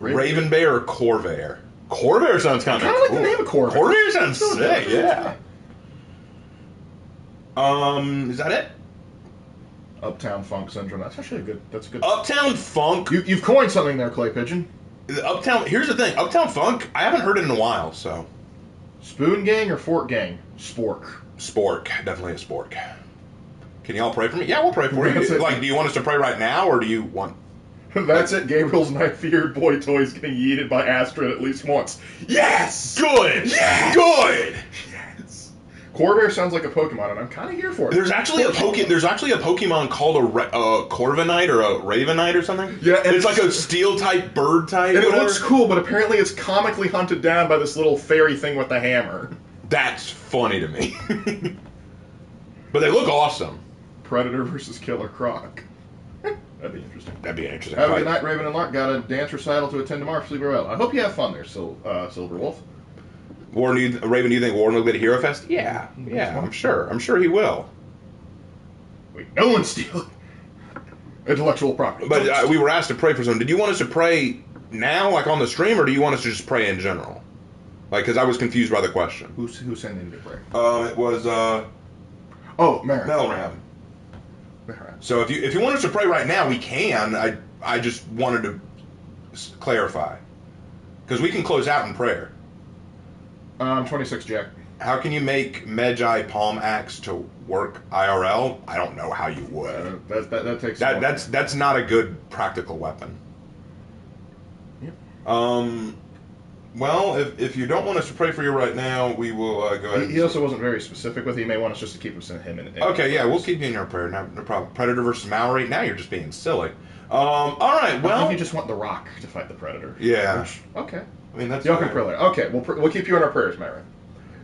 Raven Bear or Corvair? Corvair sounds kind of I like the name of Corvair. Corvair sounds sick, yeah. Is that it? Uptown Funk Syndrome. That's actually that's a good. Uptown Funk. You've coined something there, Clay Pigeon. Here's the thing. Uptown Funk, I haven't heard it in a while, so. Spoon Gang or Fork Gang? Spork. Spork. Definitely a spork. Can y'all pray for me? Yeah, we'll pray for you. That's it. Do you want us to pray right now, or do you want... That's it. Gabriel's knife-eared boy toys getting yeeted by Astrid at least once. Yes! Good! Yes! Good! Yes! Corvair sounds like a Pokemon, and I'm kind of here for it. There's actually a Pokemon called a Corviknight or a Ravenite or something. Yeah, and it's like a steel-type bird type. And it looks cool, but apparently it's comically hunted down by this little fairy thing with the hammer. That's funny to me. But they look awesome. Predator versus Killer Croc. That'd be interesting. That'd be an interesting Have a fight. good night, Raven and Lark. Got a dance recital to attend tomorrow. Sleep well. I hope you have fun there, Silver Wolf. Raven, do you think Warren will get a Hero Fest? Yeah, I'm sure. I'm sure he will. Wait, no one's stealing intellectual property. But we were asked to pray for someone. Did you want us to pray now, like on the stream, or do you want us to just pray in general? Because I was confused by the question. Who's sending to pray? It was Marin. Melram. So if you want us to pray right now, we can. I just wanted to clarify because we can close out in prayer. I'm 26 Jack. How can you make Medjai Palm Axe to work IRL? I don't know how you would. That takes. That's not a good practical weapon. Yep. Well, if you don't want us to pray for you right now, we will go ahead. He also wasn't very specific with it. He may want us just to keep him in. Okay, yeah, we'll keep you in your prayer. No problem. Predator versus Maori. Now you're just being silly. All right. Well, I think you just want The Rock to fight the Predator. Yeah. Okay. I mean, that's Y'all can pray later. Okay, we'll keep you in our prayers, Myron.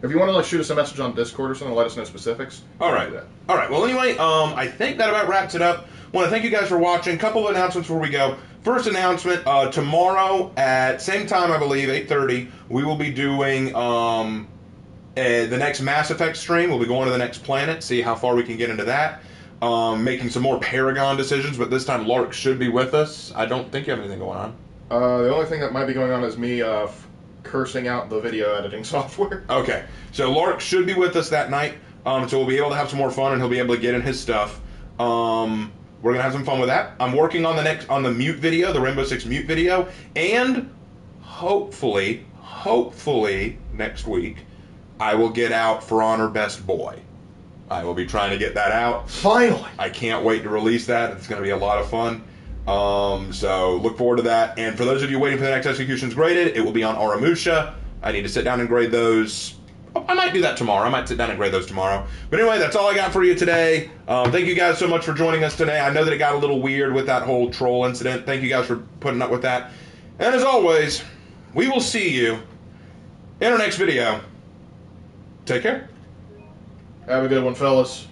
If you want to shoot us a message on Discord or something, let us know specifics. All right. Do that. All right. Well, anyway, I think that about wraps it up. Want to thank you guys for watching. Couple of announcements before we go. First announcement: tomorrow at same time, I believe 8:30, we will be doing the next Mass Effect stream. We'll be going to the next planet, see how far we can get into that. Making some more Paragon decisions, but this time Lark should be with us. I don't think you have anything going on. The only thing that might be going on is me cursing out the video editing software. Okay, so Lark should be with us that night, so we'll be able to have some more fun, and he'll be able to get in his stuff. We're gonna have some fun with that. I'm working on the mute video, the Rainbow Six mute video, and hopefully next week I will get out For Honor Best Boy. I will be trying to get that out. Finally! I can't wait to release that. It's gonna be a lot of fun. So look forward to that. And for those of you waiting for the next Executions Graded, it will be on Aramusha. I need to sit down and grade those. I might do that tomorrow. I might sit down and grade those tomorrow. But anyway, that's all I got for you today. Thank you guys so much for joining us today. I know that it got a little weird with that whole troll incident. Thank you guys for putting up with that. And as always, we will see you in our next video. Take care. Have a good one, fellas.